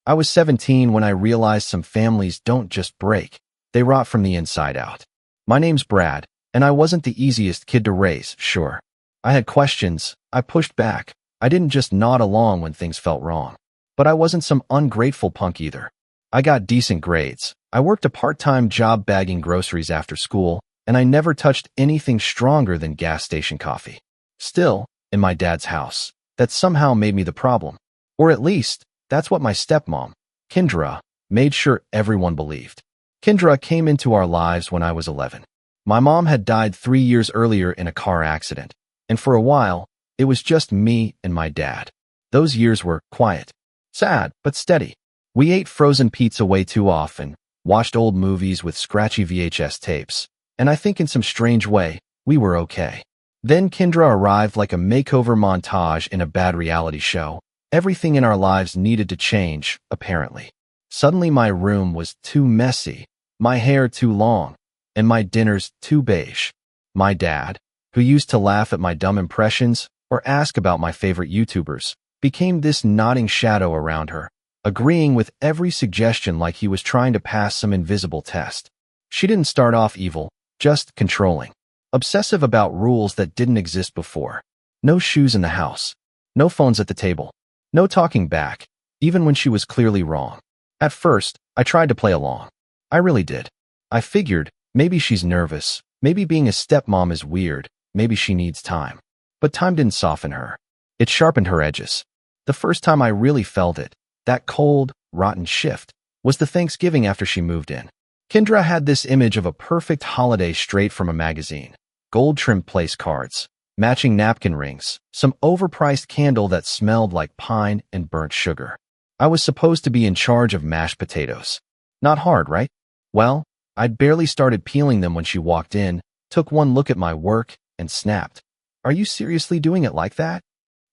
I was 17 when I realized some families don't just break, they rot from the inside out. My name's Brad, and I wasn't the easiest kid to raise, sure. I had questions, I pushed back, I didn't just nod along when things felt wrong. But I wasn't some ungrateful punk either. I got decent grades, I worked a part-time job bagging groceries after school, and I never touched anything stronger than gas station coffee. Still, in my dad's house, that somehow made me the problem. Or at least, that's what my stepmom, Kendra, made sure everyone believed. Kendra came into our lives when I was 11. My mom had died 3 years earlier in a car accident, and for a while, it was just me and my dad. Those years were quiet, sad, but steady. We ate frozen pizza way too often, watched old movies with scratchy VHS tapes, and I think in some strange way, we were okay. Then Kendra arrived like a makeover montage in a bad reality show. Everything in our lives needed to change, apparently. Suddenly my room was too messy, my hair too long, and my dinners too beige. My dad, who used to laugh at my dumb impressions or ask about my favorite YouTubers, became this nodding shadow around her, agreeing with every suggestion like he was trying to pass some invisible test. She didn't start off evil, just controlling. Obsessive about rules that didn't exist before. No shoes in the house. No phones at the table. No talking back, even when she was clearly wrong. At first, I tried to play along. I really did. I figured, maybe she's nervous, maybe being a stepmom is weird, maybe she needs time. But time didn't soften her. It sharpened her edges. The first time I really felt it, that cold, rotten shift, was the Thanksgiving after she moved in. Kendra had this image of a perfect holiday straight from a magazine. Gold-trimmed place cards, matching napkin rings, some overpriced candle that smelled like pine and burnt sugar. I was supposed to be in charge of mashed potatoes. Not hard, right? Well, I'd barely started peeling them when she walked in, took one look at my work, and snapped. "Are you seriously doing it like that?"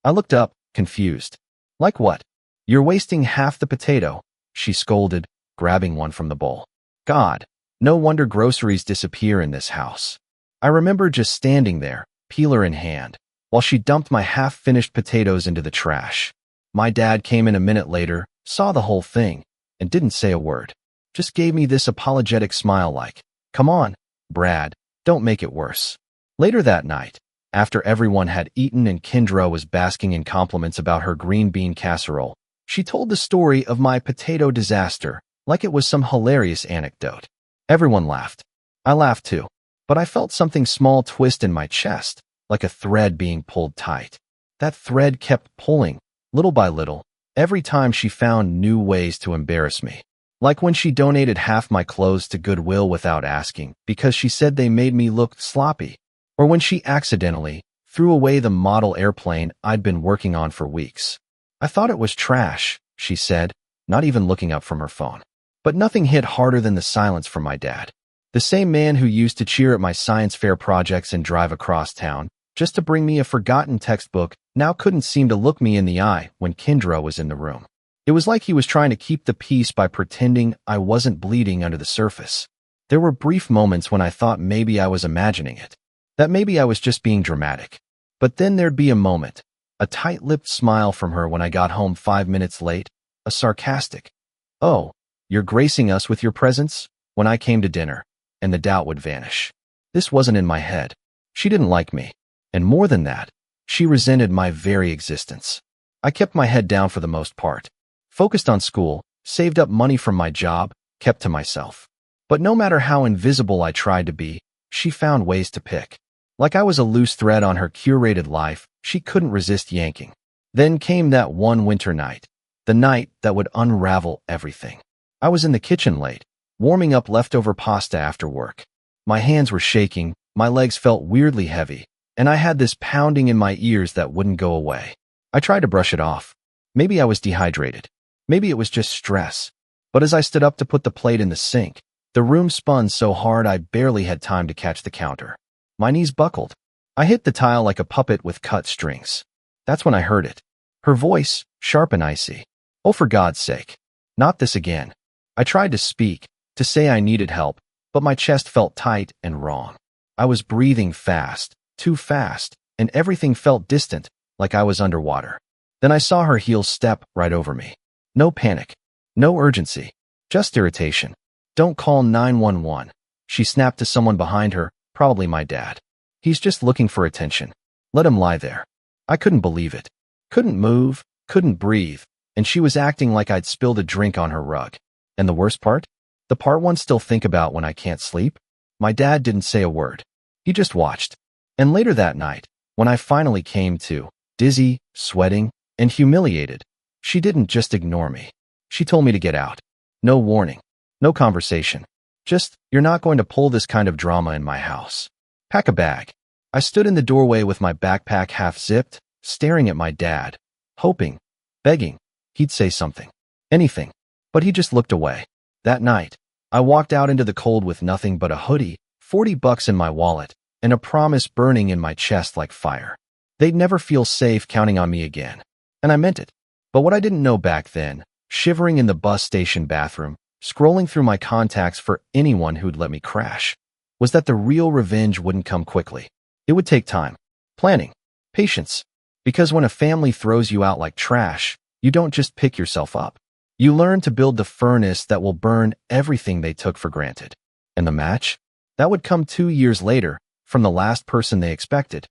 I looked up, confused. "Like what?" "You're wasting half the potato," she scolded, grabbing one from the bowl. God, no wonder groceries disappear in this house. I remember just standing there, peeler in hand, while she dumped my half-finished potatoes into the trash. My dad came in a minute later, saw the whole thing, and didn't say a word. Just gave me this apologetic smile like, "Come on, Brad, don't make it worse." Later that night, after everyone had eaten and Kendra was basking in compliments about her green bean casserole, she told the story of my potato disaster like it was some hilarious anecdote. Everyone laughed. I laughed too, but I felt something small twist in my chest, like a thread being pulled tight. That thread kept pulling, little by little, every time she found new ways to embarrass me. Like when she donated half my clothes to Goodwill without asking because she said they made me look sloppy. Or when she accidentally threw away the model airplane I'd been working on for weeks. "I thought it was trash," she said, not even looking up from her phone. But nothing hit harder than the silence from my dad. The same man who used to cheer at my science fair projects and drive across town just to bring me a forgotten textbook now couldn't seem to look me in the eye when Kendra was in the room. It was like he was trying to keep the peace by pretending I wasn't bleeding under the surface. There were brief moments when I thought maybe I was imagining it, that maybe I was just being dramatic. But then there'd be a moment, a tight-lipped smile from her when I got home 5 minutes late, a sarcastic, "Oh, you're gracing us with your presence," when I came to dinner, and the doubt would vanish. This wasn't in my head. She didn't like me. And more than that, she resented my very existence. I kept my head down for the most part. Focused on school, saved up money from my job, kept to myself. But no matter how invisible I tried to be, she found ways to pick. Like I was a loose thread on her curated life, she couldn't resist yanking. Then came that one winter night, the night that would unravel everything. I was in the kitchen late, warming up leftover pasta after work. My hands were shaking, my legs felt weirdly heavy, and I had this pounding in my ears that wouldn't go away. I tried to brush it off. Maybe I was dehydrated. Maybe it was just stress. But as I stood up to put the plate in the sink, the room spun so hard I barely had time to catch the counter. My knees buckled. I hit the tile like a puppet with cut strings. That's when I heard it. Her voice, sharp and icy. "Oh, for God's sake. Not this again." I tried to speak, to say I needed help, but my chest felt tight and wrong. I was breathing fast, too fast, and everything felt distant, like I was underwater. Then I saw her heels step right over me. No panic. No urgency. Just irritation. Don't call 911. She snapped to someone behind her, probably my dad. He's just looking for attention. Let him lie there. I couldn't believe it. Couldn't move, couldn't breathe, and she was acting like I'd spilled a drink on her rug. And the worst part? The part one still think about when I can't sleep? My dad didn't say a word. He just watched. And later that night, when I finally came to, dizzy, sweating, and humiliated, she didn't just ignore me. She told me to get out. No warning. No conversation. Just, you're not going to pull this kind of drama in my house. Pack a bag. I stood in the doorway with my backpack half zipped, staring at my dad, hoping, begging, he'd say something. Anything. But he just looked away. That night, I walked out into the cold with nothing but a hoodie, $40 in my wallet, and a promise burning in my chest like fire. They'd never feel safe counting on me again. And I meant it. But what I didn't know back then, shivering in the bus station bathroom, scrolling through my contacts for anyone who'd let me crash, was that the real revenge wouldn't come quickly. It would take time, planning, patience. Because when a family throws you out like trash, you don't just pick yourself up. You learn to build the furnace that will burn everything they took for granted. And the match? That would come 2 years later, from the last person they expected.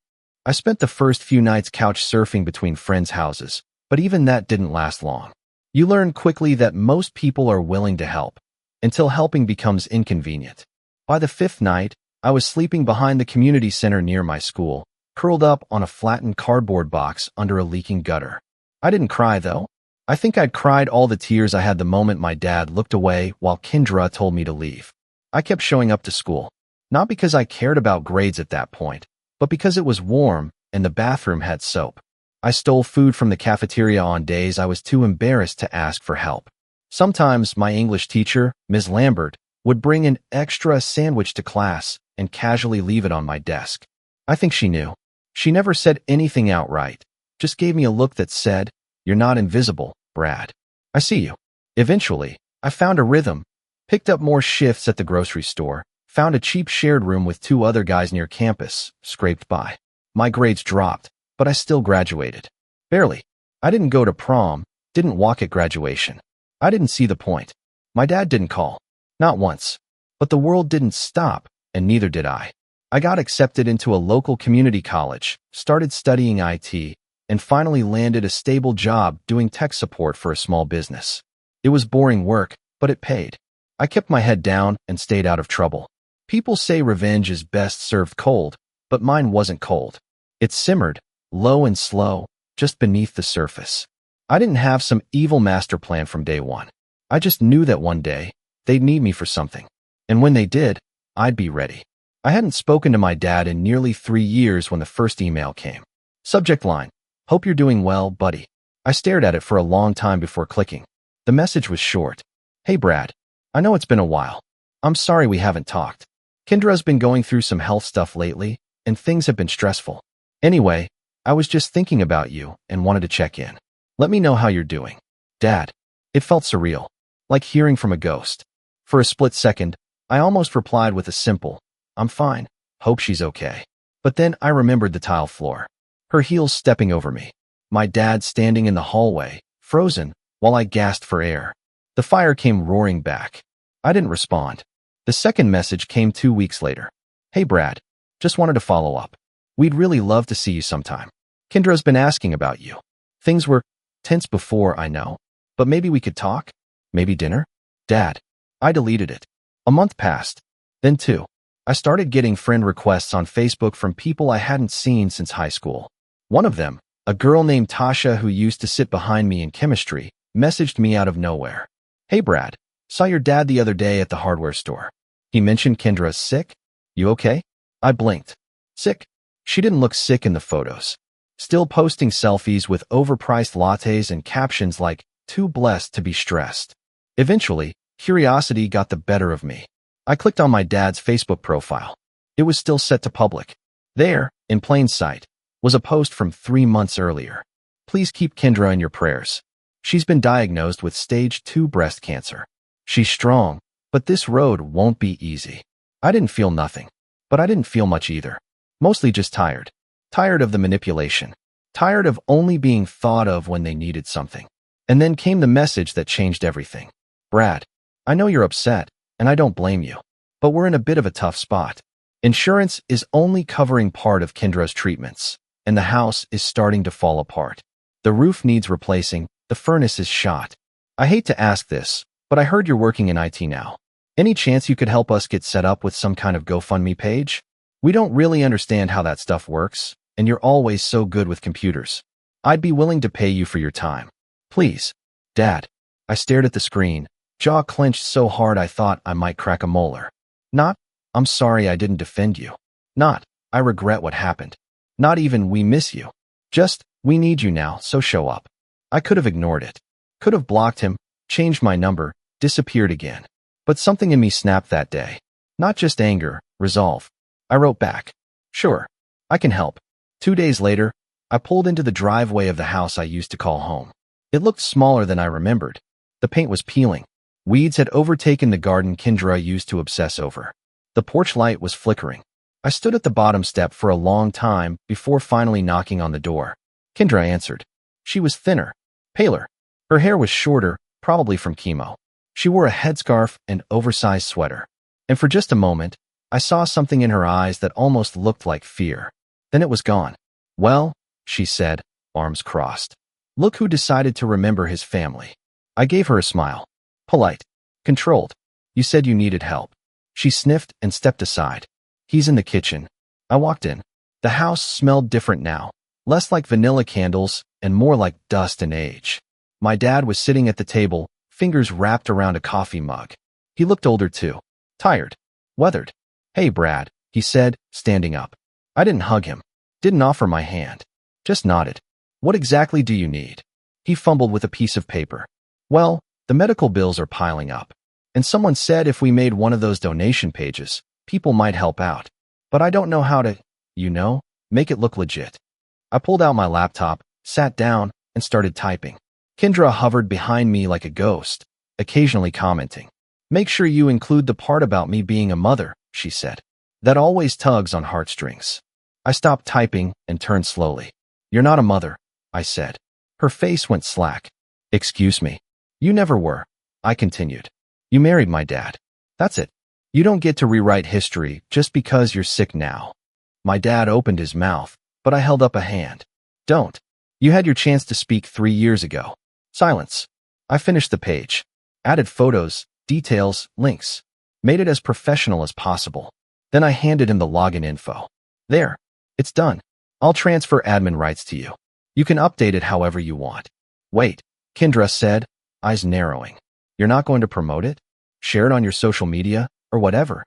I spent the first few nights couch surfing between friends' houses, but even that didn't last long. You learn quickly that most people are willing to help, until helping becomes inconvenient. By the 5th night, I was sleeping behind the community center near my school, curled up on a flattened cardboard box under a leaking gutter. I didn't cry, though. I think I'd cried all the tears I had the moment my dad looked away while Kendra told me to leave. I kept showing up to school, not because I cared about grades at that point, but because it was warm and the bathroom had soap. I stole food from the cafeteria on days I was too embarrassed to ask for help. Sometimes my English teacher, Ms. Lambert, would bring an extra sandwich to class and casually leave it on my desk. I think she knew. She never said anything outright, just gave me a look that said, "You're not invisible, Brad. I see you." Eventually, I found a rhythm, picked up more shifts at the grocery store, found a cheap shared room with 2 other guys near campus, scraped by. My grades dropped, but I still graduated. Barely. I didn't go to prom, didn't walk at graduation. I didn't see the point. My dad didn't call. Not once. But the world didn't stop, and neither did I. I got accepted into a local community college, started studying IT, and finally landed a stable job doing tech support for a small business. It was boring work, but it paid. I kept my head down and stayed out of trouble. People say revenge is best served cold, but mine wasn't cold. It simmered, low and slow, just beneath the surface. I didn't have some evil master plan from day one. I just knew that one day, they'd need me for something. And when they did, I'd be ready. I hadn't spoken to my dad in nearly 3 years when the first email came. Subject line: "Hope you're doing well, buddy." I stared at it for a long time before clicking. The message was short. "Hey Brad, I know it's been a while. I'm sorry we haven't talked. Kendra's been going through some health stuff lately, and things have been stressful. Anyway, I was just thinking about you and wanted to check in. Let me know how you're doing. Dad." It felt surreal, like hearing from a ghost. For a split second, I almost replied with a simple, "I'm fine, hope she's okay." But then I remembered the tile floor. Her heels stepping over me. My dad standing in the hallway, frozen, while I gasped for air. The fire came roaring back. I didn't respond. The second message came 2 weeks later. "Hey Brad, just wanted to follow up. We'd really love to see you sometime. Kendra's been asking about you. Things were tense before, I know, but maybe we could talk? Maybe dinner?" Dad. I deleted it. A month passed. Then 2. I started getting friend requests on Facebook from people I hadn't seen since high school. One of them, a girl named Tasha who used to sit behind me in chemistry, messaged me out of nowhere. "Hey Brad, saw your dad the other day at the hardware store. He mentioned Kendra's sick. You okay?" I blinked. Sick? She didn't look sick in the photos. Still posting selfies with overpriced lattes and captions like, "Too blessed to be stressed." Eventually, curiosity got the better of me. I clicked on my dad's Facebook profile. It was still set to public. There, in plain sight, was a post from 3 months earlier. "Please keep Kendra in your prayers. She's been diagnosed with stage 2 breast cancer. She's strong, but this road won't be easy." I didn't feel nothing, but I didn't feel much either. Mostly just tired. Tired of the manipulation. Tired of only being thought of when they needed something. And then came the message that changed everything. Brad, I know you're upset, and I don't blame you. But we're in a bit of a tough spot. Insurance is only covering part of Kendra's treatments, and the house is starting to fall apart. The roof needs replacing, the furnace is shot. I hate to ask this, but I heard you're working in IT now. Any chance you could help us get set up with some kind of GoFundMe page? We don't really understand how that stuff works, and you're always so good with computers. I'd be willing to pay you for your time. Please. Dad. I stared at the screen, jaw clenched so hard I thought I might crack a molar. Not, I'm sorry I didn't defend you. Not, I regret what happened. Not even, we miss you. Just, we need you now, so show up. I could have ignored it. Could have blocked him, changed my number, disappeared again. But something in me snapped that day. Not just anger, resolve. I wrote back. Sure, I can help. 2 days later, I pulled into the driveway of the house I used to call home. It looked smaller than I remembered. The paint was peeling. Weeds had overtaken the garden Kendra used to obsess over. The porch light was flickering. I stood at the bottom step for a long time before finally knocking on the door. Kendra answered. She was thinner, paler. Her hair was shorter, probably from chemo. She wore a headscarf and oversized sweater. And for just a moment, I saw something in her eyes that almost looked like fear. Then it was gone. Well, she said, arms crossed. Look who decided to remember his family. I gave her a smile. Polite. Controlled. You said you needed help. She sniffed and stepped aside. He's in the kitchen. I walked in. The house smelled different now. Less like vanilla candles and more like dust and age. My dad was sitting at the table, fingers wrapped around a coffee mug. He looked older too. Tired. Weathered. Hey, Brad, he said, standing up. I didn't hug him. Didn't offer my hand. Just nodded. What exactly do you need? He fumbled with a piece of paper. Well, the medical bills are piling up. And someone said if we made one of those donation pages, people might help out. But I don't know how to, make it look legit. I pulled out my laptop, sat down, and started typing. Kendra hovered behind me like a ghost, occasionally commenting. Make sure you include the part about me being a mother, she said. That always tugs on heartstrings. I stopped typing and turned slowly. You're not a mother, I said. Her face went slack. Excuse me. You never were, I continued. You married my dad. That's it. You don't get to rewrite history just because you're sick now. My dad opened his mouth, but I held up a hand. Don't. You had your chance to speak 3 years ago. Silence. I finished the page. Added photos, details, links. Made it as professional as possible. Then I handed him the login info. There. It's done. I'll transfer admin rights to you. You can update it however you want. Wait, Kendra said, eyes narrowing. You're not going to promote it? Share it on your social media, or whatever?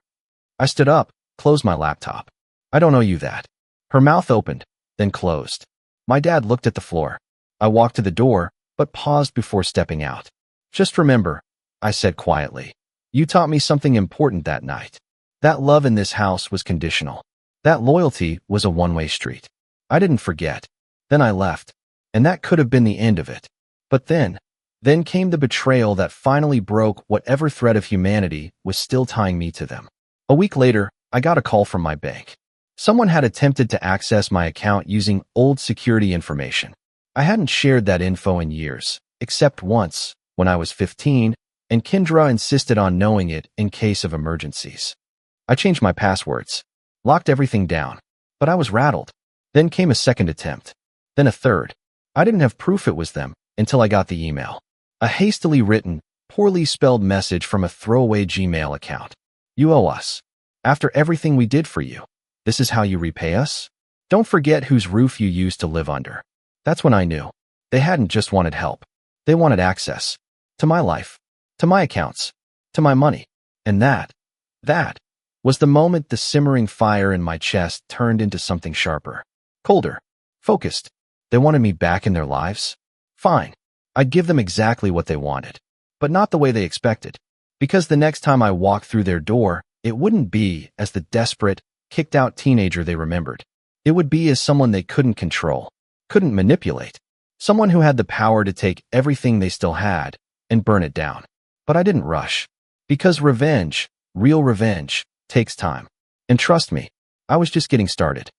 I stood up, closed my laptop. I don't owe you that. Her mouth opened, then closed. My dad looked at the floor. I walked to the door, but paused before stepping out. Just remember, I said quietly. You taught me something important that night. That love in this house was conditional. That loyalty was a one-way street. I didn't forget. Then I left, and that could have been the end of it. But then came the betrayal that finally broke whatever thread of humanity was still tying me to them. A week later, I got a call from my bank. Someone had attempted to access my account using old security information. I hadn't shared that info in years, except once, when I was 15, and Kendra insisted on knowing it in case of emergencies. I changed my passwords, locked everything down, but I was rattled. Then came a second attempt, then a third. I didn't have proof it was them until I got the email. A hastily written, poorly spelled message from a throwaway Gmail account. You owe us. After everything we did for you, this is how you repay us? Don't forget whose roof you used to live under. That's when I knew. They hadn't just wanted help. They wanted access. To my life. To my accounts. To my money. And that was the moment the simmering fire in my chest turned into something sharper. Colder. Focused. They wanted me back in their lives? Fine. I'd give them exactly what they wanted. But not the way they expected. Because the next time I walked through their door, it wouldn't be as the desperate, kicked-out teenager they remembered. It would be as someone they couldn't control, couldn't manipulate. Someone who had the power to take everything they still had and burn it down. But I didn't rush. Because revenge, real revenge, takes time. And trust me, I was just getting started.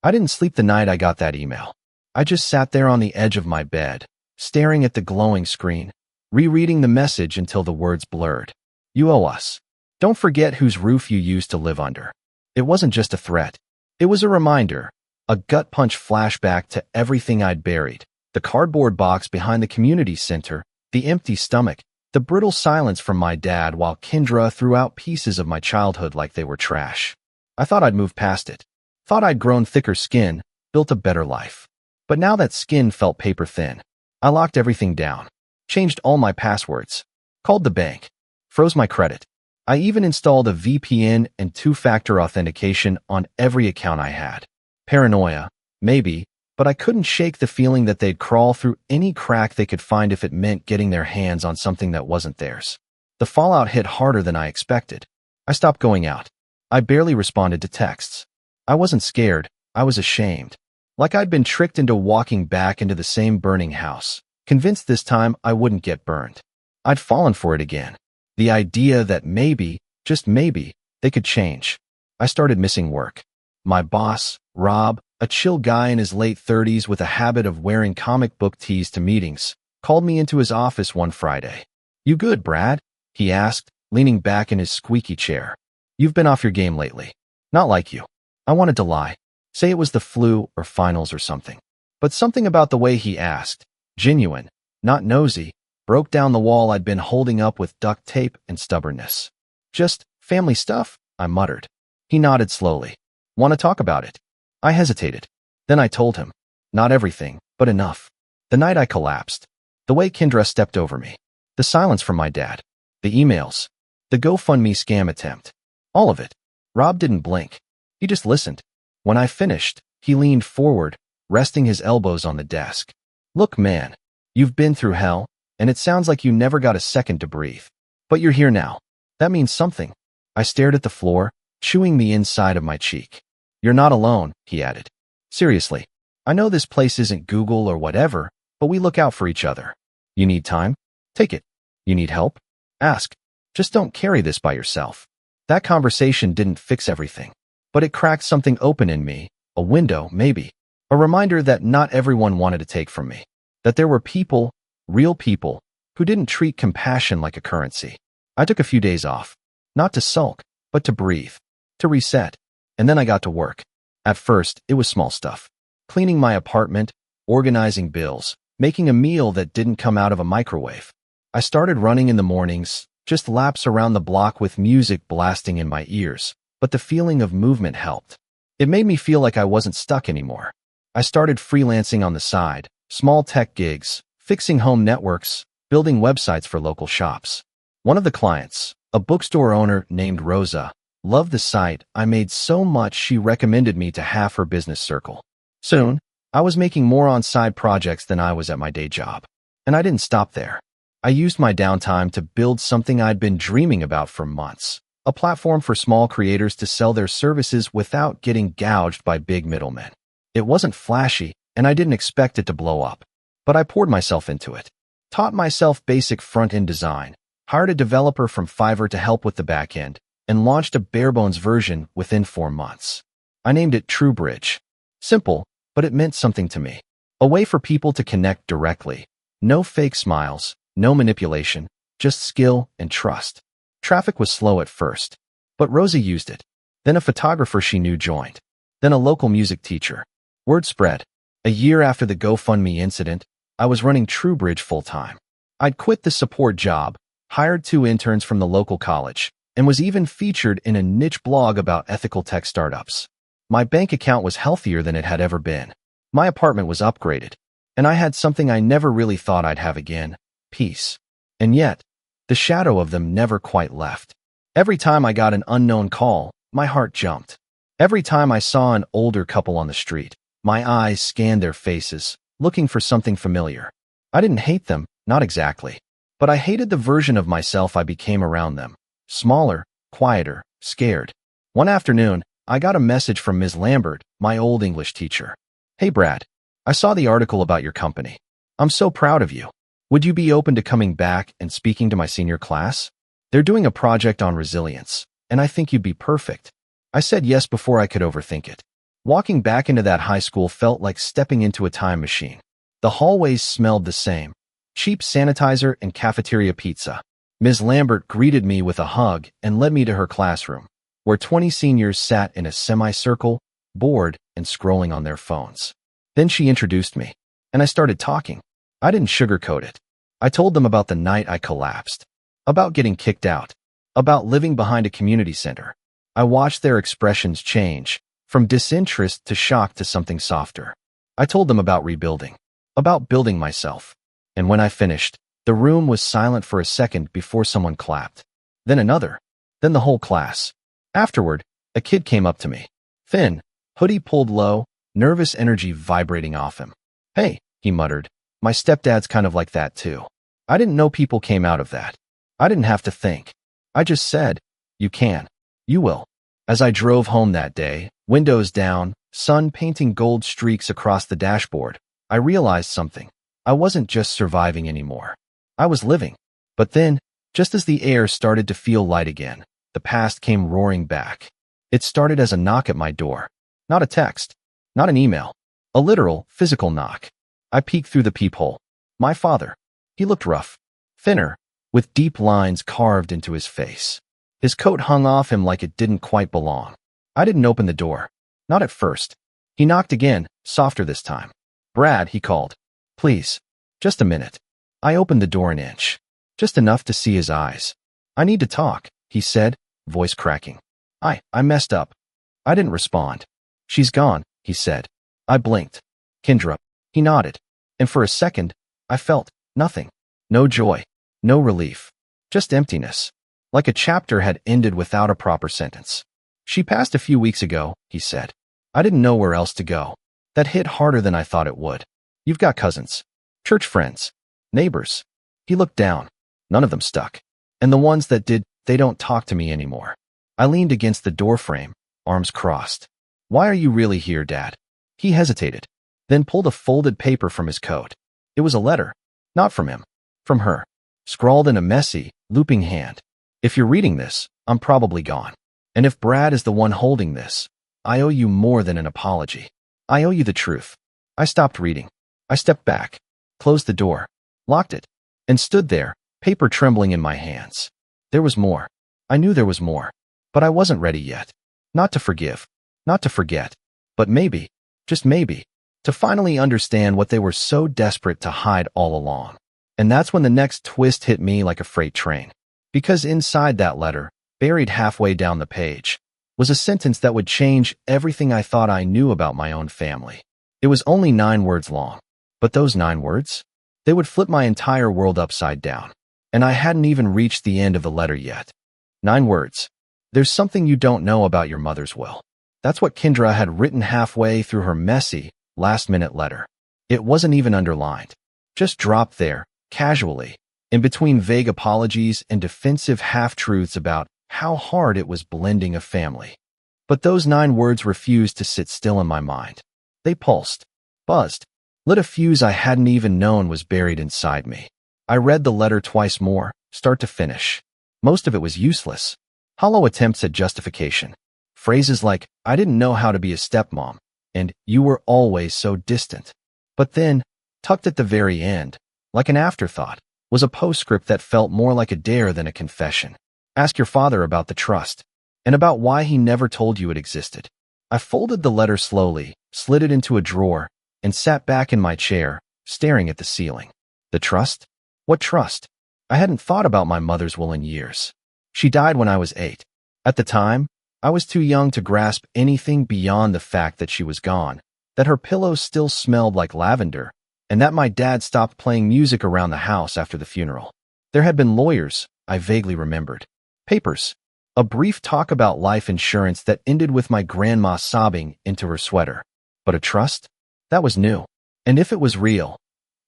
I didn't sleep the night I got that email. I just sat there on the edge of my bed, staring at the glowing screen, rereading the message until the words blurred. You owe us. Don't forget whose roof you used to live under. It wasn't just a threat. It was a reminder, a gut punch flashback to everything I'd buried. The cardboard box behind the community center, the empty stomach, the brittle silence from my dad while Kendra threw out pieces of my childhood like they were trash. I thought I'd moved past it. Thought I'd grown thicker skin, built a better life. But now that skin felt paper thin. I locked everything down, changed all my passwords, called the bank, froze my credit. I even installed a VPN and two-factor authentication on every account I had. Paranoia, maybe, but I couldn't shake the feeling that they'd crawl through any crack they could find if it meant getting their hands on something that wasn't theirs. The fallout hit harder than I expected. I stopped going out. I barely responded to texts. I wasn't scared, I was ashamed. Like I'd been tricked into walking back into the same burning house, convinced this time I wouldn't get burned. I'd fallen for it again. The idea that maybe, just maybe, they could change. I started missing work. My boss, Rob, a chill guy in his late 30s with a habit of wearing comic book tees to meetings, called me into his office one Friday. "You good, Brad?" he asked, leaning back in his squeaky chair. "You've been off your game lately." Not like you. I wanted to lie. Say it was the flu or finals or something. But something about the way he asked, genuine, not nosy, broke down the wall I'd been holding up with duct tape and stubbornness. "Just family stuff," I muttered. He nodded slowly. "Want to talk about it?" I hesitated. Then I told him. Not everything, but enough. The night I collapsed. The way Kendra stepped over me. The silence from my dad. The emails. The GoFundMe scam attempt. All of it. Rob didn't blink. He just listened. When I finished, he leaned forward, resting his elbows on the desk. "Look, man, you've been through hell, and it sounds like you never got a second to breathe. But you're here now. That means something." I stared at the floor, chewing the inside of my cheek. "You're not alone," he added. "Seriously, I know this place isn't Google or whatever, but we look out for each other. You need time? Take it. You need help? Ask. Just don't carry this by yourself." That conversation didn't fix everything, but it cracked something open in me, a window, maybe. A reminder that not everyone wanted to take from me. That there were people, real people, who didn't treat compassion like a currency. I took a few days off. Not to sulk, but to breathe. To reset. And then I got to work. At first, it was small stuff. Cleaning my apartment, organizing bills, making a meal that didn't come out of a microwave. I started running in the mornings, just laps around the block with music blasting in my ears. But the feeling of movement helped. It made me feel like I wasn't stuck anymore. I started freelancing on the side, small tech gigs, fixing home networks, building websites for local shops. One of the clients, a bookstore owner named Rosa, loved the site. I made so much she recommended me to half her business circle. Soon, I was making more on side projects than I was at my day job. And I didn't stop there. I used my downtime to build something I'd been dreaming about for months. A platform for small creators to sell their services without getting gouged by big middlemen. It wasn't flashy, and I didn't expect it to blow up. But I poured myself into it. Taught myself basic front-end design, hired a developer from Fiverr to help with the back-end, and launched a bare-bones version within 4 months. I named it TrueBridge. Simple, but it meant something to me. A way for people to connect directly. No fake smiles, no manipulation, just skill and trust. Traffic was slow at first, but Rosie used it. Then a photographer she knew joined. Then a local music teacher. Word spread. A year after the GoFundMe incident, I was running TrueBridge full-time. I'd quit the support job, hired 2 interns from the local college, and was even featured in a niche blog about ethical tech startups. My bank account was healthier than it had ever been. My apartment was upgraded, and I had something I never really thought I'd have again, peace. And yet, the shadow of them never quite left. Every time I got an unknown call, my heart jumped. Every time I saw an older couple on the street, my eyes scanned their faces, looking for something familiar. I didn't hate them, not exactly. But I hated the version of myself I became around them. Smaller, quieter, scared. One afternoon, I got a message from Ms. Lambert, my old English teacher. "Hey Brad, I saw the article about your company. I'm so proud of you. Would you be open to coming back and speaking to my senior class? They're doing a project on resilience, and I think you'd be perfect." I said yes before I could overthink it. Walking back into that high school felt like stepping into a time machine. The hallways smelled the same, cheap sanitizer and cafeteria pizza. Ms. Lambert greeted me with a hug and led me to her classroom, where 20 seniors sat in a semicircle, bored and scrolling on their phones. Then she introduced me, and I started talking. I didn't sugarcoat it. I told them about the night I collapsed, about getting kicked out, about living behind a community center. I watched their expressions change, from disinterest to shock to something softer. I told them about rebuilding, about building myself. And when I finished, the room was silent for a second before someone clapped. Then another. Then the whole class. Afterward, a kid came up to me. Thin, hoodie pulled low, nervous energy vibrating off him. Hey, he muttered. My stepdad's kind of like that too. I didn't know people came out of that. I didn't have to think. I just said, you can. You will. As I drove home that day, windows down, sun painting gold streaks across the dashboard, I realized something. I wasn't just surviving anymore. I was living. But then, just as the air started to feel light again, the past came roaring back. It started as a knock at my door. Not a text. Not an email. A literal, physical knock. I peeked through the peephole. My father. He looked rough. Thinner, with deep lines carved into his face. His coat hung off him like it didn't quite belong. I didn't open the door. Not at first. He knocked again, softer this time. Brad, he called. Please. Just a minute. I opened the door an inch. Just enough to see his eyes. I need to talk, he said, voice cracking. I messed up. I didn't respond. She's gone, he said. I blinked. Kendra. He nodded. And for a second, I felt nothing. No joy. No relief. Just emptiness. Like a chapter had ended without a proper sentence. She passed a few weeks ago, he said. I didn't know where else to go. That hit harder than I thought it would. You've got cousins. Church friends. Neighbors. He looked down. None of them stuck. And the ones that did, they don't talk to me anymore. I leaned against the doorframe, arms crossed. Why are you really here, Dad? He hesitated, then pulled a folded paper from his coat. It was a letter. Not from him. From her. Scrawled in a messy, looping hand. If you're reading this, I'm probably gone. And if Brad is the one holding this, I owe you more than an apology. I owe you the truth. I stopped reading. I stepped back, closed the door, locked it, and stood there, paper trembling in my hands. There was more. I knew there was more. But I wasn't ready yet. Not to forgive. Not to forget. But maybe, just maybe, to finally understand what they were so desperate to hide all along. And that's when the next twist hit me like a freight train. Because inside that letter, buried halfway down the page, was a sentence that would change everything I thought I knew about my own family. It was only 9 words long. But those 9 words? They would flip my entire world upside down. And I hadn't even reached the end of the letter yet. 9 words. There's something you don't know about your mother's will. That's what Kendra had written halfway through her messy, last-minute letter. It wasn't even underlined. Just dropped there, casually, in between vague apologies and defensive half-truths about how hard it was blending a family. But those 9 words refused to sit still in my mind. They pulsed, buzzed, lit a fuse I hadn't even known was buried inside me. I read the letter twice more, start to finish. Most of it was useless. Hollow attempts at justification. Phrases like, I didn't know how to be a stepmom, and you were always so distant. But then, tucked at the very end, like an afterthought, was a postscript that felt more like a dare than a confession. Ask your father about the trust, and about why he never told you it existed. I folded the letter slowly, slid it into a drawer, and sat back in my chair, staring at the ceiling. The trust? What trust? I hadn't thought about my mother's will in years. She died when I was 8. At the time, I was too young to grasp anything beyond the fact that she was gone, that her pillows still smelled like lavender, and that my dad stopped playing music around the house after the funeral. There had been lawyers, I vaguely remembered. Papers. A brief talk about life insurance that ended with my grandma sobbing into her sweater. But a trust? That was new. And if it was real,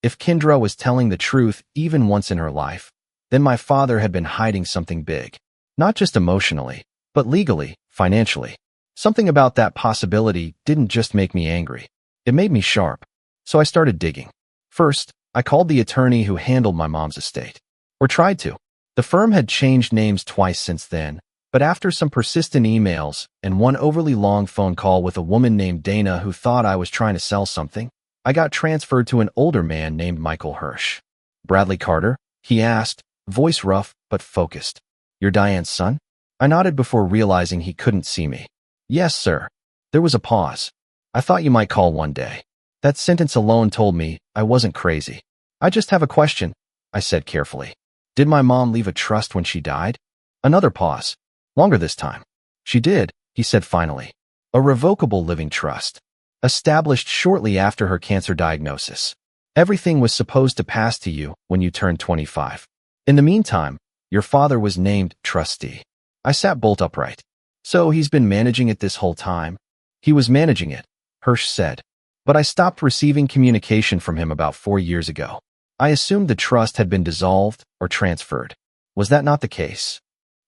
if Kendra was telling the truth even once in her life, then my father had been hiding something big. Not just emotionally, but legally, financially. Something about that possibility didn't just make me angry. It made me sharp. So I started digging. First, I called the attorney who handled my mom's estate. Or tried to. The firm had changed names twice since then, but after some persistent emails and one overly long phone call with a woman named Dana who thought I was trying to sell something, I got transferred to an older man named Michael Hirsch. Bradley Carter? He asked, voice rough but focused. You're Diane's son? I nodded before realizing he couldn't see me. Yes, sir. There was a pause. I thought you might call one day. That sentence alone told me I wasn't crazy. I just have a question, I said carefully. Did my mom leave a trust when she died? Another pause. Longer this time. She did, he said finally. A revocable living trust. Established shortly after her cancer diagnosis. Everything was supposed to pass to you when you turned 25. In the meantime, your father was named trustee. I sat bolt upright. So he's been managing it this whole time? He was managing it, Hirsch said. But I stopped receiving communication from him about 4 years ago. I assumed the trust had been dissolved or transferred. Was that not the case?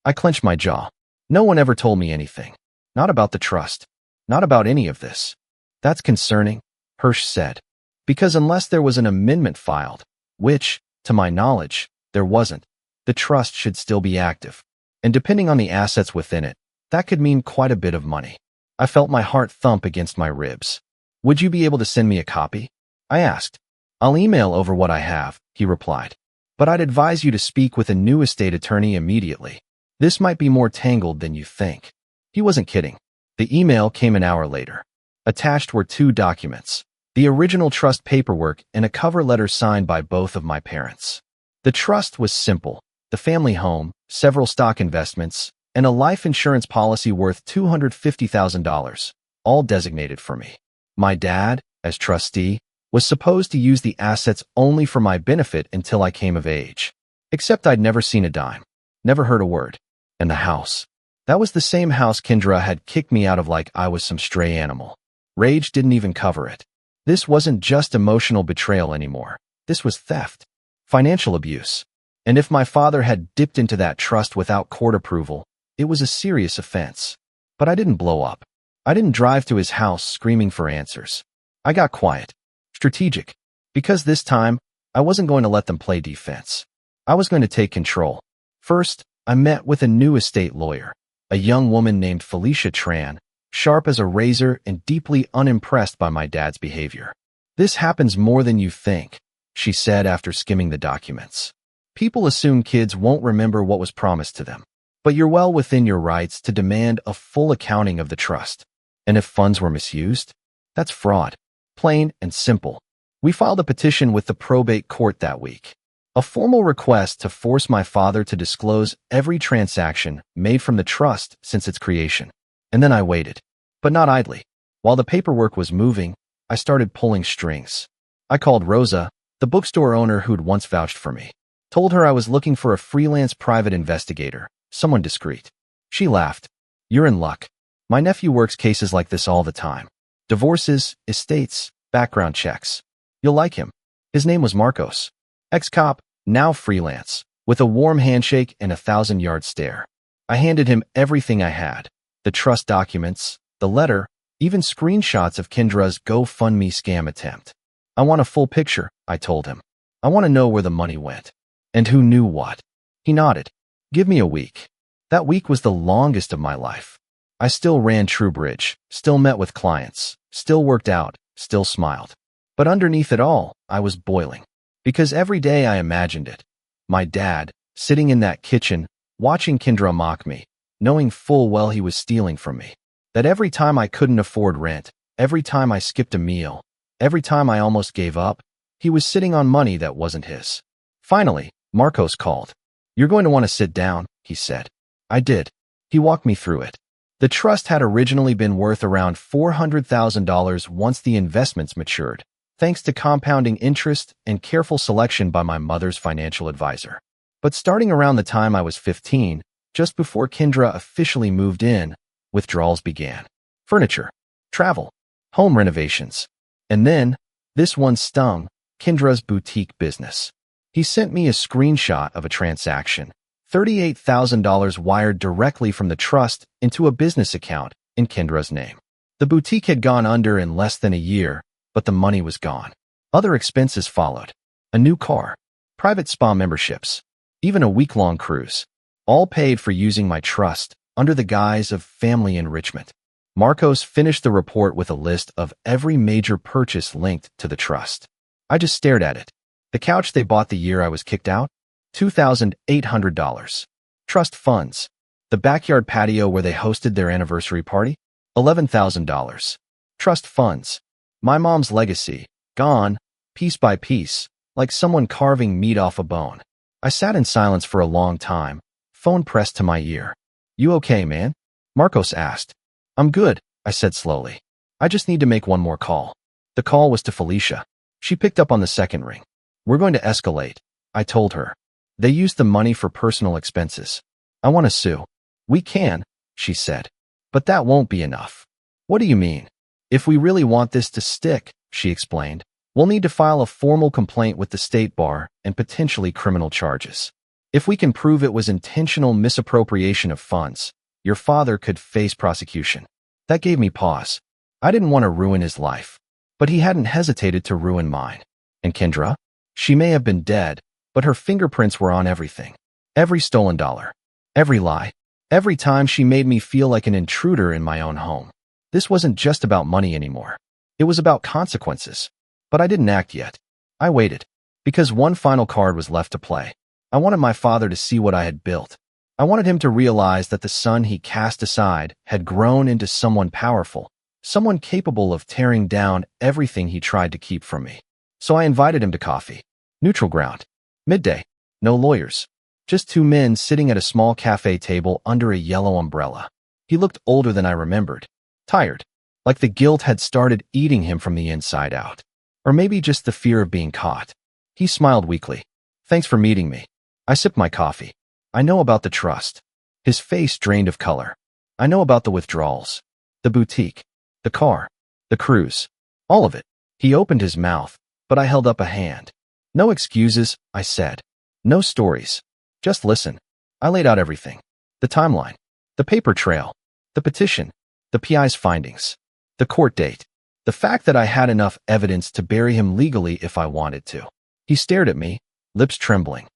I clenched my jaw. No one ever told me anything. Not about the trust. Not about any of this. That's concerning, Hirsch said. Because unless there was an amendment filed, which, to my knowledge, there wasn't, the trust should still be active. And depending on the assets within it, that could mean quite a bit of money. I felt my heart thump against my ribs. Would you be able to send me a copy? I asked. I'll email over what I have, he replied. But I'd advise you to speak with a new estate attorney immediately. This might be more tangled than you think. He wasn't kidding. The email came an hour later. Attached were 2 documents. The original trust paperwork and a cover letter signed by both of my parents. The trust was simple. The family home, several stock investments, and a life insurance policy worth $250,000, all designated for me. My dad, as trustee, was supposed to use the assets only for my benefit until I came of age. Except I'd never seen a dime, never heard a word. And the house. That was the same house Kendra had kicked me out of like I was some stray animal. Rage didn't even cover it. This wasn't just emotional betrayal anymore. This was theft. Financial abuse. And if my father had dipped into that trust without court approval, it was a serious offense. But I didn't blow up. I didn't drive to his house screaming for answers. I got quiet. Strategic. Because this time, I wasn't going to let them play defense. I was going to take control. First, I met with a new estate lawyer, a young woman named Felicia Tran, sharp as a razor and deeply unimpressed by my dad's behavior. This happens more than you think, she said after skimming the documents. People assume kids won't remember what was promised to them, but you're well within your rights to demand a full accounting of the trust. And if funds were misused, that's fraud. Plain and simple. We filed a petition with the probate court that week. A formal request to force my father to disclose every transaction made from the trust since its creation. And then I waited. But not idly. While the paperwork was moving, I started pulling strings. I called Rosa, the bookstore owner who'd once vouched for me. Told her I was looking for a freelance private investigator, someone discreet. She laughed. You're in luck. My nephew works cases like this all the time. Divorces, estates, background checks. You'll like him. His name was Marcos. Ex-cop, now freelance, with a warm handshake and a 1,000-yard stare. I handed him everything I had. The trust documents, the letter, even screenshots of Kendra's GoFundMe scam attempt. I want a full picture, I told him. I want to know where the money went. And who knew what. He nodded. Give me a week. That week was the longest of my life. I still ran TrueBridge, still met with clients, still worked out, still smiled. But underneath it all, I was boiling. Because every day I imagined it. My dad, sitting in that kitchen, watching Kendra mock me, knowing full well he was stealing from me. That every time I couldn't afford rent, every time I skipped a meal, every time I almost gave up, he was sitting on money that wasn't his. Finally, Marcos called. You're going to want to sit down, he said. I did. He walked me through it. The trust had originally been worth around $400,000 once the investments matured, thanks to compounding interest and careful selection by my mother's financial advisor. But starting around the time I was 15, just before Kendra officially moved in, withdrawals began. Furniture, travel, home renovations. And then, this one stung, Kendra's boutique business. He sent me a screenshot of a transaction, $38,000 wired directly from the trust into a business account in Kendra's name. The boutique had gone under in less than a year, but the money was gone. Other expenses followed. A new car, private spa memberships, even a week-long cruise, all paid for using my trust under the guise of family enrichment. Marcos finished the report with a list of every major purchase linked to the trust. I just stared at it. The couch they bought the year I was kicked out? $2,800. Trust funds. The backyard patio where they hosted their anniversary party? $11,000. Trust funds. My mom's legacy, gone, piece by piece, like someone carving meat off a bone. I sat in silence for a long time, phone pressed to my ear. You okay, man? Marcos asked. I'm good, I said slowly. I just need to make one more call. The call was to Felicia. She picked up on the second ring. We're going to escalate, I told her. They used the money for personal expenses. I want to sue. We can, she said. But that won't be enough. What do you mean? If we really want this to stick, she explained, we'll need to file a formal complaint with the state bar and potentially criminal charges. If we can prove it was intentional misappropriation of funds, your father could face prosecution. That gave me pause. I didn't want to ruin his life, but he hadn't hesitated to ruin mine. And Kendra? She may have been dead, but her fingerprints were on everything. Every stolen dollar. Every lie. Every time she made me feel like an intruder in my own home. This wasn't just about money anymore. It was about consequences. But I didn't act yet. I waited. Because one final card was left to play. I wanted my father to see what I had built. I wanted him to realize that the son he cast aside had grown into someone powerful, someone capable of tearing down everything he tried to keep from me. So I invited him to coffee. Neutral ground. Midday. No lawyers. Just two men sitting at a small cafe table under a yellow umbrella. He looked older than I remembered. Tired. Like the guilt had started eating him from the inside out. Or maybe just the fear of being caught. He smiled weakly. Thanks for meeting me. I sipped my coffee. I know about the trust. His face drained of color. I know about the withdrawals. The boutique. The car. The cruise. All of it. He opened his mouth, but I held up a hand. No excuses, I said. No stories. Just listen. I laid out everything. The timeline. The paper trail. The petition. The PI's findings. The court date. The fact that I had enough evidence to bury him legally if I wanted to. He stared at me, lips trembling.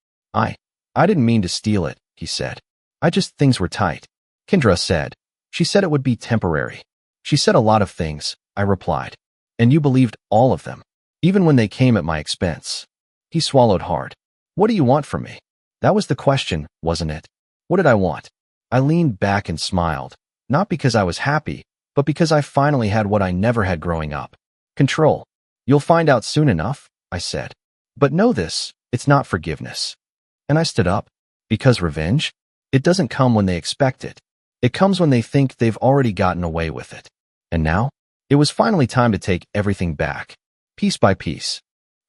I didn't mean to steal it, he said. Things were tight. Kendra said. She said it would be temporary. She said a lot of things, I replied. And you believed all of them, even when they came at my expense. He swallowed hard. What do you want from me? That was the question, wasn't it? What did I want? I leaned back and smiled, not because I was happy, but because I finally had what I never had growing up. Control. You'll find out soon enough, I said. But know this, it's not forgiveness. And I stood up. Because revenge? It doesn't come when they expect it. It comes when they think they've already gotten away with it. And now? It was finally time to take everything back. Piece by piece.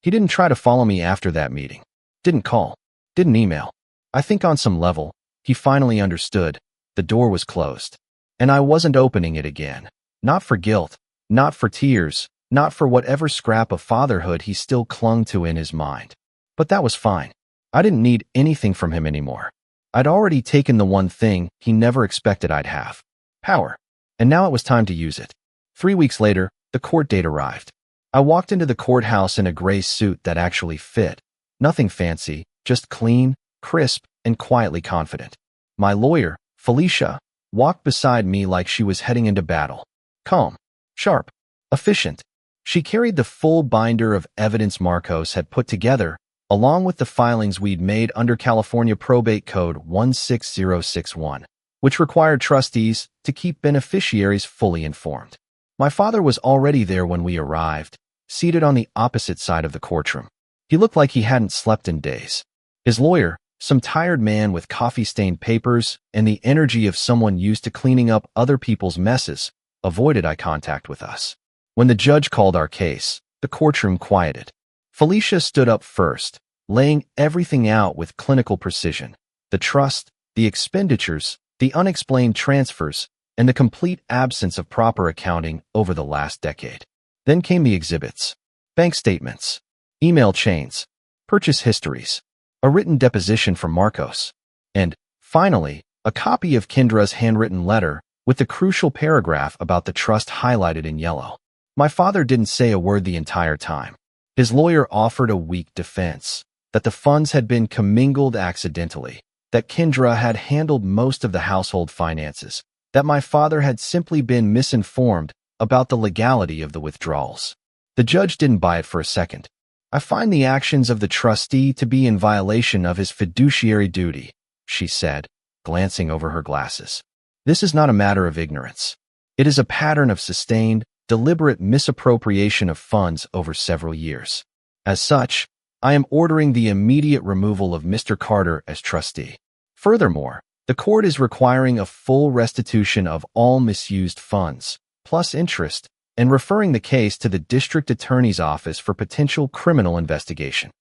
He didn't try to follow me after that meeting. Didn't call. Didn't email. I think on some level, he finally understood. The door was closed. And I wasn't opening it again. Not for guilt. Not for tears. Not for whatever scrap of fatherhood he still clung to in his mind. But that was fine. I didn't need anything from him anymore. I'd already taken the one thing he never expected I'd have. Power. And now it was time to use it. 3 weeks later, the court date arrived. I walked into the courthouse in a gray suit that actually fit. Nothing fancy, just clean, crisp, and quietly confident. My lawyer, Felicia, walked beside me like she was heading into battle. Calm, sharp, efficient. She carried the full binder of evidence Marcos had put together, along with the filings we'd made under California Probate Code 16061, which required trustees to keep beneficiaries fully informed. My father was already there when we arrived, seated on the opposite side of the courtroom. He looked like he hadn't slept in days. His lawyer, some tired man with coffee-stained papers and the energy of someone used to cleaning up other people's messes, avoided eye contact with us. When the judge called our case, the courtroom quieted. Felicia stood up first, laying everything out with clinical precision. The trust, the expenditures, the unexplained transfers, and the complete absence of proper accounting over the last decade. Then came the exhibits. Bank statements, email chains, purchase histories, a written deposition from Marcos, and, finally, a copy of Kendra's handwritten letter with the crucial paragraph about the trust highlighted in yellow. My father didn't say a word the entire time. His lawyer offered a weak defense, that the funds had been commingled accidentally, that Kendra had handled most of the household finances, that my father had simply been misinformed about the legality of the withdrawals. The judge didn't buy it for a second. I find the actions of the trustee to be in violation of his fiduciary duty, she said, glancing over her glasses. This is not a matter of ignorance. It is a pattern of sustained, deliberate misappropriation of funds over several years. As such, I am ordering the immediate removal of Mr. Carter as trustee. Furthermore, the court is requiring a full restitution of all misused funds, plus interest, and referring the case to the district attorney's office for potential criminal investigation.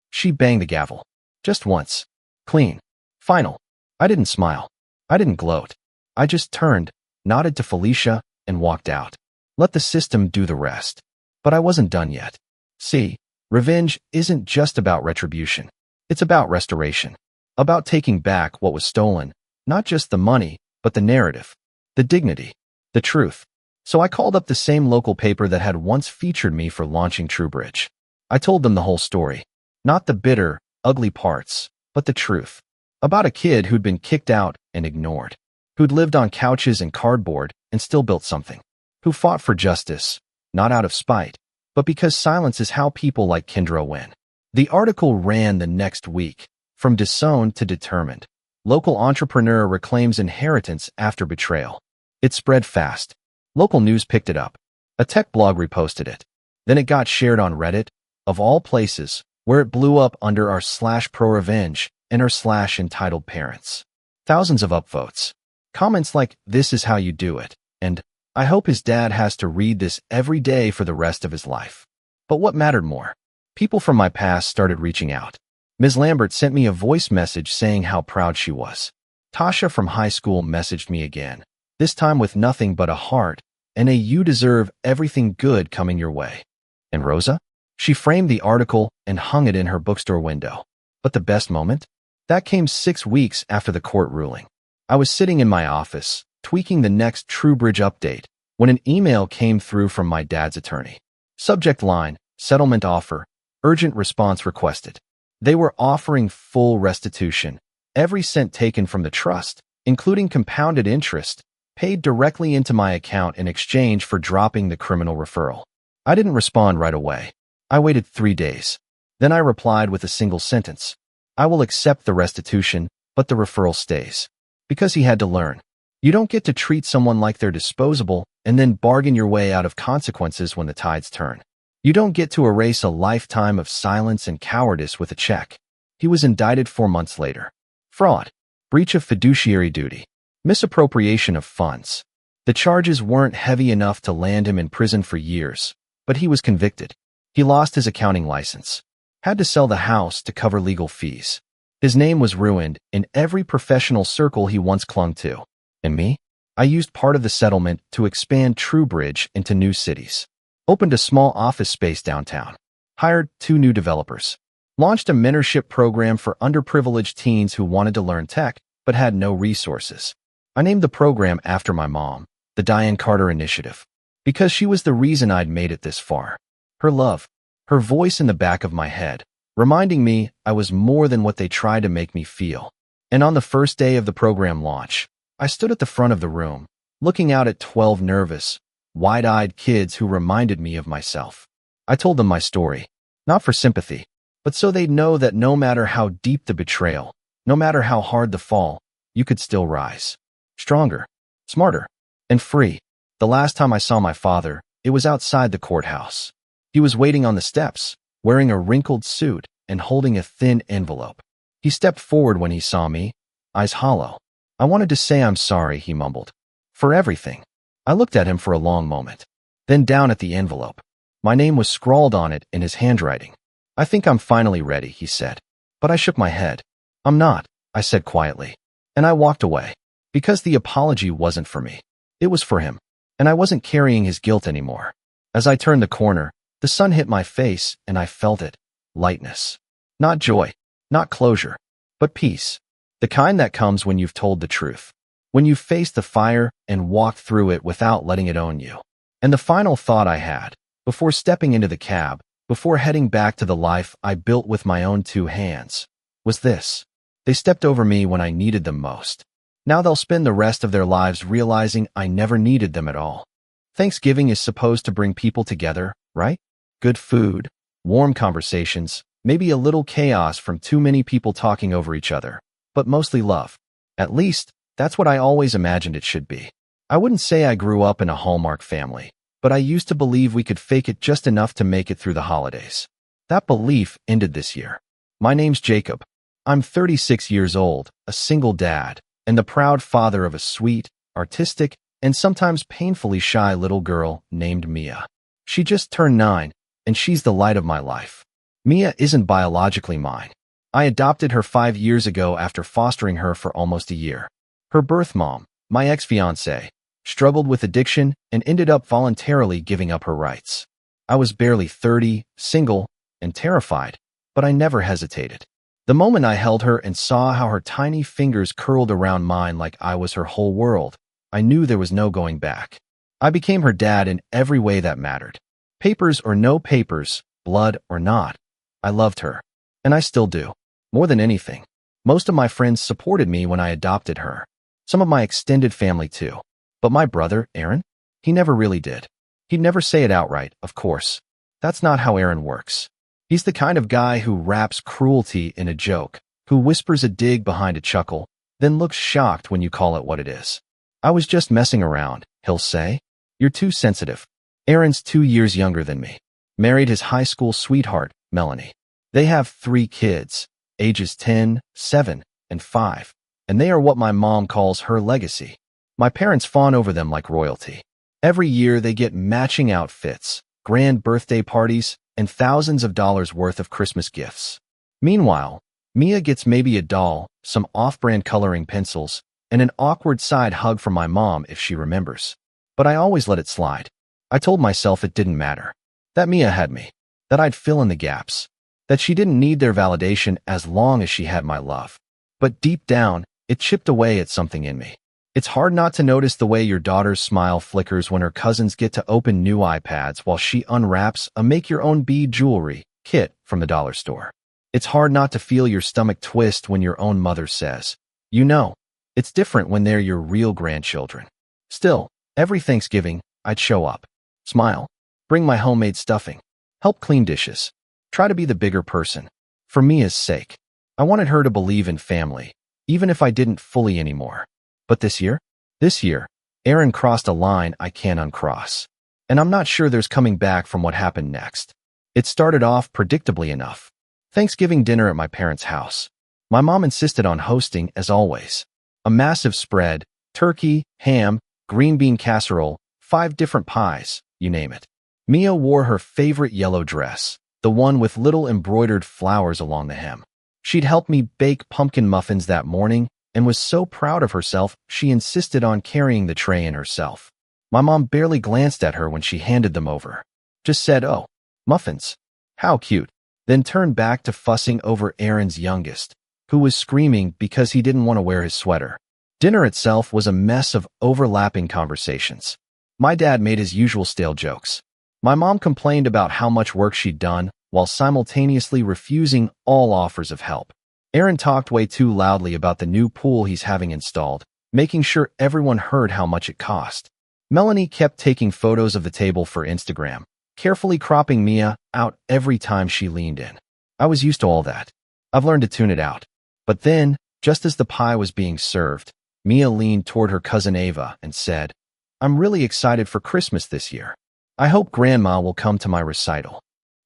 She banged the gavel. Just once. Clean. Final. I didn't smile. I didn't gloat. I just turned, nodded to Felicia, and walked out. Let the system do the rest. But I wasn't done yet. See, revenge isn't just about retribution. It's about restoration. About taking back what was stolen, not just the money, but the narrative, the dignity, the truth. So I called up the same local paper that had once featured me for launching TrueBridge. I told them the whole story. Not the bitter, ugly parts, but the truth. About a kid who'd been kicked out and ignored. Who'd lived on couches and cardboard and still built something. Who fought for justice, not out of spite, but because silence is how people like Kendra win. The article ran the next week, from disowned to determined. Local entrepreneur reclaims inheritance after betrayal. It spread fast. Local news picked it up. A tech blog reposted it. Then it got shared on Reddit, of all places, where it blew up under r/pro-revenge and r/entitled parents. Thousands of upvotes. Comments like, "This is how you do it," and "I hope his dad has to read this every day for the rest of his life." But what mattered more? People from my past started reaching out. Ms. Lambert sent me a voice message saying how proud she was. Tasha from high school messaged me again, this time with nothing but a heart and a "you deserve everything good coming your way." And Rosa? She framed the article and hung it in her bookstore window. But the best moment? That came 6 weeks after the court ruling. I was sitting in my office, tweaking the next TrueBridge update, when an email came through from my dad's attorney. Subject line, settlement offer, urgent response requested. They were offering full restitution, every cent taken from the trust, including compounded interest, paid directly into my account in exchange for dropping the criminal referral. I didn't respond right away. I waited 3 days. Then I replied with a single sentence. I will accept the restitution, but the referral stays. Because he had to learn. You don't get to treat someone like they're disposable and then bargain your way out of consequences when the tides turn. You don't get to erase a lifetime of silence and cowardice with a check. He was indicted 4 months later. Fraud. Breach of fiduciary duty. Misappropriation of funds. The charges weren't heavy enough to land him in prison for years, but he was convicted. He lost his accounting license. Had to sell the house to cover legal fees. His name was ruined in every professional circle he once clung to. And me? I used part of the settlement to expand TrueBridge into new cities. Opened a small office space downtown. Hired 2 new developers. Launched a mentorship program for underprivileged teens who wanted to learn tech but had no resources. I named the program after my mom, the Diane Carter Initiative, because she was the reason I'd made it this far. Her love, her voice in the back of my head, reminding me I was more than what they tried to make me feel. And on the first day of the program launch, I stood at the front of the room, looking out at 12 nervous, wide-eyed kids who reminded me of myself. I told them my story, not for sympathy, but so they'd know that no matter how deep the betrayal, no matter how hard the fall, you could still rise. Stronger, smarter, and free. The last time I saw my father, it was outside the courthouse. He was waiting on the steps, wearing a wrinkled suit and holding a thin envelope. He stepped forward when he saw me, eyes hollow. "I wanted to say I'm sorry," he mumbled. "For everything." I looked at him for a long moment. Then down at the envelope. My name was scrawled on it in his handwriting. "I think I'm finally ready," he said. But I shook my head. "I'm not," I said quietly. And I walked away. Because the apology wasn't for me. It was for him. And I wasn't carrying his guilt anymore. As I turned the corner, the sun hit my face and I felt it. Lightness. Not joy. Not closure. But peace. The kind that comes when you've told the truth. When you've faced the fire and walked through it without letting it own you. And the final thought I had, before stepping into the cab, before heading back to the life I built with my own 2 hands, was this. They stepped over me when I needed them most. Now they'll spend the rest of their lives realizing I never needed them at all. Thanksgiving is supposed to bring people together, right? Good food, Warm conversations, maybe a little chaos from too many people talking over each other, but mostly love. At least, that's what I always imagined it should be. I wouldn't say I grew up in a Hallmark family, but I used to believe we could fake it just enough to make it through the holidays. That belief ended this year. My name's Jacob. I'm 36 years old, a single dad, and the proud father of a sweet, artistic, and sometimes painfully shy little girl named Mia. She just turned 9, and she's the light of my life. Mia isn't biologically mine. I adopted her 5 years ago after fostering her for almost a year. Her birth mom, my ex-fiancée, struggled with addiction and ended up voluntarily giving up her rights. I was barely 30, single, and terrified, but I never hesitated. The moment I held her and saw how her tiny fingers curled around mine like I was her whole world, I knew there was no going back. I became her dad in every way that mattered. Papers or no papers, blood or not, I loved her. And I still do. More than anything. Most of my friends supported me when I adopted her. Some of my extended family too. But my brother, Aaron? He never really did. He'd never say it outright, of course. That's not how Aaron works. He's the kind of guy who wraps cruelty in a joke, who whispers a dig behind a chuckle, then looks shocked when you call it what it is. I was just messing around, he'll say. You're too sensitive. Aaron's 2 years younger than me. Married his high school sweetheart, Melanie. They have 3 kids, ages 10, 7, and 5, and they are what my mom calls her legacy. My parents fawn over them like royalty. Every year they get matching outfits, grand birthday parties, and thousands of dollars worth of Christmas gifts. Meanwhile, Mia gets maybe a doll, some off-brand coloring pencils, and an awkward side hug from my mom if she remembers. But I always let it slide. I told myself it didn't matter. That Mia had me. That I'd fill in the gaps. That she didn't need their validation as long as she had my love. But deep down, it chipped away at something in me. It's hard not to notice the way your daughter's smile flickers when her cousins get to open new iPads while she unwraps a make-your-own bead jewelry kit from the dollar store. It's hard not to feel your stomach twist when your own mother says, you know, it's different when they're your real grandchildren. Still, every Thanksgiving, I'd show up, smile, bring my homemade stuffing, help clean dishes, try to be the bigger person. For Mia's sake, I wanted her to believe in family, even if I didn't fully anymore. But this year, Aaron crossed a line I can't uncross. And I'm not sure there's coming back from what happened next. It started off predictably enough. Thanksgiving dinner at my parents' house. My mom insisted on hosting, as always. A massive spread, turkey, ham, green bean casserole, 5 different pies, you name it. Mia wore her favorite yellow dress, the one with little embroidered flowers along the hem. She'd helped me bake pumpkin muffins that morning, and was so proud of herself she insisted on carrying the tray in herself. My mom barely glanced at her when she handed them over. Just said, oh, muffins. How cute. Then turned back to fussing over Aaron's youngest, who was screaming because he didn't want to wear his sweater. Dinner itself was a mess of overlapping conversations. My dad made his usual stale jokes. My mom complained about how much work she'd done, while simultaneously refusing all offers of help. Aaron talked way too loudly about the new pool he's having installed, making sure everyone heard how much it cost. Melanie kept taking photos of the table for Instagram, carefully cropping Mia out every time she leaned in. I was used to all that. I've learned to tune it out. But then, just as the pie was being served, Mia leaned toward her cousin Ava and said, I'm really excited for Christmas this year. I hope Grandma will come to my recital.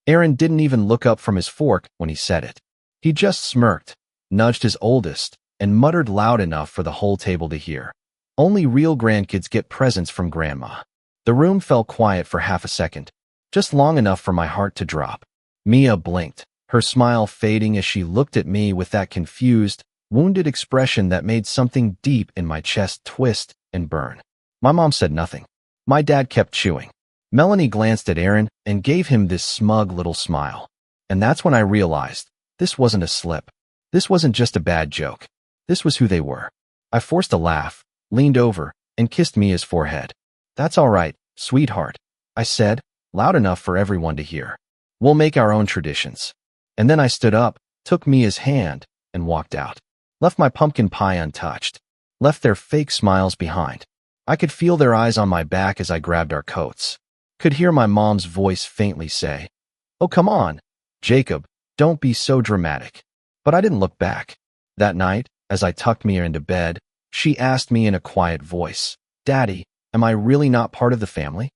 Aaron didn't even look up from his fork when he said it. He just smirked, nudged his oldest, and muttered loud enough for the whole table to hear. Only real grandkids get presents from Grandma. The room fell quiet for half a second, just long enough for my heart to drop. Mia blinked, her smile fading as she looked at me with that confused, wounded expression that made something deep in my chest twist and burn. My mom said nothing. My dad kept chewing. Melanie glanced at Aaron and gave him this smug little smile. And that's when I realized this wasn't a slip. This wasn't just a bad joke. This was who they were. I forced a laugh, leaned over, and kissed Mia's forehead. That's all right, sweetheart, I said, loud enough for everyone to hear. We'll make our own traditions. And then I stood up, took Mia's hand, and walked out. Left my pumpkin pie untouched. Left their fake smiles behind. I could feel their eyes on my back as I grabbed our coats. Could hear my mom's voice faintly say, "Oh, come on, Jacob, don't be so dramatic. But I didn't look back. That night, as I tucked Mia into bed, she asked me in a quiet voice, Daddy, am I really not part of the family?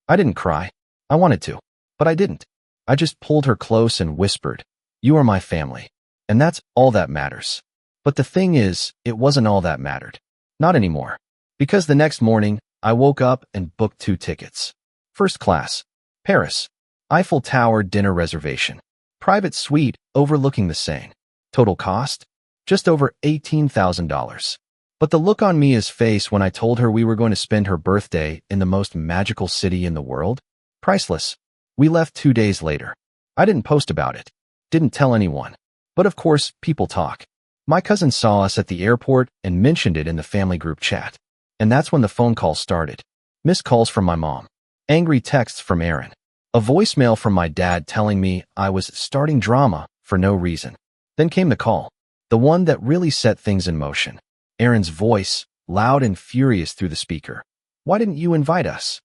I didn't cry. I wanted to, but I didn't. I just pulled her close and whispered, You are my family. And that's all that matters. But the thing is, it wasn't all that mattered. Not anymore. Because the next morning, I woke up and booked 2 tickets. First class, Paris. Eiffel Tower dinner reservation. Private suite overlooking the Seine. Total cost? Just over $18,000. But the look on Mia's face when I told her we were going to spend her birthday in the most magical city in the world? Priceless. We left 2 days later. I didn't post about it. Didn't tell anyone. But of course, people talk. My cousin saw us at the airport and mentioned it in the family group chat. And that's when the phone calls started. Missed calls from my mom. Angry texts from Aaron. A voicemail from my dad telling me I was starting drama for no reason. Then came the call. The one that really set things in motion. Aaron's voice, loud and furious through the speaker. Why didn't you invite us?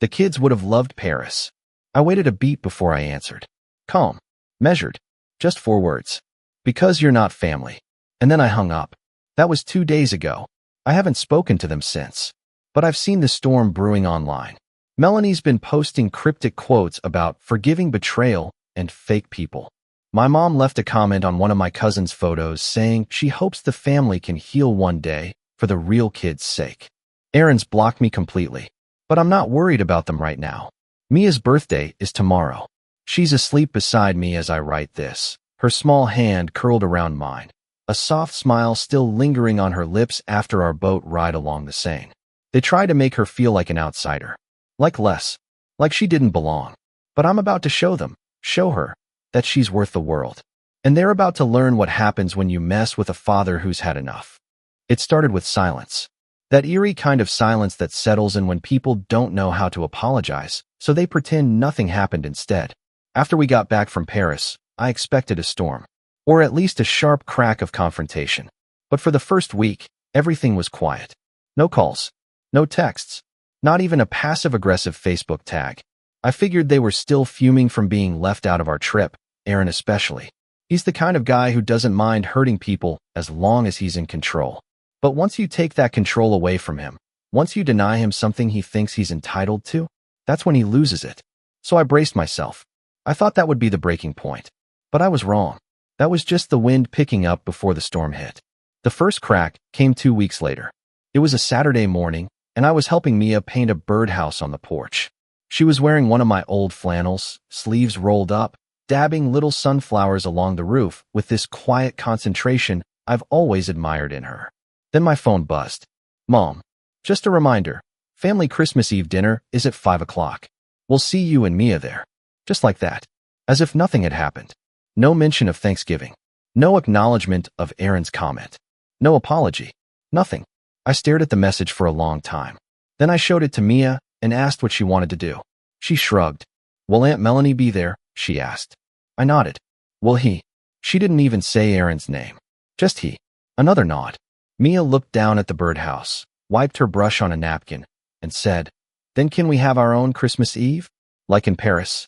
The kids would have loved Paris. I waited a beat before I answered. Calm. Measured. Just 4 words. Because you're not family. And then I hung up. That was 2 days ago. I haven't spoken to them since. But I've seen the storm brewing online. Melanie's been posting cryptic quotes about forgiving betrayal and fake people. My mom left a comment on one of my cousin's photos saying she hopes the family can heal one day for the real kids' sake. Aaron's blocked me completely. But I'm not worried about them right now. Mia's birthday is tomorrow. She's asleep beside me as I write this, her small hand curled around mine, a soft smile still lingering on her lips after our boat ride along the Seine. They try to make her feel like an outsider, like less, like she didn't belong. But I'm about to show her, that she's worth the world. And they're about to learn what happens when you mess with a father who's had enough. It started with silence. That eerie kind of silence that settles in when people don't know how to apologize, so they pretend nothing happened instead. After we got back from Paris, I expected a storm. Or at least a sharp crack of confrontation. But for the first week, everything was quiet. No calls. No texts. Not even a passive-aggressive Facebook tag. I figured they were still fuming from being left out of our trip, Aaron especially. He's the kind of guy who doesn't mind hurting people as long as he's in control. But once you take that control away from him, once you deny him something he thinks he's entitled to, that's when he loses it. So I braced myself. I thought that would be the breaking point. But I was wrong. That was just the wind picking up before the storm hit. The first crack came 2 weeks later. It was a Saturday morning, and I was helping Mia paint a birdhouse on the porch. She was wearing one of my old flannels, sleeves rolled up, dabbing little sunflowers along the roof with this quiet concentration I've always admired in her. Then my phone buzzed. Mom, just a reminder, family Christmas Eve dinner is at 5 o'clock. We'll see you and Mia there. Just like that. As if nothing had happened. No mention of Thanksgiving. No acknowledgement of Aaron's comment. No apology. Nothing. I stared at the message for a long time. Then I showed it to Mia and asked what she wanted to do. She shrugged. Will Aunt Melanie be there? She asked. I nodded. Will he? She didn't even say Aaron's name. Just he. Another nod. Mia looked down at the birdhouse, wiped her brush on a napkin, and said, Then can we have our own Christmas Eve? Like in Paris?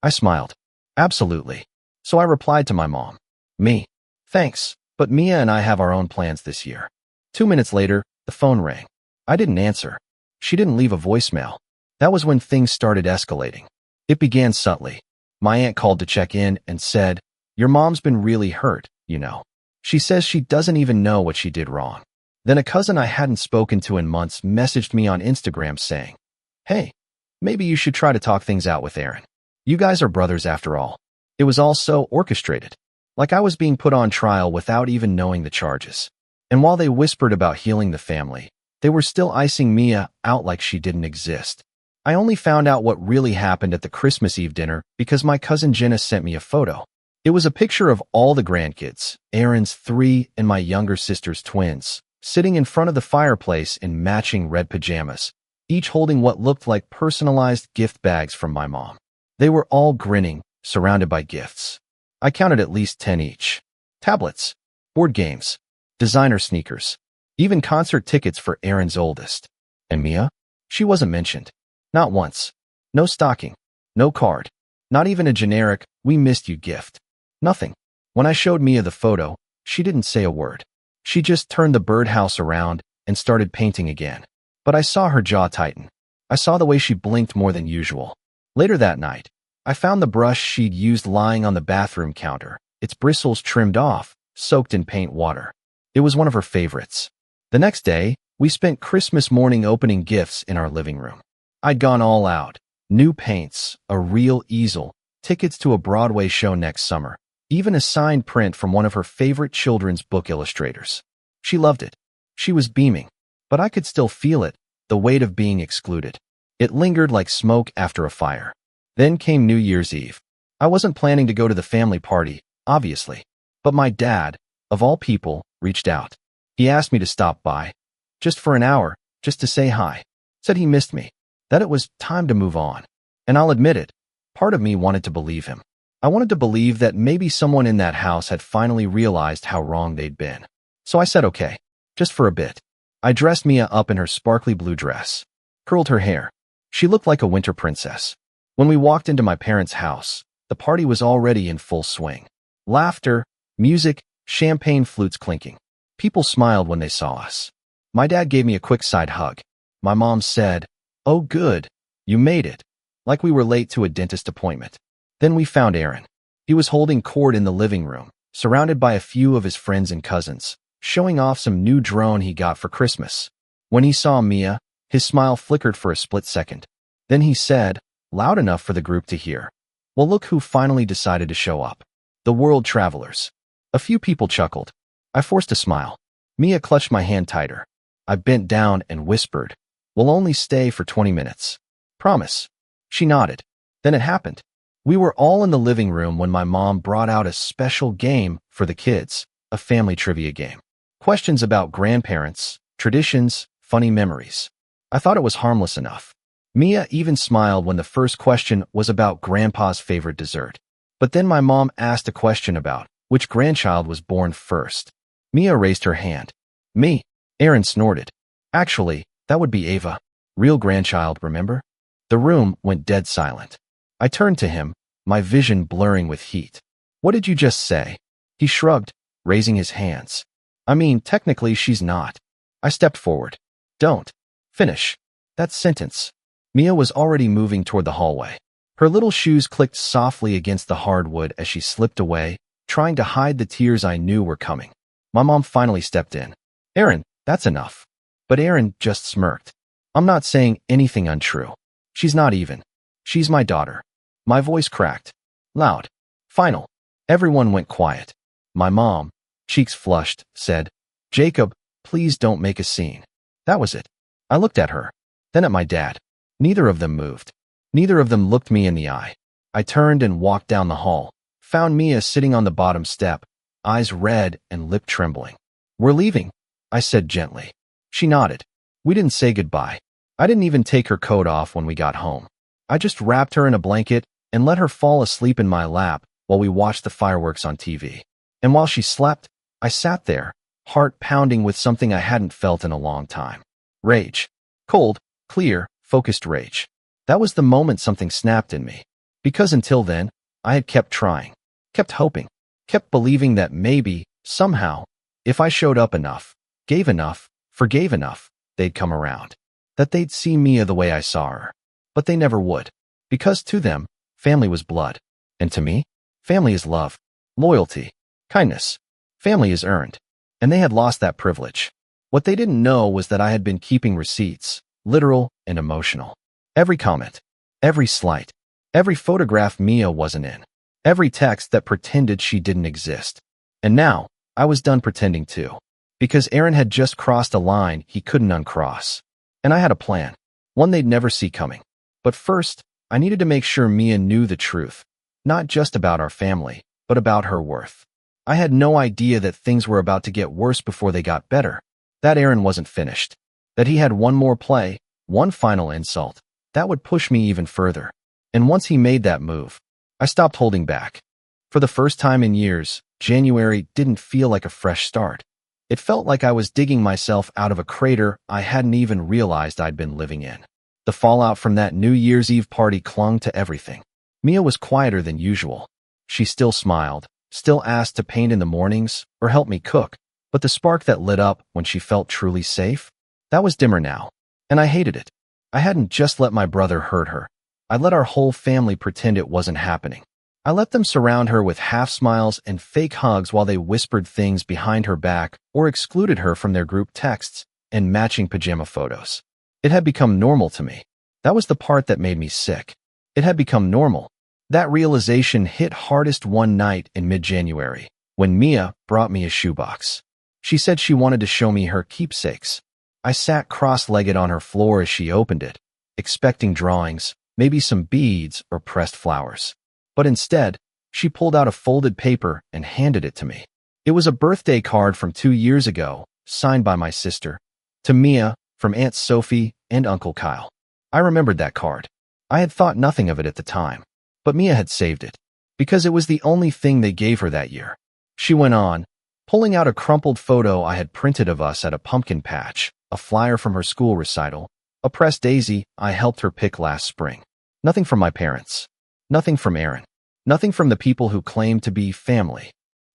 I smiled. Absolutely. So I replied to my mom. Me. Thanks, but Mia and I have our own plans this year. 2 minutes later, the phone rang. I didn't answer. She didn't leave a voicemail. That was when things started escalating. It began subtly. My aunt called to check in and said, Your mom's been really hurt, you know. She says she doesn't even know what she did wrong. Then a cousin I hadn't spoken to in months messaged me on Instagram saying, Hey, maybe you should try to talk things out with Aaron. You guys are brothers after all. It was all so orchestrated. Like I was being put on trial without even knowing the charges. And while they whispered about healing the family, they were still icing Mia out like she didn't exist. I only found out what really happened at the Christmas Eve dinner because my cousin Jenna sent me a photo. It was a picture of all the grandkids, Aaron's 3 and my younger sister's twins, sitting in front of the fireplace in matching red pajamas, each holding what looked like personalized gift bags from my mom. They were all grinning, surrounded by gifts. I counted at least 10 each. Tablets, board games, designer sneakers, even concert tickets for Aaron's oldest. And Mia? She wasn't mentioned. Not once. No stocking. No card. Not even a generic, "We missed you" gift. Nothing. When I showed Mia the photo, she didn't say a word. She just turned the birdhouse around and started painting again. But I saw her jaw tighten. I saw the way she blinked more than usual. Later that night, I found the brush she'd used lying on the bathroom counter, its bristles trimmed off, soaked in paint water. It was one of her favorites. The next day, we spent Christmas morning opening gifts in our living room. I'd gone all out. New paints, a real easel, tickets to a Broadway show next summer, even a signed print from one of her favorite children's book illustrators. She loved it. She was beaming, but I could still feel it, the weight of being excluded. It lingered like smoke after a fire. Then came New Year's Eve. I wasn't planning to go to the family party, obviously, but my dad, of all people, reached out. He asked me to stop by, just for an hour, just to say hi. Said he missed me, that it was time to move on. And I'll admit it, part of me wanted to believe him. I wanted to believe that maybe someone in that house had finally realized how wrong they'd been. So I said okay, just for a bit. I dressed Mia up in her sparkly blue dress, curled her hair. She looked like a winter princess. When we walked into my parents' house, the party was already in full swing. Laughter, music, champagne flutes clinking. People smiled when they saw us. My dad gave me a quick side hug. My mom said, "Oh good, you made it," like we were late to a dentist appointment. Then we found Aaron. He was holding court in the living room, surrounded by a few of his friends and cousins, showing off some new drone he got for Christmas. When he saw Mia, his smile flickered for a split second. Then he said, loud enough for the group to hear, "Well, look who finally decided to show up. The world travelers." A few people chuckled. I forced a smile. Mia clutched my hand tighter. I bent down and whispered, "We'll only stay for 20 minutes. Promise." She nodded. Then it happened. We were all in the living room when my mom brought out a special game for the kids, a family trivia game. Questions about grandparents, traditions, funny memories. I thought it was harmless enough. Mia even smiled when the first question was about Grandpa's favorite dessert. But then my mom asked a question about which grandchild was born first. Mia raised her hand. "Me." Aaron snorted. "Actually, that would be Ava. Real grandchild, remember?" The room went dead silent. I turned to him, my vision blurring with heat. "What did you just say?" He shrugged, raising his hands. "I mean, technically she's not." I stepped forward. "Don't finish that sentence." Mia was already moving toward the hallway. Her little shoes clicked softly against the hardwood as she slipped away, trying to hide the tears I knew were coming. My mom finally stepped in. "Aaron, that's enough." But Aaron just smirked. "I'm not saying anything untrue. She's not even. She's my daughter." My voice cracked. Loud. Final. Everyone went quiet. My mom, cheeks flushed, said, "Jacob, please don't make a scene." That was it. I looked at her, then at my dad. Neither of them moved. Neither of them looked me in the eye. I turned and walked down the hall, found Mia sitting on the bottom step, eyes red and lip trembling. "We're leaving," I said gently. She nodded. We didn't say goodbye. I didn't even take her coat off when we got home. I just wrapped her in a blanket and let her fall asleep in my lap while we watched the fireworks on TV. And while she slept, I sat there, heart pounding with something I hadn't felt in a long time. Rage. Cold, clear, focused rage. That was the moment something snapped in me. Because until then, I had kept trying, kept hoping, kept believing that maybe, somehow, if I showed up enough, gave enough, forgave enough, they'd come around. That they'd see Mia the way I saw her. But they never would. Because to them, family was blood. And to me, family is love, loyalty, kindness. Family is earned. And they had lost that privilege. What they didn't know was that I had been keeping receipts, literal and emotional. Every comment, every slight, every photograph Mia wasn't in, every text that pretended she didn't exist. And now, I was done pretending too. Because Aaron had just crossed a line he couldn't uncross. And I had a plan, one they'd never see coming. But first, I needed to make sure Mia knew the truth, not just about our family, but about her worth. I had no idea that things were about to get worse before they got better, that Aaron wasn't finished, that he had one more play, one final insult, that would push me even further. And once he made that move, I stopped holding back. For the first time in years, January didn't feel like a fresh start. It felt like I was digging myself out of a crater I hadn't even realized I'd been living in. The fallout from that New Year's Eve party clung to everything. Mia was quieter than usual. She still smiled, still asked to paint in the mornings or help me cook, but the spark that lit up when she felt truly safe, that was dimmer now, and I hated it. I hadn't just let my brother hurt her. I let our whole family pretend it wasn't happening. I let them surround her with half smiles and fake hugs while they whispered things behind her back or excluded her from their group texts and matching pajama photos. It had become normal to me. That was the part that made me sick. It had become normal. That realization hit hardest one night in mid-January, when Mia brought me a shoebox. She said she wanted to show me her keepsakes. I sat cross-legged on her floor as she opened it, expecting drawings, maybe some beads or pressed flowers. But instead, she pulled out a folded paper and handed it to me. It was a birthday card from 2 years ago, signed by my sister. To Mia, from Aunt Sophie and Uncle Kyle. I remembered that card. I had thought nothing of it at the time, but Mia had saved it, because it was the only thing they gave her that year. She went on, pulling out a crumpled photo I had printed of us at a pumpkin patch, a flyer from her school recital, a pressed daisy I helped her pick last spring. Nothing from my parents. Nothing from Aaron. Nothing from the people who claimed to be family.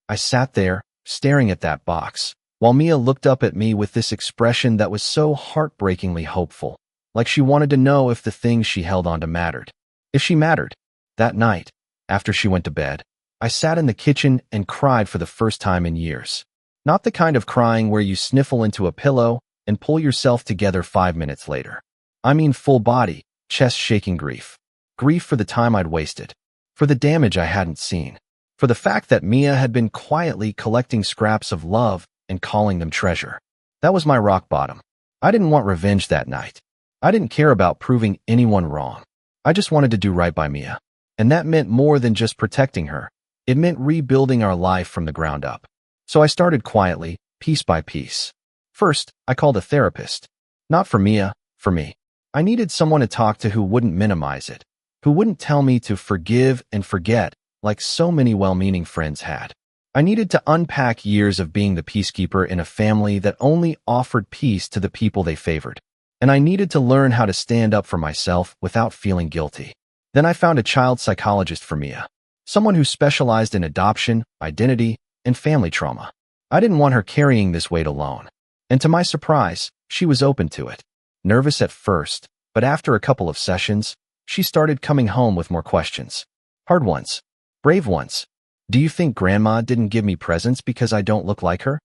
I sat there, staring at that box, while Mia looked up at me with this expression that was so heartbreakingly hopeful, like she wanted to know if the things she held onto mattered. If she mattered. That night, after she went to bed, I sat in the kitchen and cried for the first time in years. Not the kind of crying where you sniffle into a pillow and pull yourself together 5 minutes later. I mean full body, chest-shaking grief. Grief for the time I'd wasted, for the damage I hadn't seen, for the fact that Mia had been quietly collecting scraps of love and calling them treasure. That was my rock bottom. I didn't want revenge that night. I didn't care about proving anyone wrong. I just wanted to do right by Mia. And that meant more than just protecting her. It meant rebuilding our life from the ground up. So I started quietly, piece by piece. First, I called a therapist. Not for Mia, for me. I needed someone to talk to who wouldn't minimize it, who wouldn't tell me to forgive and forget like so many well-meaning friends had. I needed to unpack years of being the peacekeeper in a family that only offered peace to the people they favored. And I needed to learn how to stand up for myself without feeling guilty. Then I found a child psychologist for Mia, someone who specialized in adoption, identity, and family trauma. I didn't want her carrying this weight alone. And to my surprise, she was open to it. Nervous at first, but after a couple of sessions, she started coming home with more questions. Hard ones. Brave ones. Do you think Grandma didn't give me presents because I don't look like her?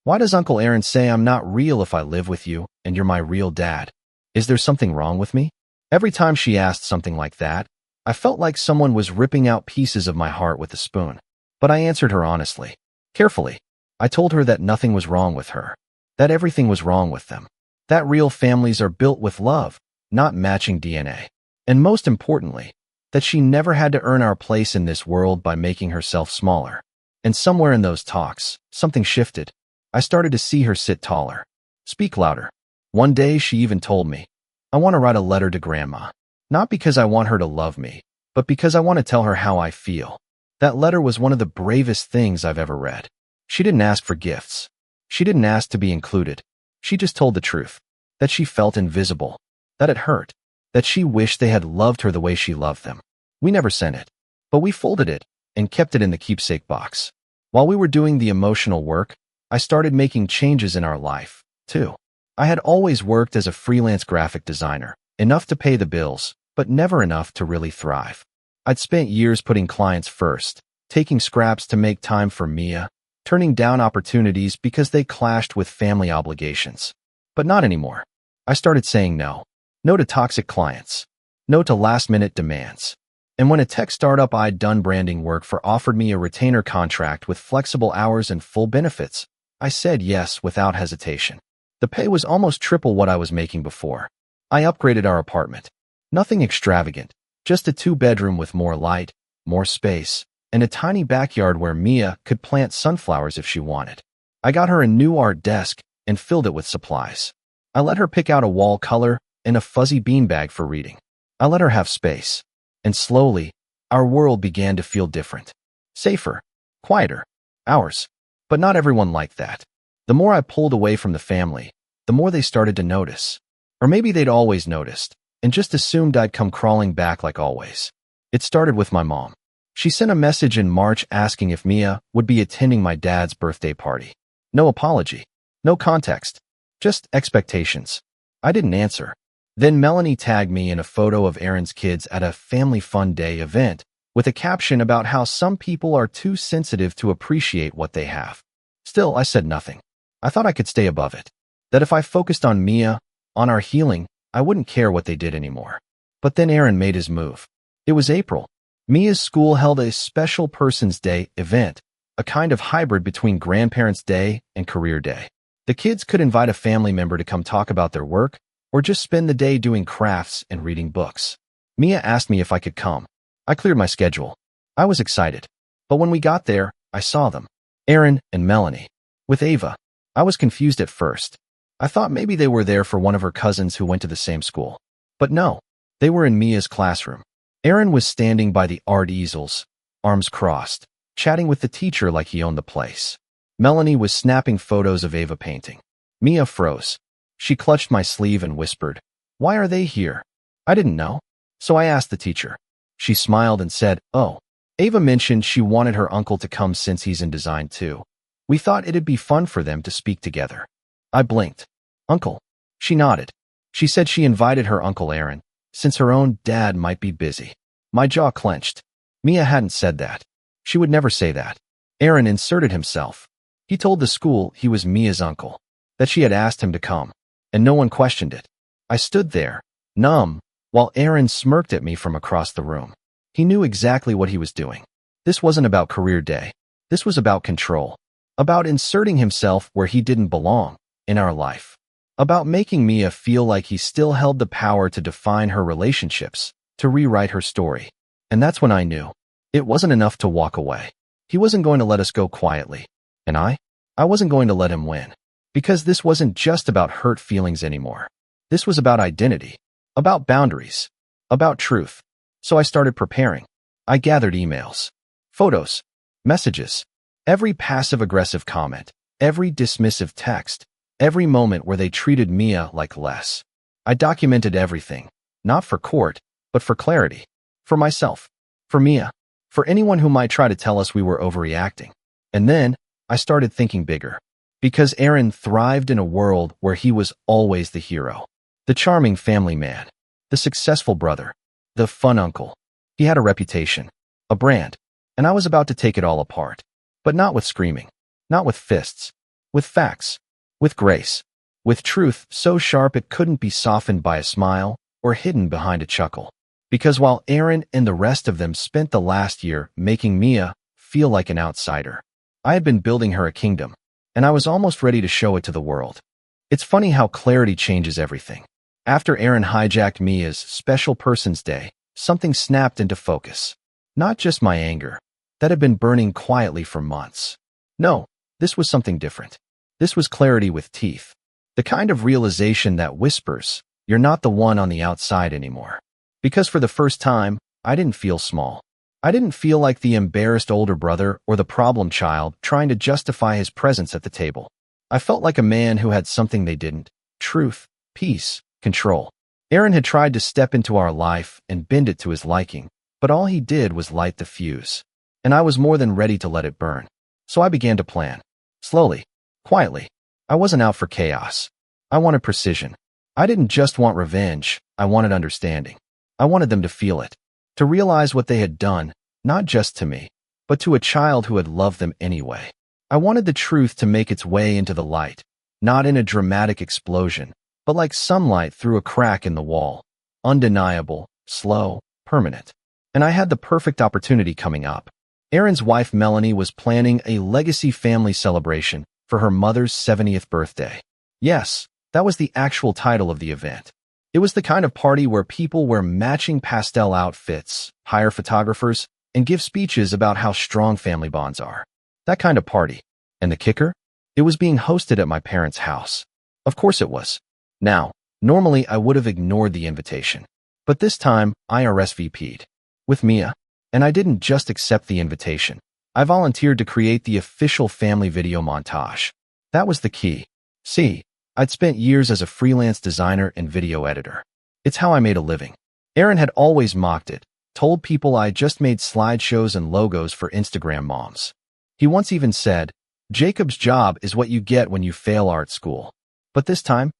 Why does Uncle Aaron say I'm not real if I live with you and you're my real dad? Is there something wrong with me? Every time she asked something like that, I felt like someone was ripping out pieces of my heart with a spoon. But I answered her honestly, carefully. I told her that nothing was wrong with her, that everything was wrong with them, that real families are built with love, not matching DNA. And most importantly, that she never had to earn our place in this world by making herself smaller. And somewhere in those talks, something shifted. I started to see her sit taller, speak louder. One day she even told me, I want to write a letter to Grandma, not because I want her to love me, but because I want to tell her how I feel. That letter was one of the bravest things I've ever read. She didn't ask for gifts. She didn't ask to be included. She just told the truth, that she felt invisible, that it hurt, that she wished they had loved her the way she loved them. We never sent it, but we folded it and kept it in the keepsake box. While we were doing the emotional work, I started making changes in our life, too. I had always worked as a freelance graphic designer, enough to pay the bills, but never enough to really thrive. I'd spent years putting clients first, taking scraps to make time for Mia, turning down opportunities because they clashed with family obligations. But not anymore. I started saying no. No to toxic clients. No to last-minute demands. And when a tech startup I'd done branding work for offered me a retainer contract with flexible hours and full benefits, I said yes without hesitation. The pay was almost triple what I was making before. I upgraded our apartment. Nothing extravagant, just a 2-bedroom with more light, more space, and a tiny backyard where Mia could plant sunflowers if she wanted. I got her a new art desk and filled it with supplies. I let her pick out a wall color and a fuzzy beanbag for reading. I let her have space. And slowly, our world began to feel different. Safer. Quieter. Ours. But not everyone liked that. The more I pulled away from the family, the more they started to notice. Or maybe they'd always noticed, and just assumed I'd come crawling back like always. It started with my mom. She sent a message in March asking if Mia would be attending my dad's birthday party. No apology. No context. Just expectations. I didn't answer. Then Melanie tagged me in a photo of Aaron's kids at a family fun day event with a caption about how some people are too sensitive to appreciate what they have. Still, I said nothing. I thought I could stay above it. That if I focused on Mia, on our healing, I wouldn't care what they did anymore. But then Aaron made his move. It was April. Mia's school held a Special Persons Day event, a kind of hybrid between Grandparents' Day and Career Day. The kids could invite a family member to come talk about their work, or just spend the day doing crafts and reading books. Mia asked me if I could come. I cleared my schedule. I was excited. But when we got there, I saw them. Aaron and Melanie. With Ava. I was confused at first. I thought maybe they were there for one of her cousins who went to the same school. But no, they were in Mia's classroom. Aaron was standing by the art easels, arms crossed, chatting with the teacher like he owned the place. Melanie was snapping photos of Ava painting. Mia froze. She clutched my sleeve and whispered, "Why are they here?" I didn't know. So I asked the teacher. She smiled and said, "Oh, Ava mentioned she wanted her uncle to come since he's in design too. We thought it'd be fun for them to speak together." I blinked. "Uncle?" She nodded. She said she invited her Uncle Aaron, since her own dad might be busy. My jaw clenched. Mia hadn't said that. She would never say that. Aaron inserted himself. He told the school he was Mia's uncle, that she had asked him to come, and no one questioned it. I stood there, numb, while Aaron smirked at me from across the room. He knew exactly what he was doing. This wasn't about Career Day. This was about control. About inserting himself where he didn't belong, in our life. About making Mia feel like he still held the power to define her relationships, to rewrite her story. And that's when I knew. It wasn't enough to walk away. He wasn't going to let us go quietly. And I wasn't going to let him win. Because this wasn't just about hurt feelings anymore. This was about identity. About boundaries. About truth. So I started preparing. I gathered emails, photos, messages, every passive-aggressive comment, every dismissive text, every moment where they treated Mia like less. I documented everything, not for court, but for clarity, for myself, for Mia, for anyone who might try to tell us we were overreacting. And then, I started thinking bigger. Because Aaron thrived in a world where he was always the hero. The charming family man. The successful brother. The fun uncle. He had a reputation. A brand. And I was about to take it all apart. But not with screaming. Not with fists. With facts. With grace. With truth so sharp it couldn't be softened by a smile or hidden behind a chuckle. Because while Aaron and the rest of them spent the last year making Mia feel like an outsider, I had been building her a kingdom, and I was almost ready to show it to the world. It's funny how clarity changes everything. After Aaron hijacked Mia's Special Persons Day, something snapped into focus. Not just my anger, that had been burning quietly for months. No, this was something different. This was clarity with teeth. The kind of realization that whispers, "You're not the one on the outside anymore." Because for the first time, I didn't feel small. I didn't feel like the embarrassed older brother or the problem child trying to justify his presence at the table. I felt like a man who had something they didn't: truth, peace, control. Aaron had tried to step into our life and bend it to his liking, but all he did was light the fuse. And I was more than ready to let it burn. So I began to plan. Slowly, quietly. I wasn't out for chaos. I wanted precision. I didn't just want revenge, I wanted understanding. I wanted them to feel it. To realize what they had done, not just to me, but to a child who had loved them anyway. I wanted the truth to make its way into the light, not in a dramatic explosion, but like sunlight through a crack in the wall. Undeniable, slow, permanent. And I had the perfect opportunity coming up. Aaron's wife Melanie was planning a legacy family celebration for her mother's 70th birthday. Yes, that was the actual title of the event. It was the kind of party where people wear matching pastel outfits, hire photographers, and give speeches about how strong family bonds are. That kind of party. And the kicker? It was being hosted at my parents' house. Of course it was. Now, normally I would have ignored the invitation. But this time, I RSVP'd. With Mia. And I didn't just accept the invitation. I volunteered to create the official family video montage. That was the key. See, I'd spent years as a freelance designer and video editor. It's how I made a living. Aaron had always mocked it, told people I just made slideshows and logos for Instagram moms. He once even said, "Jacob's job is what you get when you fail art school." But this time,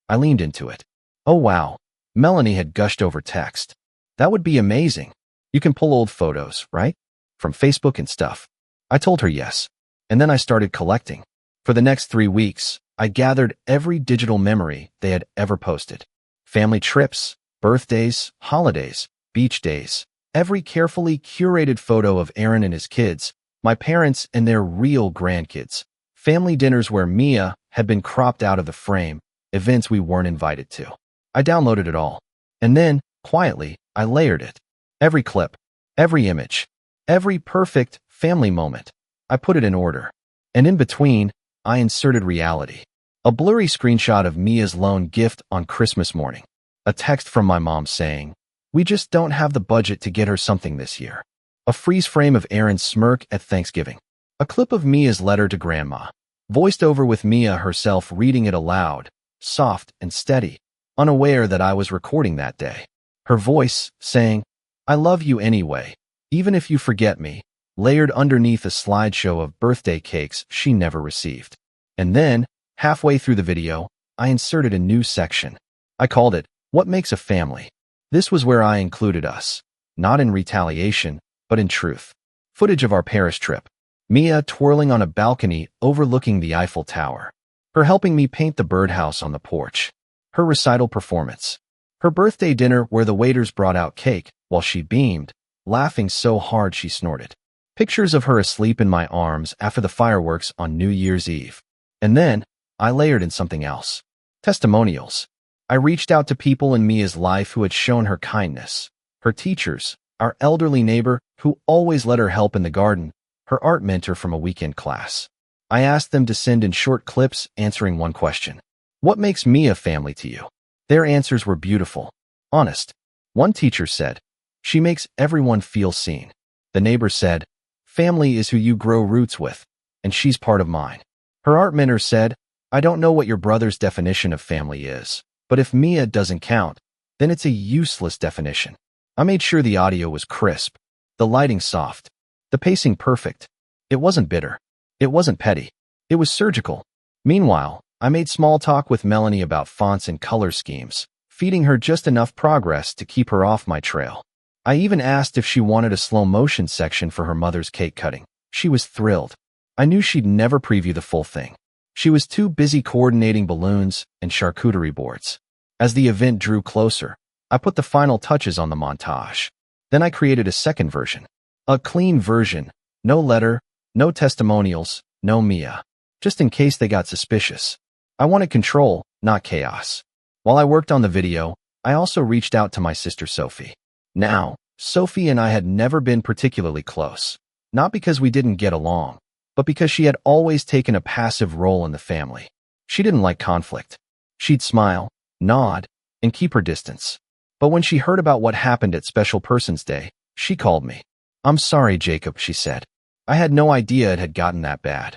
I leaned into it. "Oh wow," Melanie had gushed over text. "That would be amazing. You can pull old photos, right? From Facebook and stuff." I told her yes. And then I started collecting. For the next 3 weeks, I gathered every digital memory they had ever posted. Family trips, birthdays, holidays, beach days. Every carefully curated photo of Aaron and his kids, my parents and their real grandkids. Family dinners where Mia had been cropped out of the frame, events we weren't invited to. I downloaded it all. And then, quietly, I layered it. Every clip, every image, every perfect family moment. I put it in order. And in between, I inserted reality. A blurry screenshot of Mia's lone gift on Christmas morning. A text from my mom saying, "We just don't have the budget to get her something this year." A freeze frame of Aaron's smirk at Thanksgiving. A clip of Mia's letter to Grandma, voiced over with Mia herself reading it aloud, soft and steady, unaware that I was recording that day. Her voice saying, "I love you anyway, even if you forget me," layered underneath a slideshow of birthday cakes she never received. And then, halfway through the video, I inserted a new section. I called it, "What Makes a Family?" This was where I included us, not in retaliation, but in truth. Footage of our Paris trip. Mia twirling on a balcony overlooking the Eiffel Tower. Her helping me paint the birdhouse on the porch. Her recital performance. Her birthday dinner where the waiters brought out cake while she beamed, laughing so hard she snorted. Pictures of her asleep in my arms after the fireworks on New Year's Eve. And then, I layered in something else. Testimonials. I reached out to people in Mia's life who had shown her kindness. Her teachers, our elderly neighbor who always let her help in the garden, her art mentor from a weekend class. I asked them to send in short clips answering one question. What makes Mia family to you? Their answers were beautiful, honest. One teacher said, "She makes everyone feel seen." The neighbor said, "Family is who you grow roots with, and she's part of mine." Her art mentor said, "I don't know what your brother's definition of family is, but if Mia doesn't count, then it's a useless definition." I made sure the audio was crisp, the lighting soft, the pacing perfect. It wasn't bitter. It wasn't petty. It was surgical. Meanwhile, I made small talk with Melanie about fonts and color schemes, feeding her just enough progress to keep her off my trail. I even asked if she wanted a slow-motion section for her mother's cake cutting. She was thrilled. I knew she'd never preview the full thing. She was too busy coordinating balloons and charcuterie boards. As the event drew closer, I put the final touches on the montage. Then I created a second version. A clean version. No letter, no testimonials, no Mia. Just in case they got suspicious. I wanted control, not chaos. While I worked on the video, I also reached out to my sister Sophie. Now, Sophie and I had never been particularly close. Not because we didn't get along, but because she had always taken a passive role in the family. She didn't like conflict. She'd smile, nod, and keep her distance. But when she heard about what happened at Special Persons Day, she called me. "I'm sorry, Jacob," she said. "I had no idea it had gotten that bad."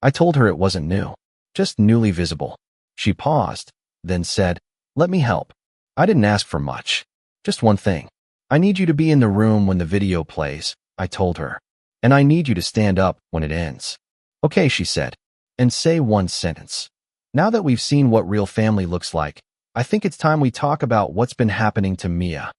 I told her it wasn't new, just newly visible. She paused, then said, "Let me help." I didn't ask for much. Just one thing. "I need you to be in the room when the video plays," I told her. "And I need you to stand up when it ends." "Okay," she said, "and say one sentence." Now that we've seen what real family looks like, I think it's time we talk about what's been happening to Mia.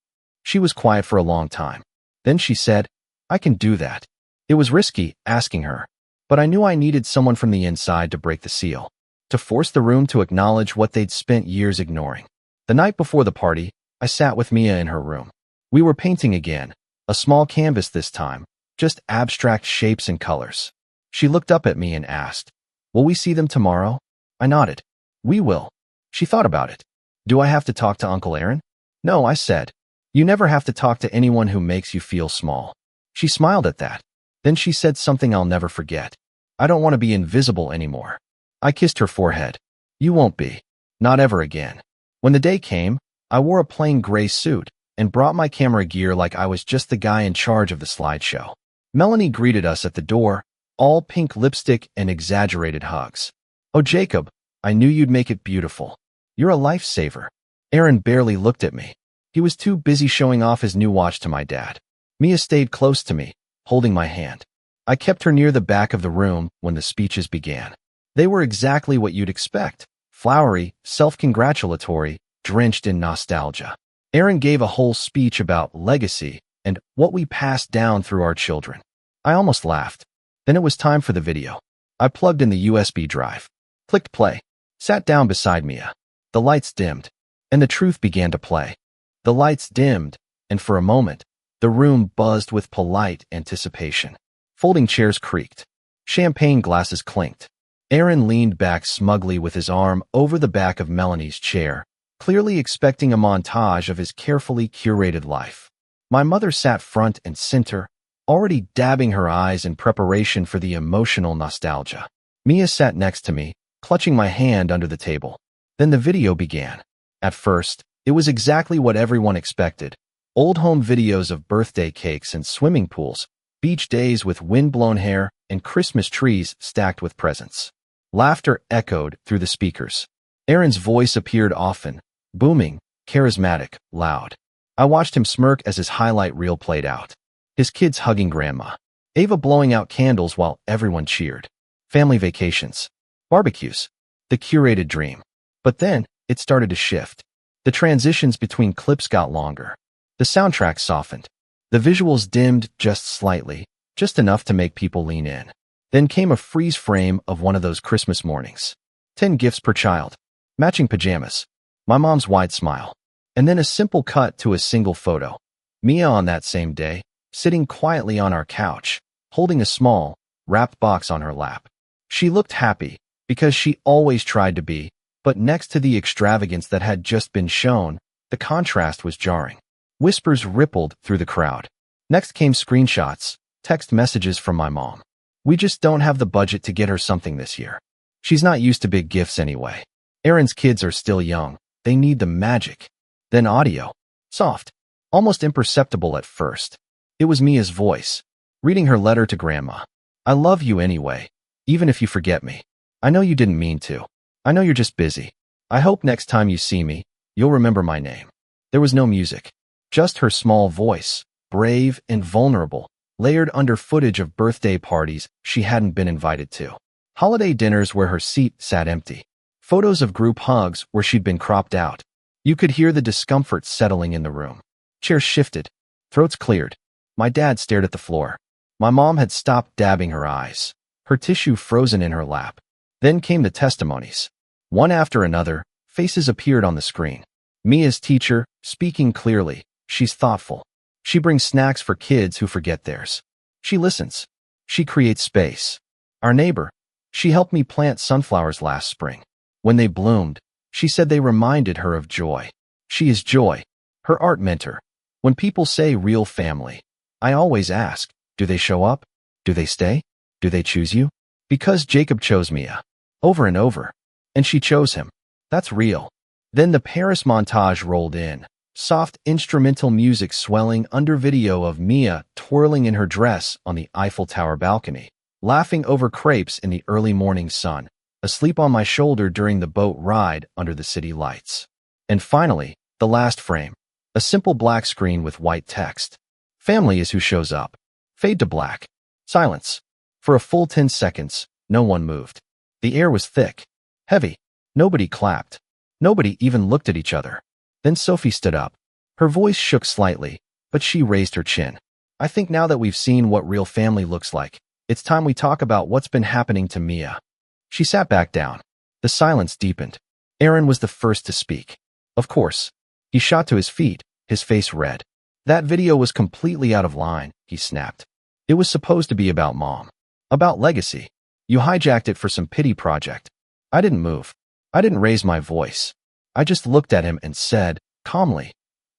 She was quiet for a long time. Then she said, "I can do that." It was risky, asking her, but I knew I needed someone from the inside to break the seal, to force the room to acknowledge what they'd spent years ignoring. The night before the party, I sat with Mia in her room. We were painting again, a small canvas this time, just abstract shapes and colors. She looked up at me and asked, "Will we see them tomorrow?" I nodded. "We will." She thought about it. "Do I have to talk to Uncle Aaron?" "No," I said. "You never have to talk to anyone who makes you feel small." She smiled at that. Then she said something I'll never forget. "I don't want to be invisible anymore." I kissed her forehead. "You won't be. Not ever again." When the day came, I wore a plain gray suit and brought my camera gear like I was just the guy in charge of the slideshow. Melanie greeted us at the door, all pink lipstick and exaggerated hugs. "Oh, Jacob, I knew you'd make it beautiful. You're a lifesaver." Aaron barely looked at me. He was too busy showing off his new watch to my dad. Mia stayed close to me, holding my hand. I kept her near the back of the room when the speeches began. They were exactly what you'd expect. Flowery, self-congratulatory, drenched in nostalgia. Aaron gave a whole speech about legacy and what we passed down through our children. I almost laughed. Then it was time for the video. I plugged in the USB drive, clicked play, sat down beside Mia. The lights dimmed, and the truth began to play. The lights dimmed, and for a moment, the room buzzed with polite anticipation. Folding chairs creaked. Champagne glasses clinked. Aaron leaned back smugly with his arm over the back of Melanie's chair, clearly expecting a montage of his carefully curated life. My mother sat front and center, already dabbing her eyes in preparation for the emotional nostalgia. Mia sat next to me, clutching my hand under the table. Then the video began. At first, it was exactly what everyone expected. Old home videos of birthday cakes and swimming pools, beach days with wind-blown hair, and Christmas trees stacked with presents. Laughter echoed through the speakers. Aaron's voice appeared often, booming, charismatic, loud. I watched him smirk as his highlight reel played out. His kids hugging grandma. Ava blowing out candles while everyone cheered. Family vacations. Barbecues. The curated dream. But then, it started to shift. The transitions between clips got longer. The soundtrack softened. The visuals dimmed just slightly, just enough to make people lean in. Then came a freeze frame of one of those Christmas mornings. 10 gifts per child. Matching pajamas. My mom's wide smile. And then a simple cut to a single photo. Mia on that same day, sitting quietly on our couch, holding a small, wrapped box on her lap. She looked happy, because she always tried to be, but next to the extravagance that had just been shown, the contrast was jarring. Whispers rippled through the crowd. Next came screenshots, text messages from my mom. We just don't have the budget to get her something this year. She's not used to big gifts anyway. Aaron's kids are still young. They need the magic. Then audio. Soft. Almost imperceptible at first. It was Mia's voice, reading her letter to Grandma. I love you anyway, even if you forget me. I know you didn't mean to. I know you're just busy. I hope next time you see me, you'll remember my name. There was no music. Just her small voice, brave and vulnerable, layered under footage of birthday parties she hadn't been invited to. Holiday dinners where her seat sat empty. Photos of group hugs where she'd been cropped out. You could hear the discomfort settling in the room. Chairs shifted. Throats cleared. My dad stared at the floor. My mom had stopped dabbing her eyes, her tissue frozen in her lap. Then came the testimonies. One after another, faces appeared on the screen. Mia's teacher, speaking clearly. She's thoughtful. She brings snacks for kids who forget theirs. She listens. She creates space. Our neighbor. She helped me plant sunflowers last spring. When they bloomed, she said they reminded her of joy. She is joy. Her art mentor. When people say real family, I always ask, do they show up? Do they stay? Do they choose you? Because Jacob chose Mia. Over and over. And she chose him. That's real. Then the Paris montage rolled in. Soft instrumental music swelling under video of Mia twirling in her dress on the Eiffel Tower balcony, laughing over crepes in the early morning sun, asleep on my shoulder during the boat ride under the city lights. And finally, the last frame. A simple black screen with white text. Family is who shows up. Fade to black. Silence. For a full 10 seconds, no one moved. The air was thick. Heavy. Nobody clapped. Nobody even looked at each other. Then Sophie stood up. Her voice shook slightly, but she raised her chin. I think now that we've seen what real family looks like, it's time we talk about what's been happening to Mia. She sat back down. The silence deepened. Aaron was the first to speak. Of course. He shot to his feet, his face red. That video was completely out of line, he snapped. It was supposed to be about Mom. About legacy. You hijacked it for some pity project. I didn't move. I didn't raise my voice. I just looked at him and said, calmly,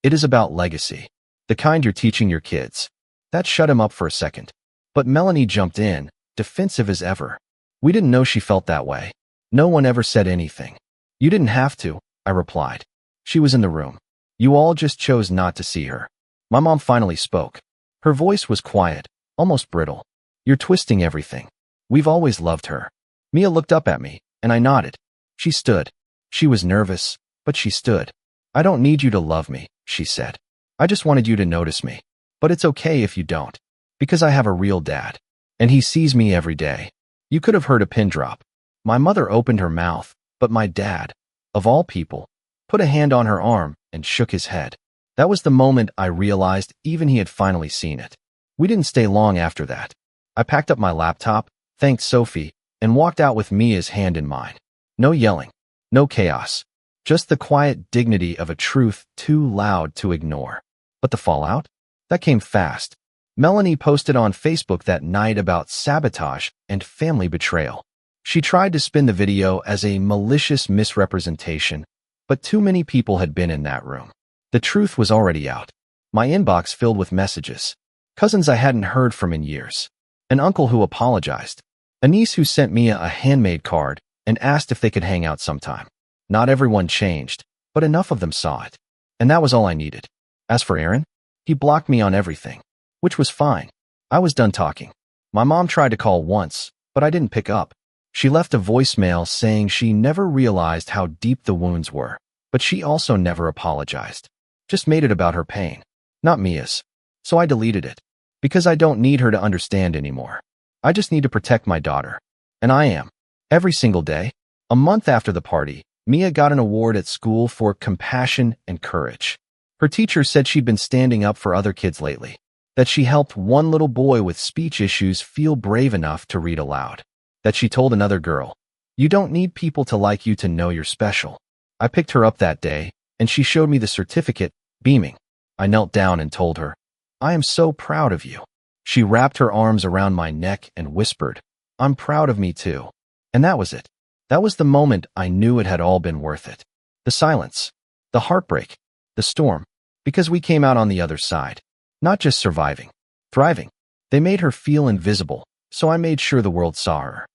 it is about legacy. The kind you're teaching your kids. That shut him up for a second. But Melanie jumped in, defensive as ever. We didn't know she felt that way. No one ever said anything. You didn't have to, I replied. She was in the room. You all just chose not to see her. My mom finally spoke. Her voice was quiet, almost brittle. You're twisting everything. We've always loved her. Mia looked up at me, and I nodded. She stood. She was nervous, but she stood. I don't need you to love me, she said. I just wanted you to notice me. But it's okay if you don't, because I have a real dad, and he sees me every day. You could have heard a pin drop. My mother opened her mouth, but my dad, of all people, put a hand on her arm and shook his head. That was the moment I realized even he had finally seen it. We didn't stay long after that. I packed up my laptop, thanked Sophie, and walked out with Mia's hand in mine. No yelling, no chaos, just the quiet dignity of a truth too loud to ignore. But the fallout? That came fast. Melanie posted on Facebook that night about sabotage and family betrayal. She tried to spin the video as a malicious misrepresentation, but too many people had been in that room. The truth was already out. My inbox filled with messages. Cousins I hadn't heard from in years. An uncle who apologized. A niece who sent Mia a handmade card and asked if they could hang out sometime. Not everyone changed, but enough of them saw it. And that was all I needed. As for Aaron, he blocked me on everything, which was fine. I was done talking. My mom tried to call once, but I didn't pick up. She left a voicemail saying she never realized how deep the wounds were, but she also never apologized. Just made it about her pain, not Mia's. So I deleted it, because I don't need her to understand anymore. I just need to protect my daughter. And I am. Every single day. A month after the party, Mia got an award at school for compassion and courage. Her teacher said she'd been standing up for other kids lately, that she helped one little boy with speech issues feel brave enough to read aloud, that she told another girl, "You don't need people to like you to know you're special." I picked her up that day, and she showed me the certificate, beaming. I knelt down and told her, "I am so proud of you." She wrapped her arms around my neck and whispered, "I'm proud of me too." And that was it. That was the moment I knew it had all been worth it. The silence, the heartbreak, the storm, because we came out on the other side. Not just surviving, thriving. They made her feel invisible, so I made sure the world saw her.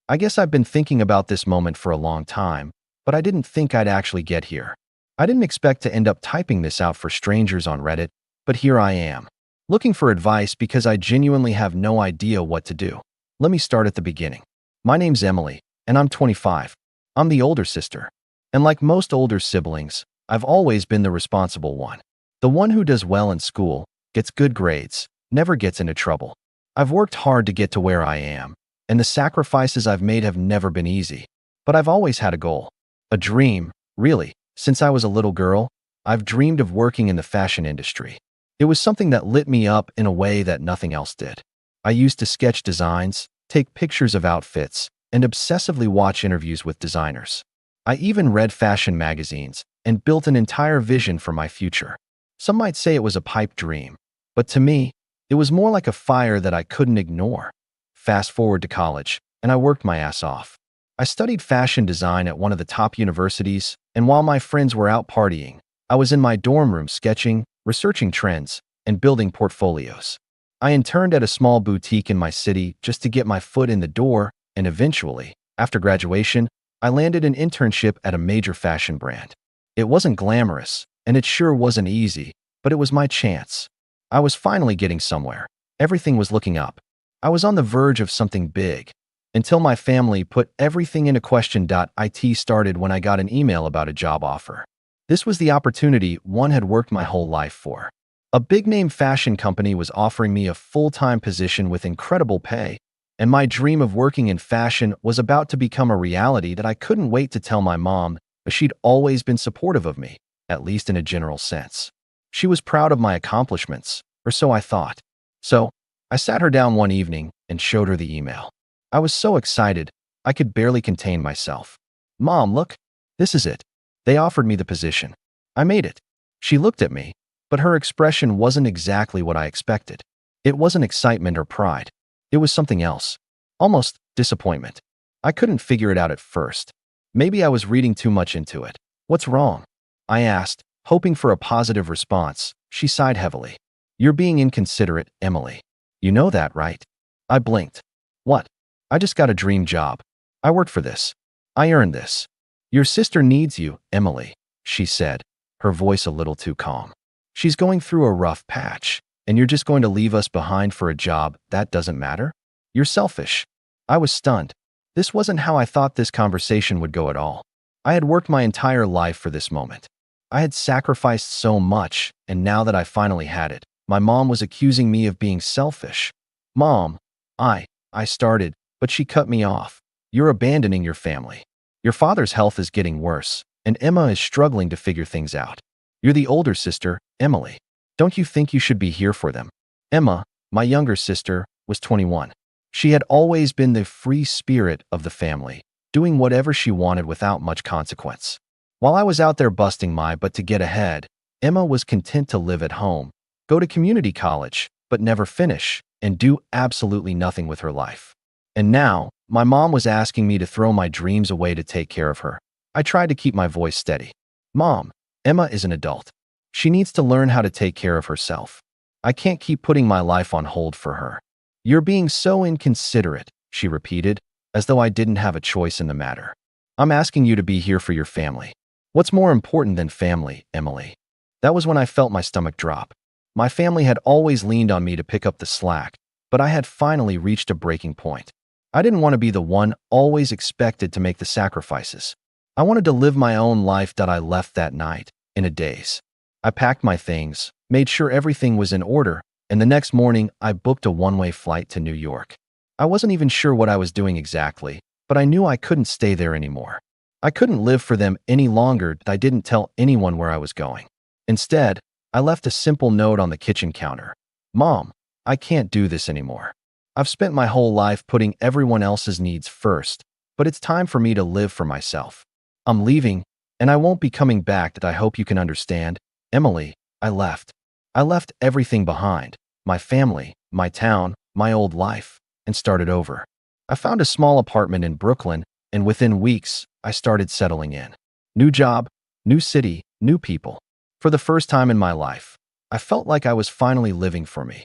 I guess I've been thinking about this moment for a long time, but I didn't think I'd actually get here. I didn't expect to end up typing this out for strangers on Reddit, but here I am, looking for advice because I genuinely have no idea what to do. Let me start at the beginning. My name's Emily, and I'm 25. I'm the older sister. And like most older siblings, I've always been the responsible one. The one who does well in school, gets good grades, never gets into trouble. I've worked hard to get to where I am, and the sacrifices I've made have never been easy. But I've always had a goal. A dream, really. Since I was a little girl, I've dreamed of working in the fashion industry. It was something that lit me up in a way that nothing else did. I used to sketch designs, take pictures of outfits, and obsessively watch interviews with designers. I even read fashion magazines and built an entire vision for my future. Some might say it was a pipe dream, but to me, it was more like a fire that I couldn't ignore. Fast forward to college, and I worked my ass off. I studied fashion design at one of the top universities, and while my friends were out partying, I was in my dorm room sketching, researching trends, and building portfolios. I interned at a small boutique in my city just to get my foot in the door, and eventually, after graduation, I landed an internship at a major fashion brand. It wasn't glamorous, and it sure wasn't easy, but it was my chance. I was finally getting somewhere. Everything was looking up. I was on the verge of something big, until my family put everything into question. It started when I got an email about a job offer. This was the opportunity one had worked my whole life for. A big-name fashion company was offering me a full-time position with incredible pay, and my dream of working in fashion was about to become a reality that I couldn't wait to tell my mom, but she'd always been supportive of me, at least in a general sense. She was proud of my accomplishments, or so I thought. So, I sat her down one evening and showed her the email. I was so excited, I could barely contain myself. "Mom, look, this is it. They offered me the position. I made it." She looked at me, but her expression wasn't exactly what I expected. It wasn't excitement or pride. It was something else. Almost disappointment. I couldn't figure it out at first. Maybe I was reading too much into it. "What's wrong?" I asked, hoping for a positive response. She sighed heavily. "You're being inconsiderate, Emily. You know that, right?" I blinked. "What?" "I just got a dream job. I worked for this. I earned this." "Your sister needs you, Emily," she said, her voice a little too calm. "She's going through a rough patch, and you're just going to leave us behind for a job that doesn't matter? You're selfish." I was stunned. This wasn't how I thought this conversation would go at all. I had worked my entire life for this moment. I had sacrificed so much, and now that I finally had it, my mom was accusing me of being selfish. Mom, I started, but she cut me off. You're abandoning your family. Your father's health is getting worse, and Emma is struggling to figure things out. You're the older sister, Emily. Don't you think you should be here for them? Emma, my younger sister, was 21. She had always been the free spirit of the family, doing whatever she wanted without much consequence. While I was out there busting my butt to get ahead, Emma was content to live at home, go to community college, but never finish, and do absolutely nothing with her life. And now, my mom was asking me to throw my dreams away to take care of her. I tried to keep my voice steady. Mom, Emma is an adult. She needs to learn how to take care of herself. I can't keep putting my life on hold for her. You're being so inconsiderate, she repeated, as though I didn't have a choice in the matter. I'm asking you to be here for your family. What's more important than family, Emily? That was when I felt my stomach drop. My family had always leaned on me to pick up the slack, but I had finally reached a breaking point. I didn't want to be the one always expected to make the sacrifices. I wanted to live my own life that I left that night, in a daze. I packed my things, made sure everything was in order, and the next morning I booked a one-way flight to New York. I wasn't even sure what I was doing exactly, but I knew I couldn't stay there anymore. I couldn't live for them any longer. I didn't tell anyone where I was going. Instead, I left a simple note on the kitchen counter. Mom, I can't do this anymore. I've spent my whole life putting everyone else's needs first, but it's time for me to live for myself. I'm leaving, and I won't be coming back. I hope you can understand. Emily, I left. I left everything behind, my family, my town, my old life, and started over. I found a small apartment in Brooklyn, and within weeks, I started settling in. New job, new city, new people. For the first time in my life, I felt like I was finally living for me.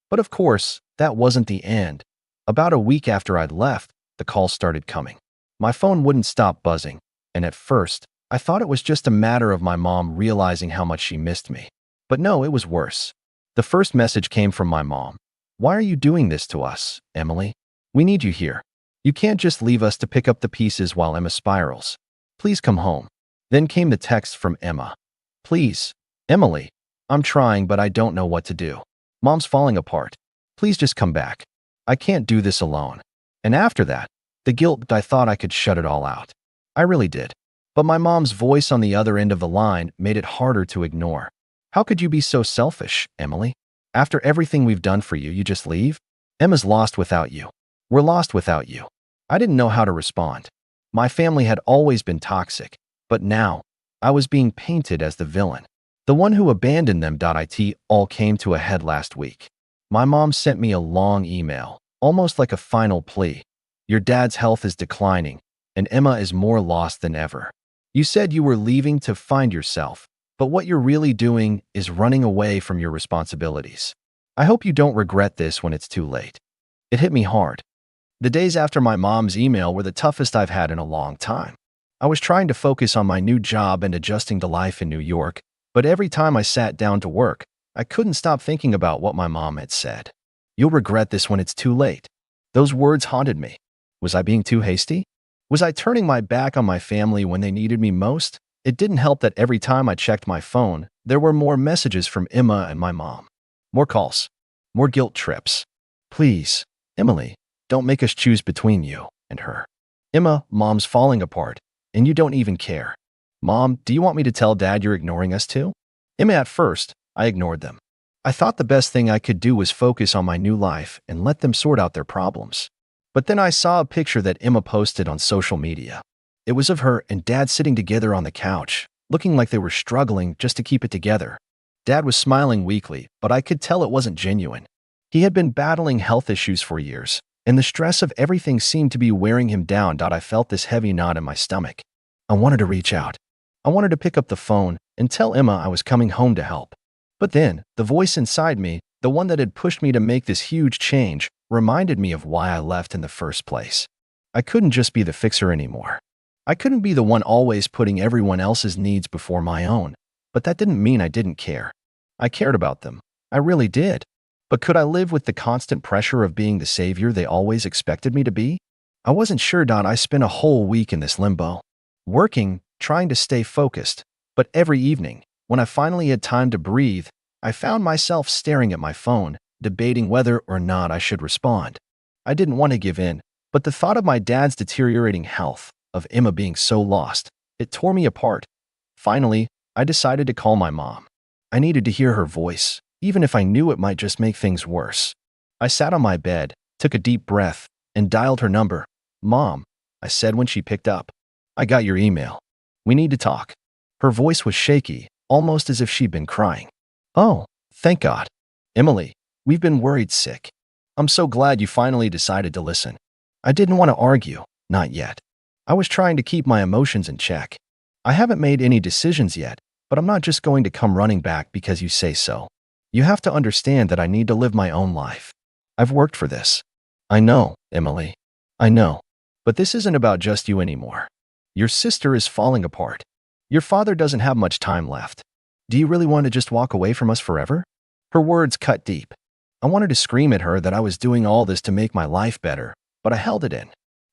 But of course, that wasn't the end. About a week after I'd left, the calls started coming. My phone wouldn't stop buzzing, and at first, I thought it was just a matter of my mom realizing how much she missed me. But no, it was worse. The first message came from my mom. Why are you doing this to us, Emily? We need you here. You can't just leave us to pick up the pieces while Emma spirals. Please come home. Then came the text from Emma. Please, Emily, I'm trying, but I don't know what to do. Mom's falling apart. Please just come back. I can't do this alone. And after that, the guilt. I thought I could shut it all out. I really did. But my mom's voice on the other end of the line made it harder to ignore. How could you be so selfish, Emily? After everything we've done for you, you just leave? Emma's lost without you. We're lost without you. I didn't know how to respond. My family had always been toxic, but now I was being painted as the villain, the one who abandoned them. It all came to a head last week. My mom sent me a long email, almost like a final plea. Your dad's health is declining, and Emma is more lost than ever. You said you were leaving to find yourself, but what you're really doing is running away from your responsibilities. I hope you don't regret this when it's too late. It hit me hard. The days after my mom's email were the toughest I've had in a long time. I was trying to focus on my new job and adjusting to life in New York, but every time I sat down to work, I couldn't stop thinking about what my mom had said. You'll regret this when it's too late. Those words haunted me. Was I being too hasty? Was I turning my back on my family when they needed me most? It didn't help that every time I checked my phone, there were more messages from Emma and my mom. More calls. More guilt trips. Please, Emily, don't make us choose between you and her. Emma, Mom's falling apart, and you don't even care. Mom, do you want me to tell Dad you're ignoring us too? Emma, at first, I ignored them. I thought the best thing I could do was focus on my new life and let them sort out their problems. But then I saw a picture that Emma posted on social media. It was of her and Dad sitting together on the couch, looking like they were struggling just to keep it together. Dad was smiling weakly, but I could tell it wasn't genuine. He had been battling health issues for years, and the stress of everything seemed to be wearing him down. I felt this heavy knot in my stomach. I wanted to reach out. I wanted to pick up the phone and tell Emma I was coming home to help. But then, the voice inside me, the one that had pushed me to make this huge change, reminded me of why I left in the first place. I couldn't just be the fixer anymore. I couldn't be the one always putting everyone else's needs before my own. But that didn't mean I didn't care. I cared about them. I really did. But could I live with the constant pressure of being the savior they always expected me to be? I wasn't sure. I spent a whole week in this limbo. Working, trying to stay focused, But every evening, when I finally had time to breathe, I found myself staring at my phone, debating whether or not I should respond. I didn't want to give in, but the thought of my dad's deteriorating health, of Emma being so lost, it tore me apart. Finally, I decided to call my mom. I needed to hear her voice, even if I knew it might just make things worse. I sat on my bed, took a deep breath, and dialed her number. "Mom," I said when she picked up. "I got your email. We need to talk." Her voice was shaky, almost as if she'd been crying. "Oh, thank God. Emily, we've been worried sick. I'm so glad you finally decided to listen." I didn't want to argue, not yet. I was trying to keep my emotions in check. "I haven't made any decisions yet, but I'm not just going to come running back because you say so. You have to understand that I need to live my own life. I've worked for this." "I know, Emily. I know. But this isn't about just you anymore. Your sister is falling apart. Your father doesn't have much time left. Do you really want to just walk away from us forever?" Her words cut deep. I wanted to scream at her that I was doing all this to make my life better, but I held it in.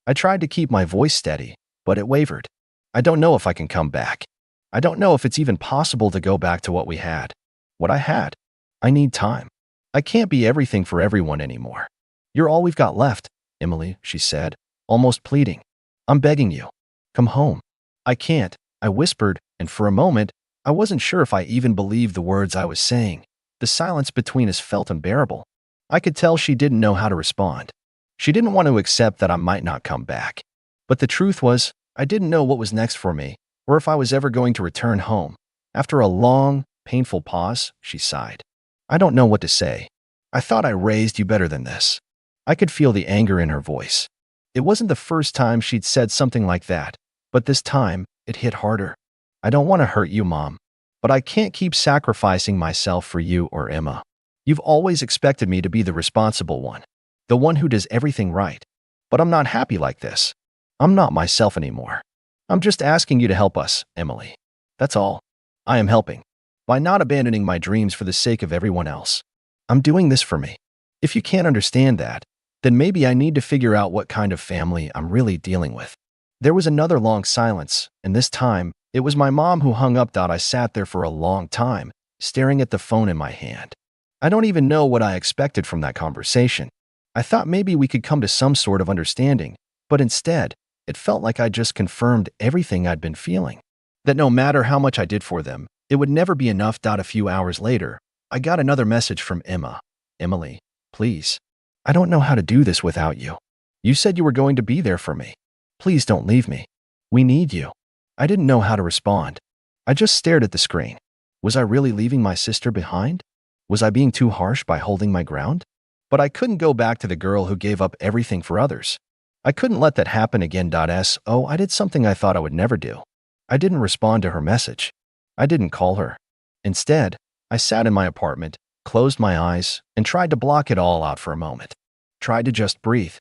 I tried to keep my voice steady, but it wavered. "I don't know if I can come back. I don't know if it's even possible to go back to what we had. What I had. I need time. I can't be everything for everyone anymore. You're all we've got left, Emily," she said, almost pleading. "I'm begging you. Come home." "I can't," I whispered, and for a moment, I wasn't sure if I even believed the words I was saying. The silence between us felt unbearable. I could tell she didn't know how to respond. She didn't want to accept that I might not come back. But the truth was, I didn't know what was next for me, or if I was ever going to return home. After a long, painful pause, she sighed. "I don't know what to say. I thought I raised you better than this." I could feel the anger in her voice. It wasn't the first time she'd said something like that, but this time, it hit harder. "I don't want to hurt you, Mom, but I can't keep sacrificing myself for you or Emma. You've always expected me to be the responsible one, the one who does everything right. But I'm not happy like this. I'm not myself anymore. I'm just asking you to help us, Emily. That's all. I am helping, by not abandoning my dreams for the sake of everyone else. I'm doing this for me. If you can't understand that, then maybe I need to figure out what kind of family I'm really dealing with." There was another long silence, and this time, it was my mom who hung up. I sat there for a long time, staring at the phone in my hand. I don't even know what I expected from that conversation. I thought maybe we could come to some sort of understanding, but instead, it felt like I just confirmed everything I'd been feeling. That no matter how much I did for them, it would never be enough. A few hours later, I got another message from Emma. "Emily, please. I don't know how to do this without you. You said you were going to be there for me. Please don't leave me. We need you." I didn't know how to respond. I just stared at the screen. Was I really leaving my sister behind? Was I being too harsh by holding my ground? But I couldn't go back to the girl who gave up everything for others. I couldn't let that happen again. I did something I thought I would never do. I didn't respond to her message. I didn't call her. Instead, I sat in my apartment, closed my eyes, and tried to block it all out for a moment. Tried to just breathe.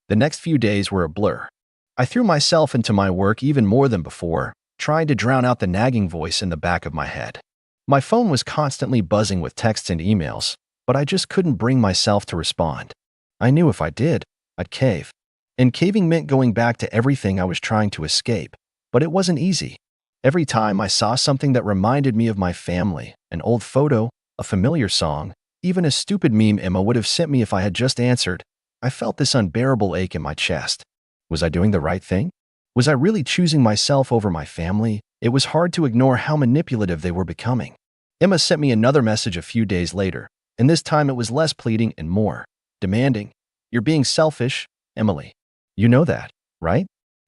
The next few days were a blur. I threw myself into my work even more than before, trying to drown out the nagging voice in the back of my head. My phone was constantly buzzing with texts and emails, but I just couldn't bring myself to respond. I knew if I did, I'd cave. And caving meant going back to everything I was trying to escape, but it wasn't easy. Every time I saw something that reminded me of my family, an old photo, a familiar song, even a stupid meme Emma would have sent me if I had just answered, I felt this unbearable ache in my chest. Was I doing the right thing? Was I really choosing myself over my family? It was hard to ignore how manipulative they were becoming. Emma sent me another message a few days later, and this time it was less pleading and more demanding. "You're being selfish, Emily. You know that, right?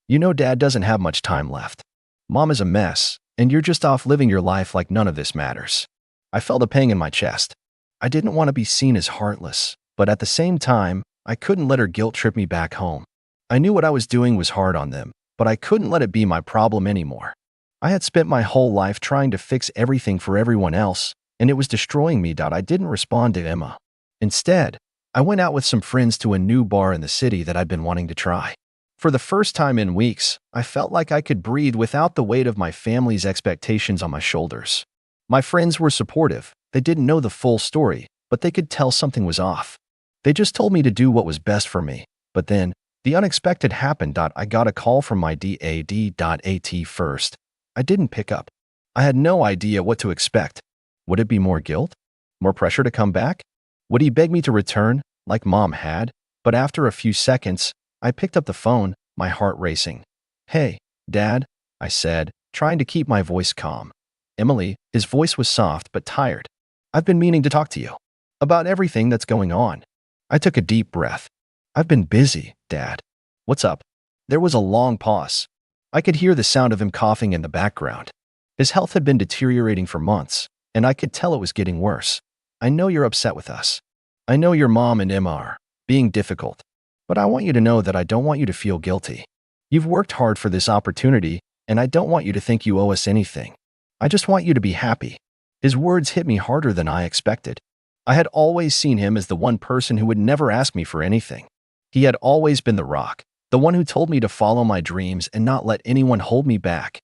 You know Dad doesn't have much time left. Mom is a mess, and you're just off living your life like none of this matters." I felt a pang in my chest. I didn't want to be seen as heartless, but at the same time, I couldn't let her guilt trip me back home. I knew what I was doing was hard on them, but I couldn't let it be my problem anymore. I had spent my whole life trying to fix everything for everyone else, and it was destroying me. I didn't respond to Emma. Instead, I went out with some friends to a new bar in the city that I'd been wanting to try. For the first time in weeks, I felt like I could breathe without the weight of my family's expectations on my shoulders. My friends were supportive. They didn't know the full story, but they could tell something was off. They just told me to do what was best for me. But then, the unexpected happened. I got a call from my dad. At first, I didn't pick up. I had no idea what to expect. Would it be more guilt? More pressure to come back? Would he beg me to return, like Mom had? But after a few seconds, I picked up the phone, my heart racing. "Hey, Dad," I said, trying to keep my voice calm. "Emily," his voice was soft but tired. "I've been meaning to talk to you about everything that's going on." I took a deep breath. "I've been busy, Dad." "What's up?" There was a long pause. I could hear the sound of him coughing in the background. His health had been deteriorating for months, and I could tell it was getting worse. "I know you're upset with us. I know your mom and Emma are being difficult, but I want you to know that I don't want you to feel guilty. You've worked hard for this opportunity, and I don't want you to think you owe us anything. I just want you to be happy." His words hit me harder than I expected. I had always seen him as the one person who would never ask me for anything. He had always been the rock, the one who told me to follow my dreams and not let anyone hold me back.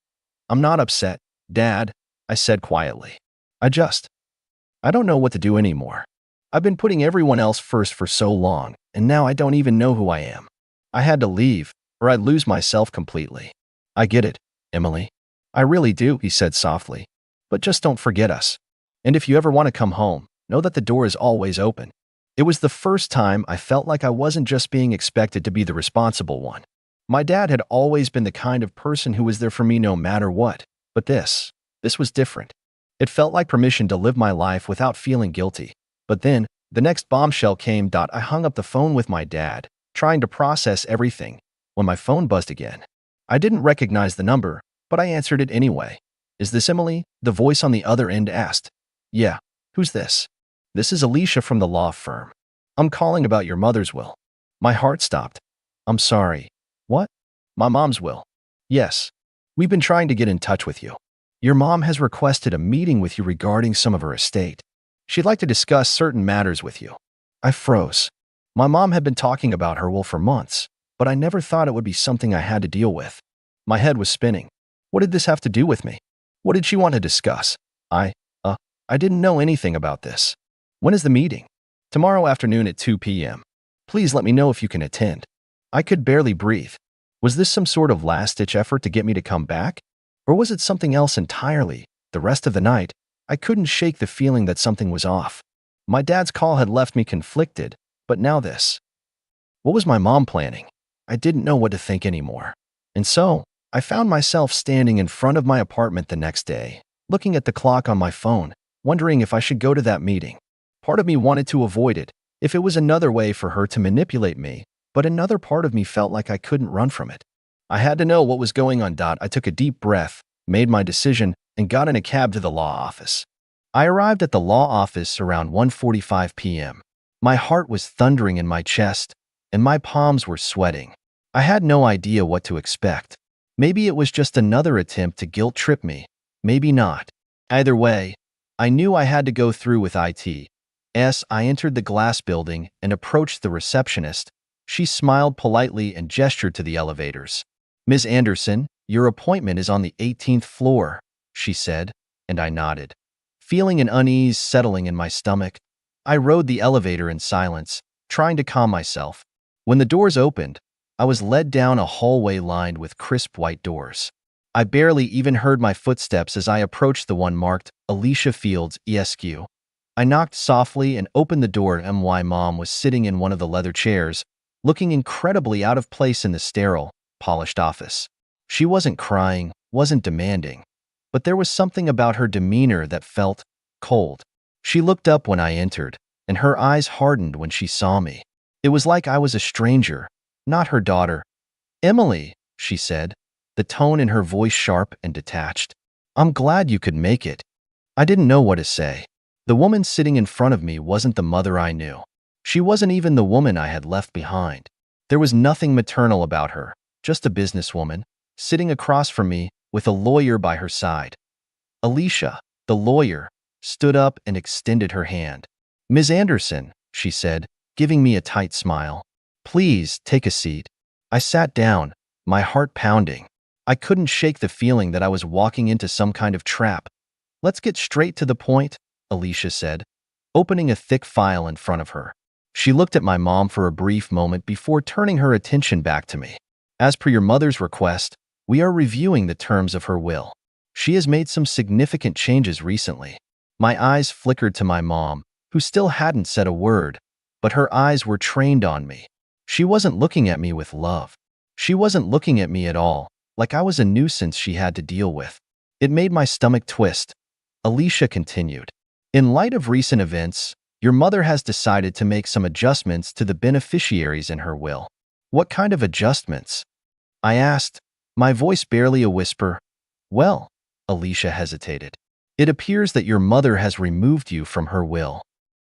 "I'm not upset, Dad," I said quietly. I don't know what to do anymore. I've been putting everyone else first for so long, and now I don't even know who I am. I had to leave, or I'd lose myself completely." "I get it, Emily. I really do," he said softly. "But just don't forget us. And if you ever want to come home, know that the door is always open." It was the first time I felt like I wasn't just being expected to be the responsible one. My dad had always been the kind of person who was there for me no matter what, but this was different. It felt like permission to live my life without feeling guilty. But then, the next bombshell came. I hung up the phone with my dad, trying to process everything, when my phone buzzed again. I didn't recognize the number, but I answered it anyway. "Is this Emily?" the voice on the other end asked. "Yeah. Who's this?" "This is Alicia from the law firm. I'm calling about your mother's will." My heart stopped. "I'm sorry. What?" "My mom's will." "Yes. We've been trying to get in touch with you. Your mom has requested a meeting with you regarding some of her estate. She'd like to discuss certain matters with you." I froze. My mom had been talking about her will for months, but I never thought it would be something I had to deal with. My head was spinning. What did this have to do with me? What did she want to discuss? I didn't know anything about this. "When is the meeting?" "Tomorrow afternoon at 2 p.m. Please let me know if you can attend." I could barely breathe. Was this some sort of last-ditch effort to get me to come back? Or was it something else entirely? The rest of the night, I couldn't shake the feeling that something was off. My dad's call had left me conflicted, but now this. What was my mom planning? I didn't know what to think anymore. And so, I found myself standing in front of my apartment the next day, looking at the clock on my phone, wondering if I should go to that meeting. Part of me wanted to avoid it, if it was another way for her to manipulate me, but another part of me felt like I couldn't run from it. I had to know what was going on. I took a deep breath, made my decision, and got in a cab to the law office. I arrived at the law office around 1:45 p.m. My heart was thundering in my chest, and my palms were sweating. I had no idea what to expect. Maybe it was just another attempt to guilt trip me. Maybe not. Either way, I knew I had to go through with IT. I entered the glass building and approached the receptionist. She smiled politely and gestured to the elevators. "Ms. Anderson, your appointment is on the 18th floor," she said, and I nodded. Feeling an unease settling in my stomach, I rode the elevator in silence, trying to calm myself. When the doors opened, I was led down a hallway lined with crisp white doors. I barely even heard my footsteps as I approached the one marked Alicia Fields, ESQ. I knocked softly and opened the door. My mom was sitting in one of the leather chairs, looking incredibly out of place in the sterile, polished office. She wasn't crying, wasn't demanding, but there was something about her demeanor that felt cold. She looked up when I entered, and her eyes hardened when she saw me. It was like I was a stranger, not her daughter. "Emily," she said, the tone in her voice sharp and detached. "I'm glad you could make it." I didn't know what to say. The woman sitting in front of me wasn't the mother I knew. She wasn't even the woman I had left behind. There was nothing maternal about her, just a businesswoman, sitting across from me with a lawyer by her side. Alicia, the lawyer, stood up and extended her hand. "Ms. Anderson," she said, giving me a tight smile. "Please take a seat." I sat down, my heart pounding. I couldn't shake the feeling that I was walking into some kind of trap. "Let's get straight to the point," Alicia said, opening a thick file in front of her. She looked at my mom for a brief moment before turning her attention back to me. "As per your mother's request, we are reviewing the terms of her will. She has made some significant changes recently. My eyes flickered to my mom, who still hadn't said a word, but her eyes were trained on me. She wasn't looking at me with love. She wasn't looking at me at all, like I was a nuisance she had to deal with. It made my stomach twist. Alicia continued. In light of recent events, your mother has decided to make some adjustments to the beneficiaries in her will. What kind of adjustments? I asked, my voice barely a whisper. Well, Alicia hesitated. It appears that your mother has removed you from her will.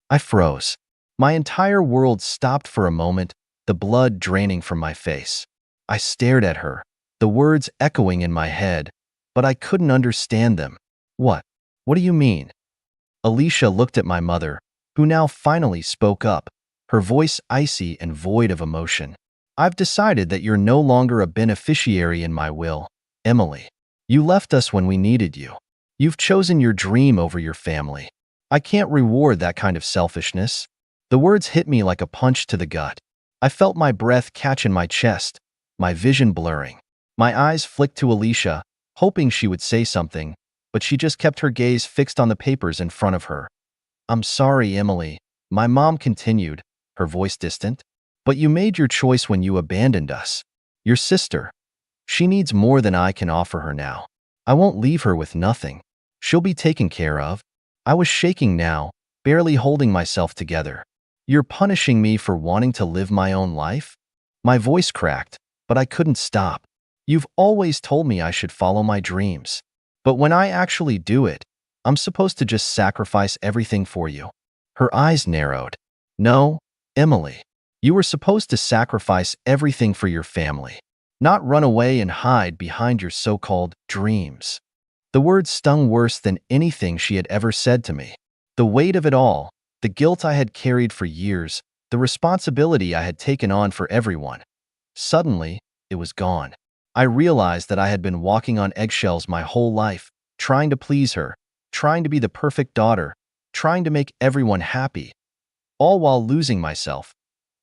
I froze. My entire world stopped for a moment, the blood draining from my face. I stared at her, the words echoing in my head, but I couldn't understand them. What? What do you mean? Alicia looked at my mother, who now finally spoke up, her voice icy and void of emotion. I've decided that you're no longer a beneficiary in my will, Emily. You left us when we needed you. You've chosen your dream over your family. I can't reward that kind of selfishness. The words hit me like a punch to the gut. I felt my breath catch in my chest, my vision blurring. My eyes flicked to Alicia, hoping she would say something, but she just kept her gaze fixed on the papers in front of her. I'm sorry, Emily, my mom continued, her voice distant. But you made your choice when you abandoned us. Your sister. She needs more than I can offer her now. I won't leave her with nothing. She'll be taken care of. I was shaking now, barely holding myself together. You're punishing me for wanting to live my own life? My voice cracked, but I couldn't stop. You've always told me I should follow my dreams. But when I actually do it, I'm supposed to just sacrifice everything for you. Her eyes narrowed. No, Emily. You were supposed to sacrifice everything for your family, not run away and hide behind your so-called dreams. The words stung worse than anything she had ever said to me. The weight of it all, the guilt I had carried for years, the responsibility I had taken on for everyone. Suddenly, it was gone. I realized that I had been walking on eggshells my whole life, trying to please her, trying to be the perfect daughter, trying to make everyone happy, all while losing myself.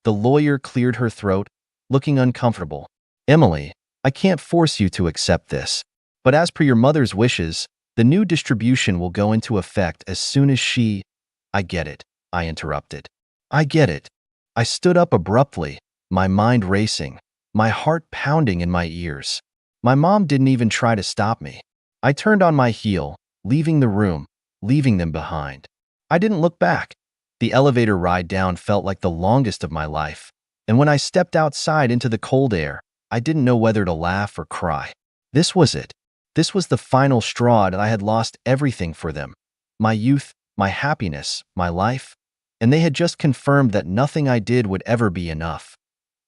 The lawyer cleared her throat, looking uncomfortable. Emily, I can't force you to accept this. But as per your mother's wishes, the new distribution will go into effect as soon as she— I get it, I interrupted. I get it. I stood up abruptly, my mind racing, my heart pounding in my ears. My mom didn't even try to stop me. I turned on my heel, leaving the room, leaving them behind. I didn't look back. The elevator ride down felt like the longest of my life, and when I stepped outside into the cold air, I didn't know whether to laugh or cry. This was it. This was the final straw, and I had lost everything for them. My youth, my happiness, my life, and they had just confirmed that nothing I did would ever be enough.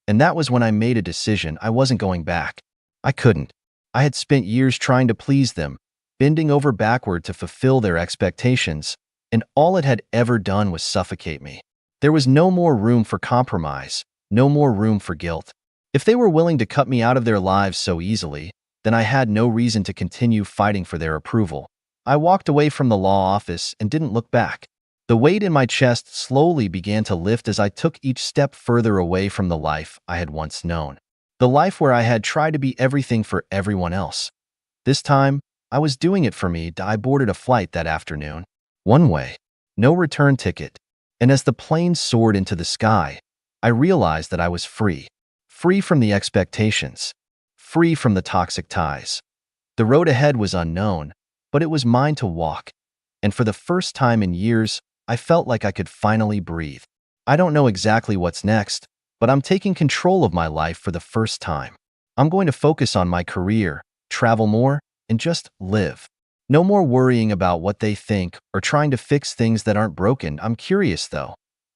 And that was when I made a decision. I wasn't going back. I couldn't. I had spent years trying to please them, bending over backward to fulfill their expectations, and all it had ever done was suffocate me. There was no more room for compromise, no more room for guilt. If they were willing to cut me out of their lives so easily, then I had no reason to continue fighting for their approval. I walked away from the law office and didn't look back. The weight in my chest slowly began to lift as I took each step further away from the life I had once known. The life where I had tried to be everything for everyone else. This time, I was doing it for me. I boarded a flight that afternoon. One way, no return ticket. And as the plane soared into the sky, I realized that I was free. Free from the expectations. Free from the toxic ties. The road ahead was unknown, but it was mine to walk. And for the first time in years, I felt like I could finally breathe. I don't know exactly what's next, but I'm taking control of my life for the first time. I'm going to focus on my career, travel more, and just live. No more worrying about what they think or trying to fix things that aren't broken. I'm curious, though.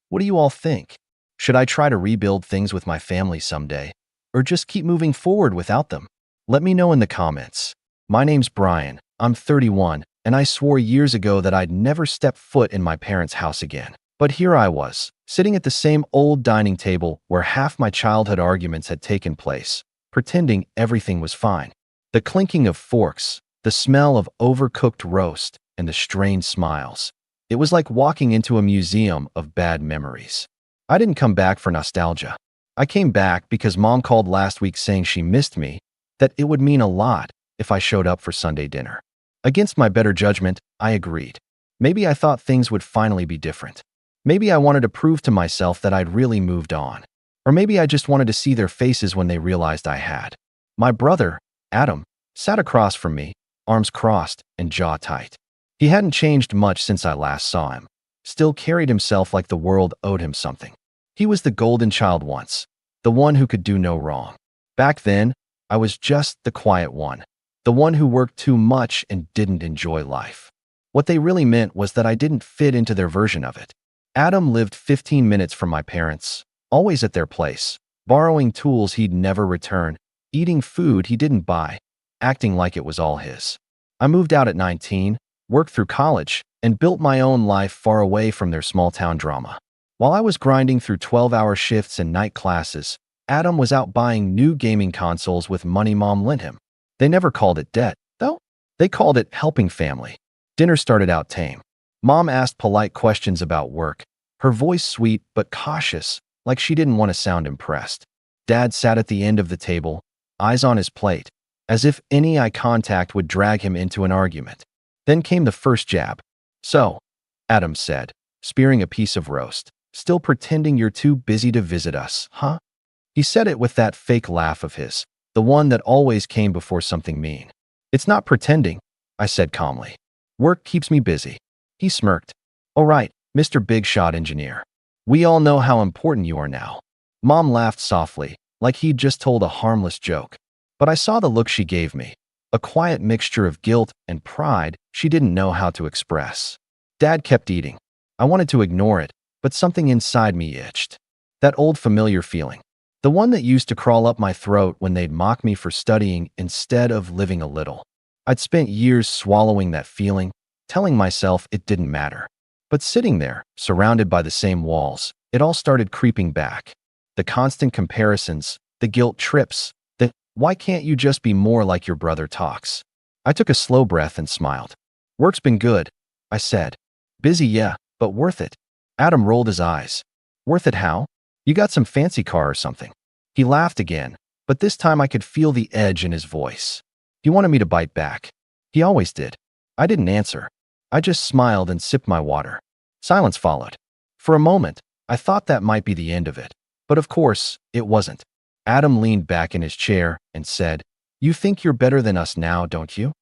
What do you all think? Should I try to rebuild things with my family someday, or just keep moving forward without them? Let me know in the comments. My name's Brian. I'm 31, and I swore years ago that I'd never step foot in my parents' house again. But here I was, sitting at the same old dining table where half my childhood arguments had taken place, pretending everything was fine. The clinking of forks, the smell of overcooked roast, and the strained smiles. It was like walking into a museum of bad memories. I didn't come back for nostalgia. I came back because Mom called last week saying she missed me, that it would mean a lot if I showed up for Sunday dinner. Against my better judgment, I agreed. Maybe I thought things would finally be different. Maybe I wanted to prove to myself that I'd really moved on. Or maybe I just wanted to see their faces when they realized I had. My brother, Adam, sat across from me, arms crossed and jaw tight. He hadn't changed much since I last saw him. Still carried himself like the world owed him something. He was the golden child once, the one who could do no wrong. Back then, I was just the quiet one, the one who worked too much and didn't enjoy life. What they really meant was that I didn't fit into their version of it. Adam lived 15 minutes from my parents, always at their place, borrowing tools he'd never return, eating food he didn't buy, acting like it was all his. I moved out at 19, worked through college, and built my own life far away from their small-town drama. While I was grinding through 12-hour shifts and night classes, Adam was out buying new gaming consoles with money Mom lent him. They never called it debt, though. They called it helping family. Dinner started out tame. Mom asked polite questions about work, her voice sweet but cautious, like she didn't want to sound impressed. Dad sat at the end of the table, eyes on his plate, as if any eye contact would drag him into an argument. Then came the first jab. "So," Adam said, spearing a piece of roast, "still pretending you're too busy to visit us, huh?" He said it with that fake laugh of his, the one that always came before something mean. "It's not pretending," I said calmly. "Work keeps me busy." He smirked. "All right, Mr. Big Shot Engineer. We all know how important you are now." Mom laughed softly, like he'd just told a harmless joke. But I saw the look she gave me, a quiet mixture of guilt and pride she didn't know how to express. Dad kept eating. I wanted to ignore it, but something inside me itched. That old familiar feeling. The one that used to crawl up my throat when they'd mock me for studying instead of living a little. I'd spent years swallowing that feeling, telling myself it didn't matter. But sitting there, surrounded by the same walls, it all started creeping back. The constant comparisons, the guilt trips, the "why can't you just be more like your brother" talks. I took a slow breath and smiled. "Work's been good," I said. "Busy, yeah, but worth it." Adam rolled his eyes. "Worth it how? You got some fancy car or something?" He laughed again, but this time I could feel the edge in his voice. He wanted me to bite back. He always did. I didn't answer. I just smiled and sipped my water. Silence followed. For a moment, I thought that might be the end of it. But of course, it wasn't. Adam leaned back in his chair and said, "You think you're better than us now, don't you?"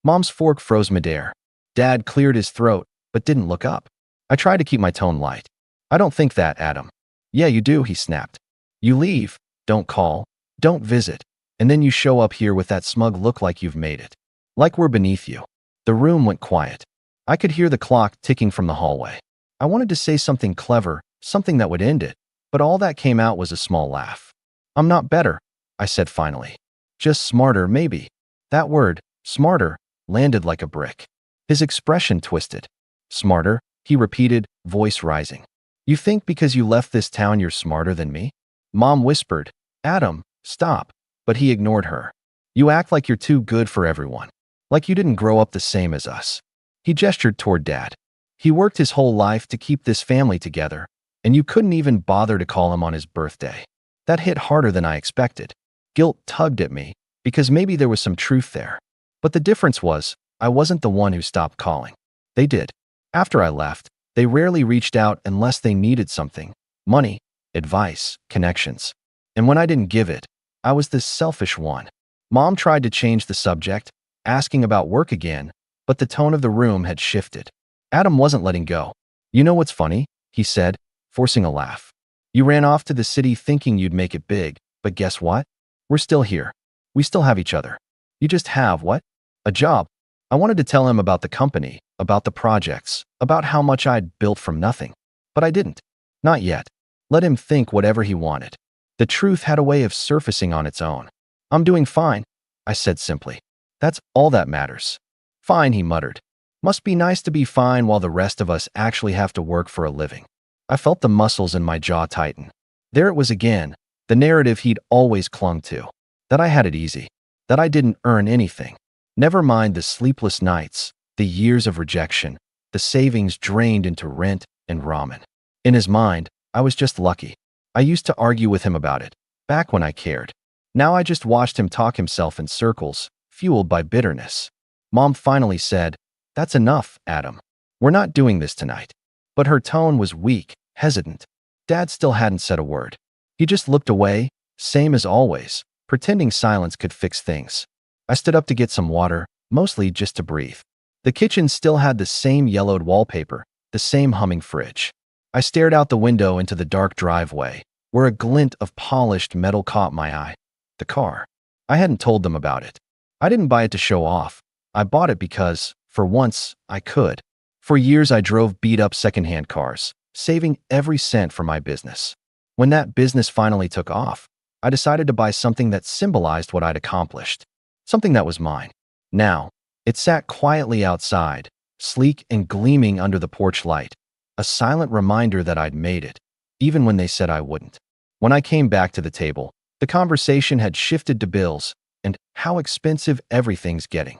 Mom's fork froze midair. Dad cleared his throat, but didn't look up. I tried to keep my tone light. "I don't think that, Adam." "Yeah, you do," he snapped. "You leave, don't call, don't visit, and then you show up here with that smug look like you've made it. Like we're beneath you." The room went quiet. I could hear the clock ticking from the hallway. I wanted to say something clever, something that would end it, but all that came out was a small laugh. "I'm not better," I said finally. "Just smarter, maybe." That word, smarter, landed like a brick. His expression twisted. "Smarter?" he repeated, voice rising. "You think because you left this town you're smarter than me?" Mom whispered, "Adam, stop," but he ignored her. "You act like you're too good for everyone. Like you didn't grow up the same as us." He gestured toward Dad. "He worked his whole life to keep this family together, and you couldn't even bother to call him on his birthday." That hit harder than I expected. Guilt tugged at me, because maybe there was some truth there. But the difference was, I wasn't the one who stopped calling. They did. After I left, they rarely reached out unless they needed something: money, advice, connections. And when I didn't give it, I was this selfish one. Mom tried to change the subject, asking about work again, but the tone of the room had shifted. Adam wasn't letting go. "You know what's funny?" he said, forcing a laugh. "You ran off to the city thinking you'd make it big, but guess what? We're still here. We still have each other. You just have what? A job." I wanted to tell him about the company, about the projects, about how much I'd built from nothing. But I didn't. Not yet. Let him think whatever he wanted. The truth had a way of surfacing on its own. "I'm doing fine," I said simply. "That's all that matters." "Fine," he muttered. "Must be nice to be fine while the rest of us actually have to work for a living." I felt the muscles in my jaw tighten. There it was again, the narrative he'd always clung to. That I had it easy. That I didn't earn anything. Never mind the sleepless nights, the years of rejection, the savings drained into rent and ramen. In his mind, I was just lucky. I used to argue with him about it, back when I cared. Now I just watched him talk himself in circles, fueled by bitterness. Mom finally said, "That's enough, Adam. We're not doing this tonight." But her tone was weak, hesitant. Dad still hadn't said a word. He just looked away, same as always, pretending silence could fix things. I stood up to get some water, mostly just to breathe. The kitchen still had the same yellowed wallpaper, the same humming fridge. I stared out the window into the dark driveway, where a glint of polished metal caught my eye. The car. I hadn't told them about it. I didn't buy it to show off. I bought it because, for once, I could. For years I drove beat-up secondhand cars, saving every cent for my business. When that business finally took off, I decided to buy something that symbolized what I'd accomplished. Something that was mine. Now, it sat quietly outside, sleek and gleaming under the porch light, a silent reminder that I'd made it, even when they said I wouldn't. When I came back to the table, the conversation had shifted to bills and how expensive everything's getting.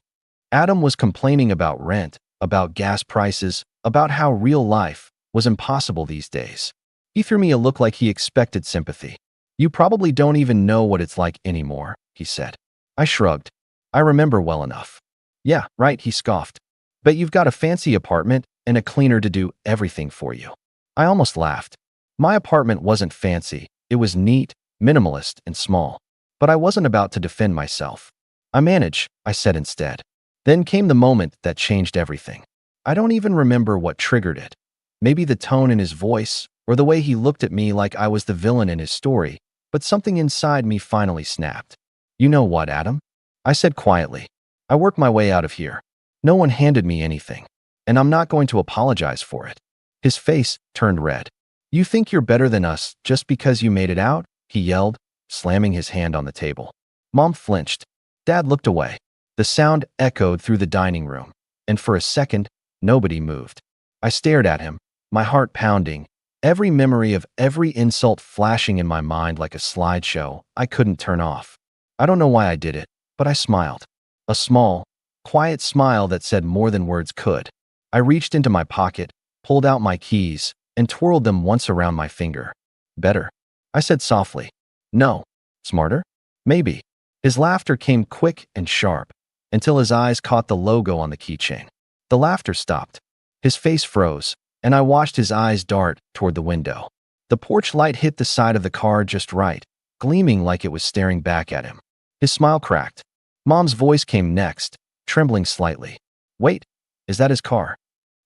Adam was complaining about rent, about gas prices, about how real life was impossible these days. He threw me a look like he expected sympathy. "You probably don't even know what it's like anymore," he said. I shrugged. "I remember well enough." "Yeah, right," he scoffed. "Bet you've got a fancy apartment and a cleaner to do everything for you." I almost laughed. My apartment wasn't fancy. It was neat, minimalist, and small. But I wasn't about to defend myself. "I manage," I said instead. Then came the moment that changed everything. I don't even remember what triggered it. Maybe the tone in his voice, or the way he looked at me like I was the villain in his story, but something inside me finally snapped. "You know what, Adam?" I said quietly. "I worked my way out of here. No one handed me anything, and I'm not going to apologize for it." His face turned red. "You think you're better than us just because you made it out?" he yelled, slamming his hand on the table. Mom flinched. Dad looked away. The sound echoed through the dining room, and for a second, nobody moved. I stared at him, my heart pounding, every memory of every insult flashing in my mind like a slideshow I couldn't turn off. I don't know why I did it, but I smiled. A small, quiet smile that said more than words could. I reached into my pocket, pulled out my keys, and twirled them once around my finger. "Better," I said softly. "No. Smarter? Maybe." His laughter came quick and sharp, until his eyes caught the logo on the keychain. The laughter stopped. His face froze, and I watched his eyes dart toward the window. The porch light hit the side of the car just right, gleaming like it was staring back at him. His smile cracked. Mom's voice came next, trembling slightly. "Wait, is that his car?"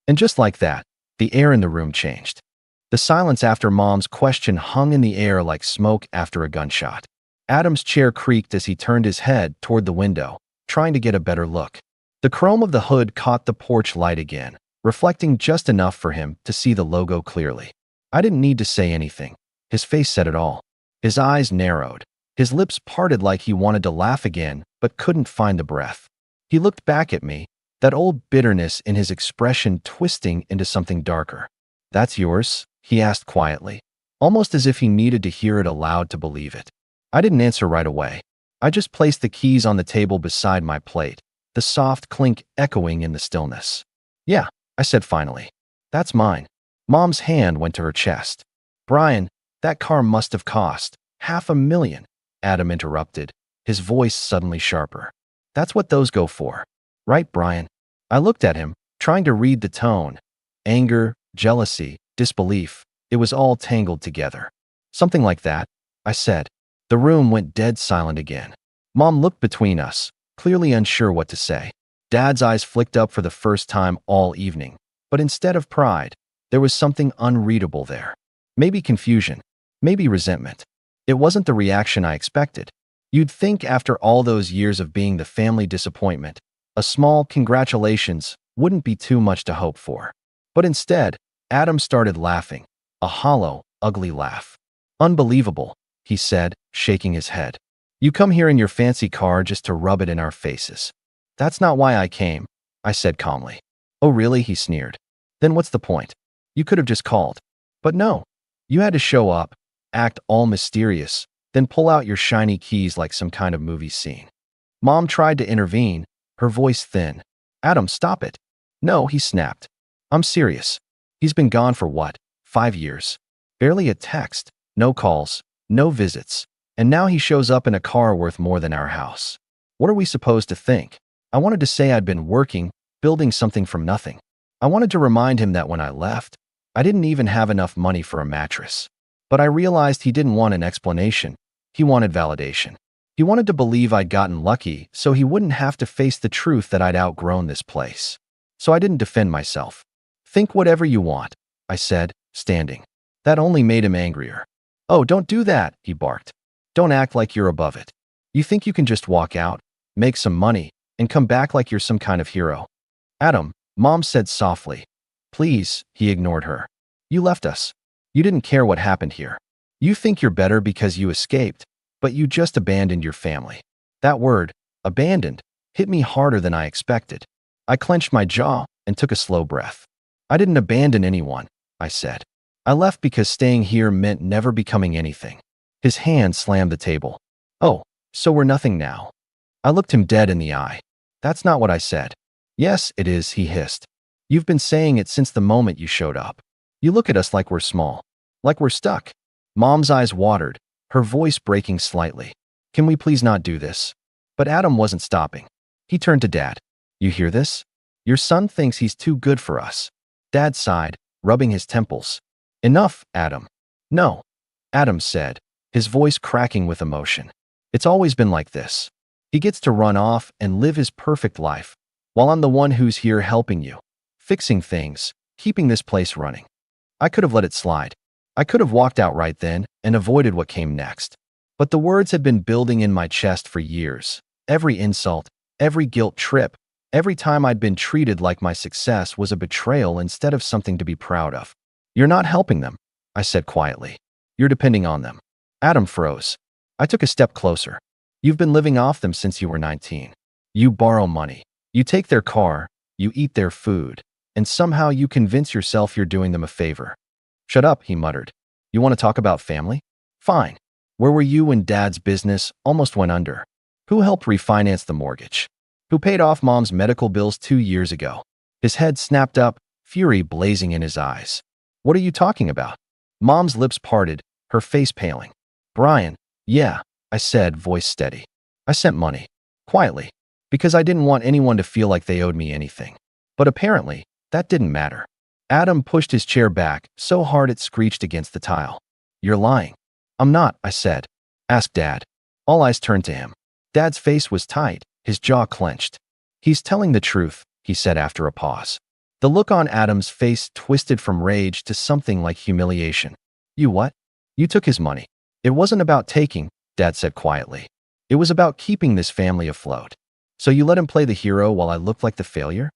And just like that, the air in the room changed. The silence after Mom's question hung in the air like smoke after a gunshot. Adam's chair creaked as he turned his head toward the window, trying to get a better look. The chrome of the hood caught the porch light again, reflecting just enough for him to see the logo clearly. I didn't need to say anything. His face said it all. His eyes narrowed. His lips parted like he wanted to laugh again, but couldn't find the breath. He looked back at me, that old bitterness in his expression twisting into something darker. "That's yours?" he asked quietly, almost as if he needed to hear it aloud to believe it. I didn't answer right away. I just placed the keys on the table beside my plate, the soft clink echoing in the stillness. "Yeah," I said finally. "That's mine." Mom's hand went to her chest. "Brian, that car must have cost $500,000, Adam interrupted, his voice suddenly sharper. "That's what those go for. Right, Brian?" I looked at him, trying to read the tone. Anger, jealousy, disbelief. It was all tangled together. "Something like that," I said. The room went dead silent again. Mom looked between us, clearly unsure what to say. Dad's eyes flicked up for the first time all evening, but instead of pride, there was something unreadable there. Maybe confusion, maybe resentment. It wasn't the reaction I expected. You'd think after all those years of being the family disappointment, a small congratulations wouldn't be too much to hope for. But instead, Adam started laughing, a hollow, ugly laugh. "Unbelievable," he said, shaking his head. "You come here in your fancy car just to rub it in our faces." "That's not why I came," I said calmly. "Oh really?" he sneered. "Then what's the point? You could have just called." "But no. You had to show up, act all mysterious, then pull out your shiny keys like some kind of movie scene." Mom tried to intervene, her voice thin. "Adam, stop it." "No," he snapped. "I'm serious. He's been gone for what, 5 years? Barely a text, no calls, no visits, and now he shows up in a car worth more than our house. What are we supposed to think? I wanted to say I'd been working, building something from nothing. I wanted to remind him that when I left, I didn't even have enough money for a mattress. But I realized he didn't want an explanation. He wanted validation. He wanted to believe I'd gotten lucky so he wouldn't have to face the truth that I'd outgrown this place. So I didn't defend myself. Think whatever you want, I said, standing. That only made him angrier. Oh, don't do that, he barked. Don't act like you're above it. You think you can just walk out, make some money, and come back like you're some kind of hero. Adam, Mom said softly. Please, he ignored her. You left us. You didn't care what happened here. You think you're better because you escaped, but you just abandoned your family. That word, abandoned, hit me harder than I expected. I clenched my jaw and took a slow breath. I didn't abandon anyone, I said. I left because staying here meant never becoming anything. His hand slammed the table. Oh, so we're nothing now. I looked him dead in the eye. That's not what I said. Yes, it is, he hissed. You've been saying it since the moment you showed up. You look at us like we're small, like we're stuck. Mom's eyes watered, her voice breaking slightly. Can we please not do this? But Adam wasn't stopping. He turned to Dad. You hear this? Your son thinks he's too good for us. Dad sighed, rubbing his temples. Enough, Adam. No, Adam said, his voice cracking with emotion. It's always been like this. He gets to run off and live his perfect life, while I'm the one who's here helping you, fixing things, keeping this place running. I could have let it slide. I could have walked out right then and avoided what came next. But the words had been building in my chest for years. Every insult, every guilt trip, every time I'd been treated like my success was a betrayal instead of something to be proud of. You're not helping them, I said quietly. You're depending on them. Adam froze. I took a step closer. You've been living off them since you were 19. You borrow money. You take their car. You eat their food. And somehow you convince yourself you're doing them a favor. Shut up, he muttered. You want to talk about family? Fine. Where were you when Dad's business almost went under? Who helped refinance the mortgage? Who paid off Mom's medical bills 2 years ago? His head snapped up, fury blazing in his eyes. What are you talking about? Mom's lips parted, her face paling. Brian, yeah, I said, voice steady. I sent money. Quietly. Because I didn't want anyone to feel like they owed me anything. But apparently, that didn't matter. Adam pushed his chair back, so hard it screeched against the tile. You're lying. I'm not, I said. Ask Dad. All eyes turned to him. Dad's face was tight, his jaw clenched. He's telling the truth, he said after a pause. The look on Adam's face twisted from rage to something like humiliation. You what? You took his money. It wasn't about taking, Dad said quietly. It was about keeping this family afloat. So you let him play the hero while I looked like the failure?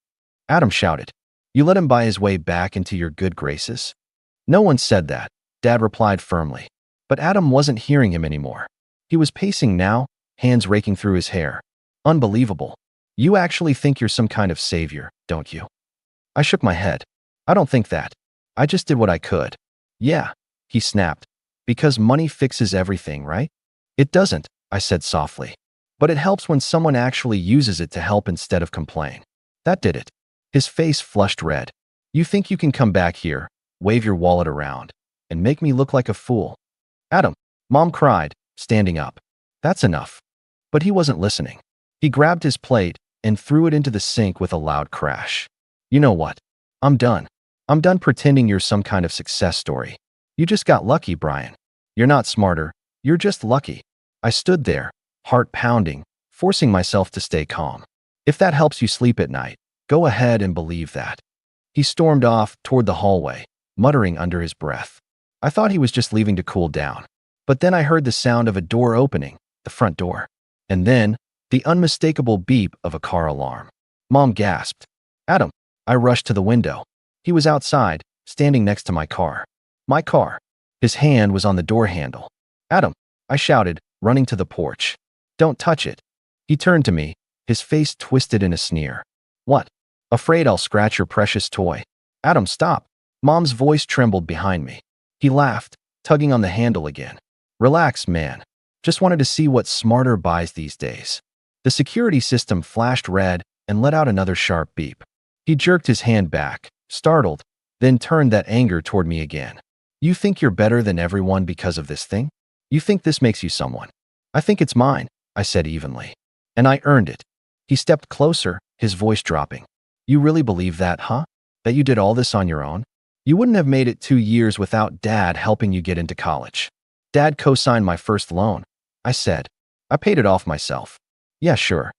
Adam shouted. You let him buy his way back into your good graces? No one said that, Dad replied firmly. But Adam wasn't hearing him anymore. He was pacing now, hands raking through his hair. Unbelievable. You actually think you're some kind of savior, don't you? I shook my head. I don't think that. I just did what I could. Yeah, he snapped. Because money fixes everything, right? It doesn't, I said softly. But it helps when someone actually uses it to help instead of complain. That did it. His face flushed red. You think you can come back here, wave your wallet around, and make me look like a fool? Adam, Mom cried, standing up. That's enough. But he wasn't listening. He grabbed his plate and threw it into the sink with a loud crash. You know what? I'm done. I'm done pretending you're some kind of success story. You just got lucky, Brian. You're not smarter. You're just lucky. I stood there, heart pounding, forcing myself to stay calm. If that helps you sleep at night, go ahead and believe that. He stormed off toward the hallway, muttering under his breath. I thought he was just leaving to cool down. But then I heard the sound of a door opening, the front door. And then, the unmistakable beep of a car alarm. Mom gasped. Adam. I rushed to the window. He was outside, standing next to my car. My car. His hand was on the door handle. Adam. I shouted, running to the porch. Don't touch it. He turned to me, his face twisted in a sneer. What? Afraid I'll scratch your precious toy? Adam, stop. Mom's voice trembled behind me. He laughed, tugging on the handle again. Relax, man. Just wanted to see what smarter buys these days. The security system flashed red and let out another sharp beep. He jerked his hand back, startled, then turned that anger toward me again. You think you're better than everyone because of this thing? You think this makes you someone? I think it's mine, I said evenly. And I earned it. He stepped closer, his voice dropping. You really believe that, huh? That you did all this on your own? You wouldn't have made it 2 years without Dad helping you get into college. Dad co-signed my first loan, I said. I paid it off myself. Yeah, sure.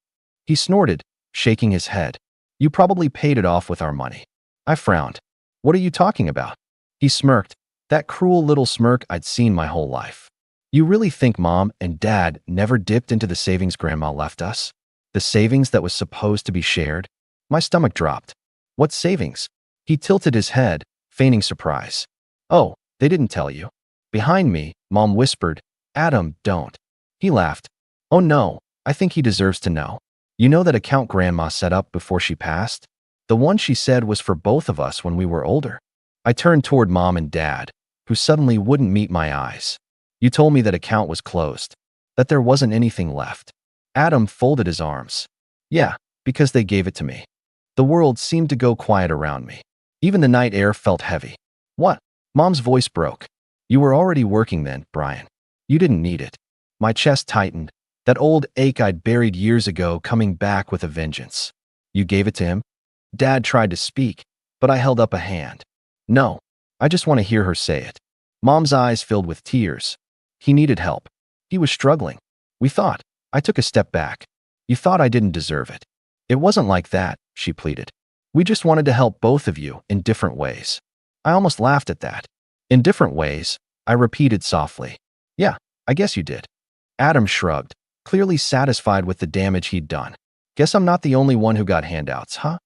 He snorted, shaking his head. You probably paid it off with our money. I frowned. What are you talking about? He smirked, that cruel little smirk I'd seen my whole life. You really think Mom and Dad never dipped into the savings Grandma left us? The savings that was supposed to be shared? My stomach dropped. What savings? He tilted his head, feigning surprise. Oh, they didn't tell you. Behind me, Mom whispered, Adam, don't. He laughed. Oh no, I think he deserves to know. You know that account Grandma set up before she passed? The one she said was for both of us when we were older. I turned toward Mom and Dad, who suddenly wouldn't meet my eyes. You told me that account was closed, that there wasn't anything left. Adam folded his arms. Yeah, because they gave it to me. The world seemed to go quiet around me. Even the night air felt heavy. What? Mom's voice broke. You were already working then, Brian. You didn't need it. My chest tightened, that old ache I'd buried years ago coming back with a vengeance. You gave it to him? Dad tried to speak, but I held up a hand. No, I just want to hear her say it. Mom's eyes filled with tears. He needed help. He was struggling. We thought. I took a step back. You thought I didn't deserve it. It wasn't like that, she pleaded. We just wanted to help both of you in different ways. I almost laughed at that. In different ways, I repeated softly. Yeah, I guess you did. Adam shrugged, clearly satisfied with the damage he'd done. Guess I'm not the only one who got handouts, huh?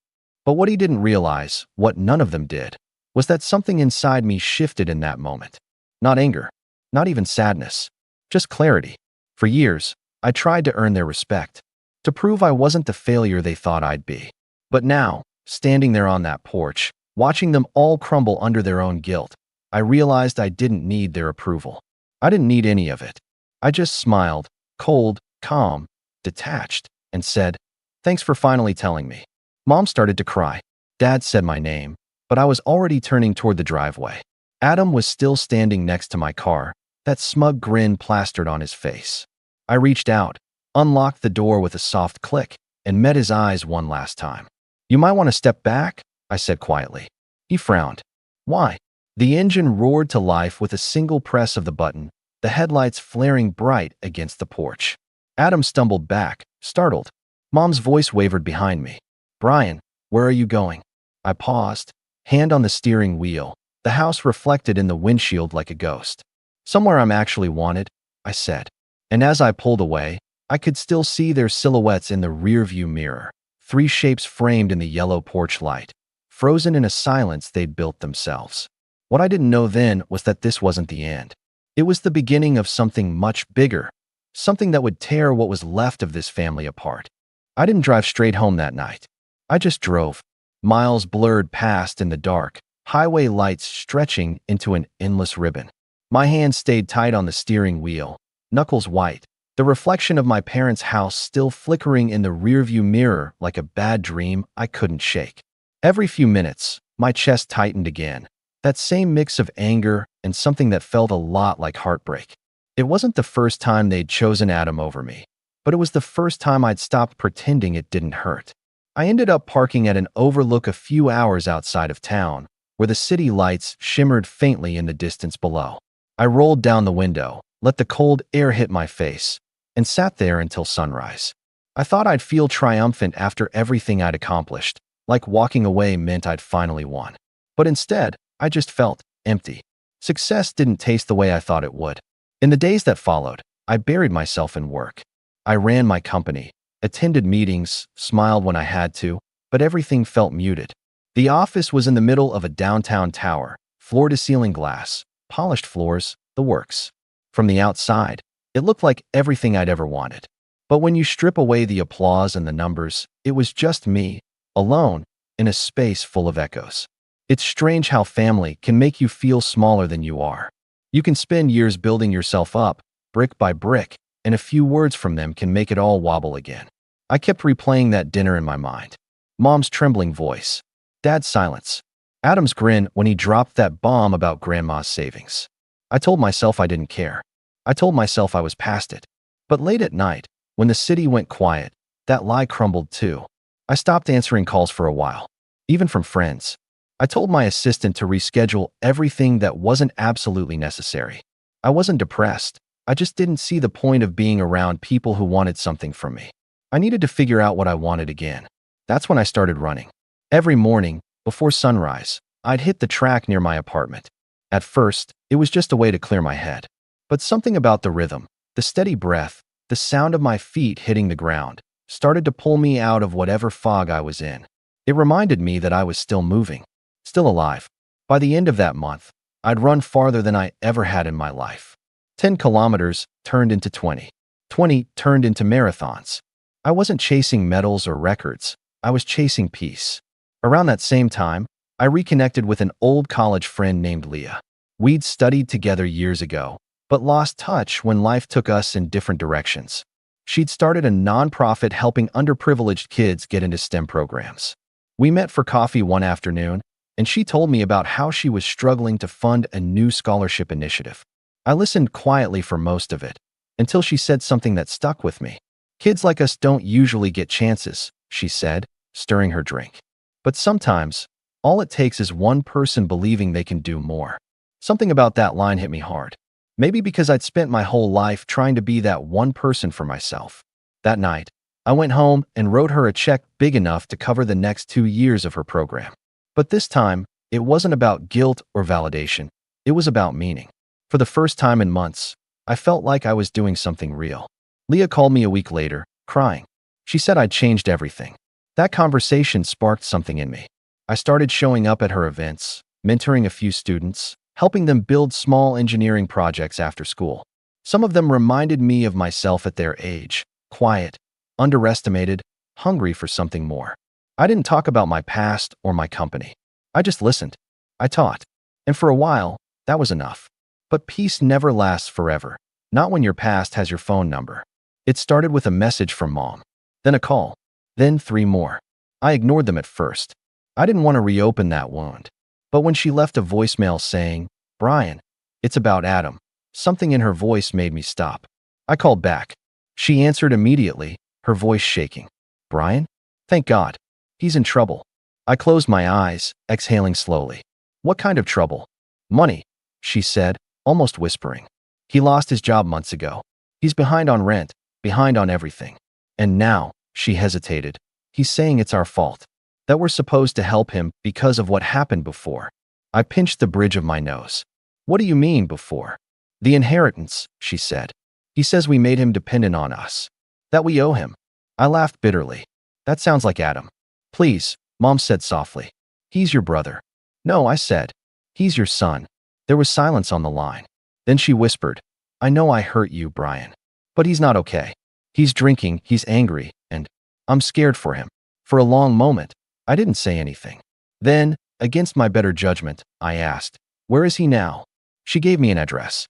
But what he didn't realize, what none of them did, was that something inside me shifted in that moment. Not anger, not even sadness, just clarity. For years, I tried to earn their respect, to prove I wasn't the failure they thought I'd be. But now, standing there on that porch, watching them all crumble under their own guilt, I realized I didn't need their approval. I didn't need any of it. I just smiled, cold, calm, detached, and said, thanks for finally telling me. Mom started to cry. Dad said my name, but I was already turning toward the driveway. Adam was still standing next to my car, that smug grin plastered on his face. I reached out, unlocked the door with a soft click, and met his eyes one last time. You might want to step back, I said quietly. He frowned. Why? The engine roared to life with a single press of the button, the headlights flaring bright against the porch. Adam stumbled back, startled. Mom's voice wavered behind me. Brian, where are you going? I paused, hand on the steering wheel, the house reflected in the windshield like a ghost. Somewhere I'm actually wanted, I said. And as I pulled away, I could still see their silhouettes in the rearview mirror, three shapes framed in the yellow porch light, frozen in a silence they'd built themselves. What I didn't know then was that this wasn't the end. It was the beginning of something much bigger, something that would tear what was left of this family apart. I didn't drive straight home that night. I just drove. Miles blurred past in the dark, highway lights stretching into an endless ribbon. My hand stayed tight on the steering wheel, knuckles white, the reflection of my parents' house still flickering in the rearview mirror like a bad dream I couldn't shake. Every few minutes, my chest tightened again, that same mix of anger and something that felt a lot like heartbreak. It wasn't the first time they'd chosen Adam over me, but it was the first time I'd stopped pretending it didn't hurt. I ended up parking at an overlook a few hours outside of town, where the city lights shimmered faintly in the distance below. I rolled down the window, let the cold air hit my face, and sat there until sunrise. I thought I'd feel triumphant after everything I'd accomplished, like walking away meant I'd finally won. But instead, I just felt empty. Success didn't taste the way I thought it would. In the days that followed, I buried myself in work. I ran my company, attended meetings, smiled when I had to, but everything felt muted. The office was in the middle of a downtown tower, floor-to-ceiling glass, polished floors, the works. From the outside, it looked like everything I'd ever wanted. But when you strip away the applause and the numbers, it was just me, alone, in a space full of echoes. It's strange how family can make you feel smaller than you are. You can spend years building yourself up, brick by brick, and a few words from them can make it all wobble again. I kept replaying that dinner in my mind. Mom's trembling voice. Dad's silence. Adam's grin when he dropped that bomb about Grandma's savings. I told myself I didn't care. I told myself I was past it. But late at night, when the city went quiet, that lie crumbled too. I stopped answering calls for a while, even from friends. I told my assistant to reschedule everything that wasn't absolutely necessary. I wasn't depressed. I just didn't see the point of being around people who wanted something from me. I needed to figure out what I wanted again. That's when I started running. Every morning, before sunrise, I'd hit the track near my apartment. At first, it was just a way to clear my head. But something about the rhythm, the steady breath, the sound of my feet hitting the ground, started to pull me out of whatever fog I was in. It reminded me that I was still moving, still alive. By the end of that month, I'd run farther than I ever had in my life. 10 kilometers turned into 20. 20 turned into marathons. I wasn't chasing medals or records. I was chasing peace. Around that same time, I reconnected with an old college friend named Leah. We'd studied together years ago, but lost touch when life took us in different directions. She'd started a nonprofit helping underprivileged kids get into STEM programs. We met for coffee one afternoon, and she told me about how she was struggling to fund a new scholarship initiative. I listened quietly for most of it, until she said something that stuck with me. Kids like us don't usually get chances, she said, stirring her drink. But sometimes, all it takes is one person believing they can do more. Something about that line hit me hard. Maybe because I'd spent my whole life trying to be that one person for myself. That night, I went home and wrote her a check big enough to cover the next 2 years of her program. But this time, it wasn't about guilt or validation. It was about meaning. For the first time in months, I felt like I was doing something real. Leah called me a week later, crying. She said I'd changed everything. That conversation sparked something in me. I started showing up at her events, mentoring a few students, helping them build small engineering projects after school. Some of them reminded me of myself at their age, quiet, underestimated, hungry for something more. I didn't talk about my past or my company. I just listened. I taught. And for a while, that was enough. But peace never lasts forever, not when your past has your phone number. It started with a message from Mom, then a call, then 3 more. I ignored them at first. I didn't want to reopen that wound. But when she left a voicemail saying, "Brian, it's about Adam," something in her voice made me stop. I called back. She answered immediately, her voice shaking. "Brian? Thank God. He's in trouble." I closed my eyes, exhaling slowly. "What kind of trouble?" "Money," she said, almost whispering. "He lost his job months ago. He's behind on rent, behind on everything. And now," she hesitated, "he's saying it's our fault, that we're supposed to help him because of what happened before." I pinched the bridge of my nose. "What do you mean, before?" "The inheritance," she said. "He says we made him dependent on us, that we owe him." I laughed bitterly. "That sounds like Adam." "Please," Mom said softly. "He's your brother." "No," I said. "He's your son." There was silence on the line. Then she whispered, "I know I hurt you, Brian. But he's not okay. He's drinking, he's angry, and I'm scared for him." For a long moment, I didn't say anything. Then, against my better judgment, I asked, "Where is he now?" She gave me an address.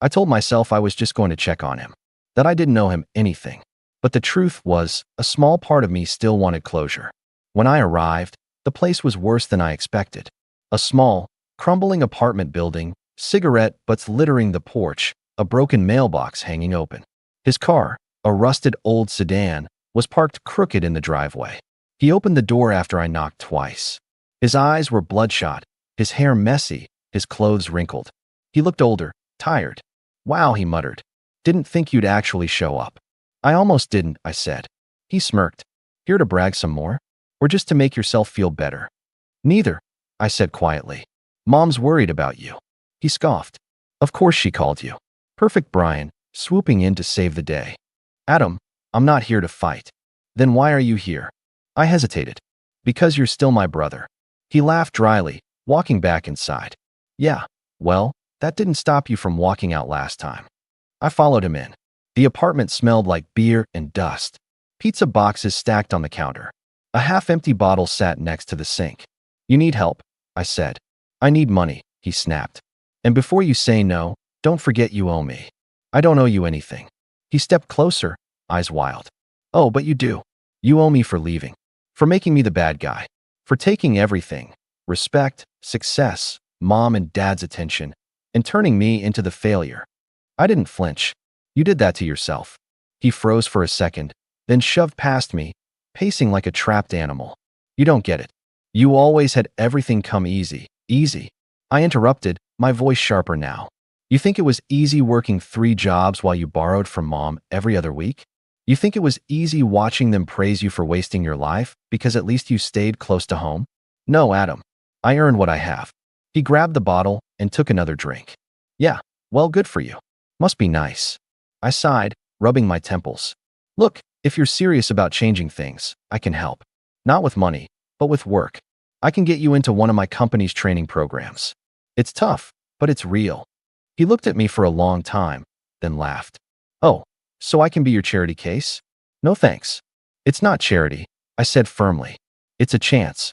I told myself I was just going to check on him, that I didn't know him anything. But the truth was, a small part of me still wanted closure. When I arrived, the place was worse than I expected. A small, crumbling apartment building, cigarette butts littering the porch, a broken mailbox hanging open. His car, a rusted old sedan, was parked crooked in the driveway. He opened the door after I knocked twice. His eyes were bloodshot, his hair messy, his clothes wrinkled. He looked older, tired. "Wow," he muttered. "Didn't think you'd actually show up." "I almost didn't," I said. He smirked. "Here to brag some more? Or just to make yourself feel better?" "Neither," I said quietly. "Mom's worried about you." He scoffed. "Of course she called you." Perfect Brian, swooping in to save the day. "Adam, I'm not here to fight." "Then why are you here?" I hesitated. "Because you're still my brother." He laughed dryly, walking back inside. "Yeah, well, that didn't stop you from walking out last time." I followed him in. The apartment smelled like beer and dust. Pizza boxes stacked on the counter. A half-empty bottle sat next to the sink. "You need help," I said. "I need money," he snapped. "And before you say no, don't forget you owe me." "I don't owe you anything." He stepped closer, eyes wild. "Oh, but you do. You owe me for leaving. For making me the bad guy. For taking everything. Respect, success, Mom and Dad's attention, and turning me into the failure." I didn't flinch. "You did that to yourself." He froze for a second, then shoved past me, pacing like a trapped animal. You don't get it. You always had everything come easy, easy. I interrupted, my voice sharper now. You think it was easy working 3 jobs while you borrowed from mom every other week? You think it was easy watching them praise you for wasting your life because at least you stayed close to home? No, Adam. I earned what I have. He grabbed the bottle and took another drink. Yeah, well, good for you. Must be nice. I sighed, rubbing my temples. Look, if you're serious about changing things, I can help. Not with money, but with work. I can get you into one of my company's training programs. It's tough, but it's real. He looked at me for a long time, then laughed. Oh, so I can be your charity case? No thanks. It's not charity, I said firmly. It's a chance.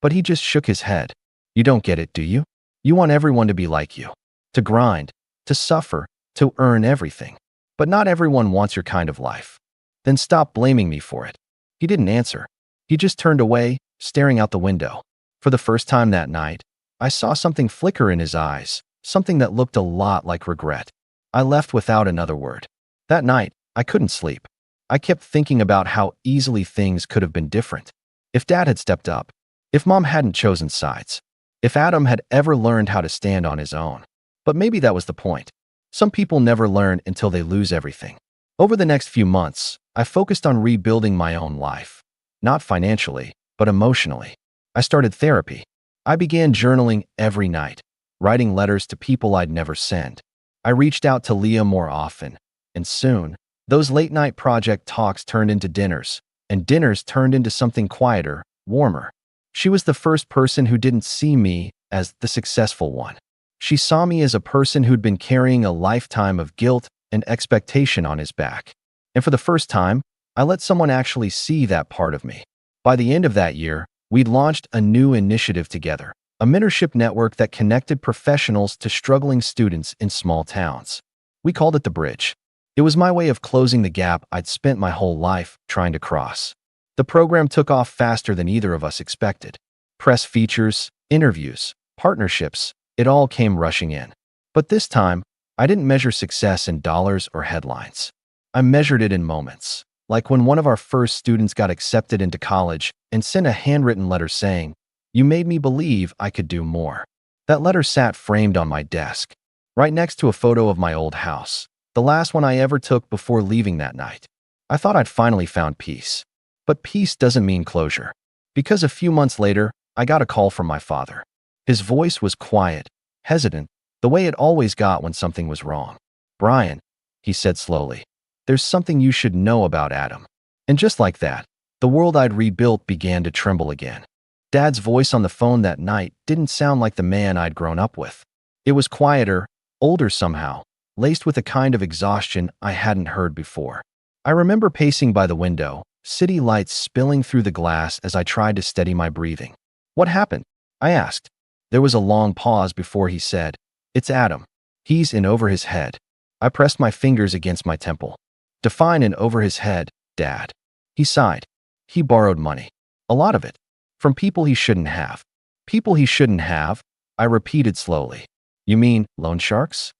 But he just shook his head. You don't get it, do you? You want everyone to be like you. To grind, to suffer, to earn everything. But not everyone wants your kind of life. Then stop blaming me for it. He didn't answer. He just turned away, staring out the window. For the first time that night, I saw something flicker in his eyes, something that looked a lot like regret. I left without another word. That night, I couldn't sleep. I kept thinking about how easily things could have been different. If Dad had stepped up, if Mom hadn't chosen sides, if Adam had ever learned how to stand on his own. But maybe that was the point. Some people never learn until they lose everything. Over the next few months, I focused on rebuilding my own life. Not financially, but emotionally. I started therapy. I began journaling every night, writing letters to people I'd never sent. I reached out to Leah more often, and soon, those late-night project talks turned into dinners, and dinners turned into something quieter, warmer. She was the first person who didn't see me as the successful one. She saw me as a person who'd been carrying a lifetime of guilt and expectation on his back. And for the first time, I let someone actually see that part of me. By the end of that year, we'd launched a new initiative together, a mentorship network that connected professionals to struggling students in small towns. We called it The Bridge. It was my way of closing the gap I'd spent my whole life trying to cross. The program took off faster than either of us expected. Press features, interviews, partnerships, it all came rushing in. But this time, I didn't measure success in dollars or headlines. I measured it in moments, like when one of our first students got accepted into college and sent a handwritten letter saying, "You made me believe I could do more." That letter sat framed on my desk, right next to a photo of my old house, the last one I ever took before leaving that night. I thought I'd finally found peace. But peace doesn't mean closure. Because a few months later, I got a call from my father. His voice was quiet, hesitant, the way it always got when something was wrong. "Brian," he said slowly, "there's something you should know about Adam." And just like that, the world I'd rebuilt began to tremble again. Dad's voice on the phone that night didn't sound like the man I'd grown up with. It was quieter, older somehow, laced with a kind of exhaustion I hadn't heard before. I remember pacing by the window, city lights spilling through the glass as I tried to steady my breathing. "What happened?" I asked. There was a long pause before he said, "It's Adam. He's in over his head." I pressed my fingers against my temple. "Define in over his head, Dad." He sighed. "He borrowed money. A lot of it. From people he shouldn't have." "People he shouldn't have?" I repeated slowly. "You mean loan sharks?"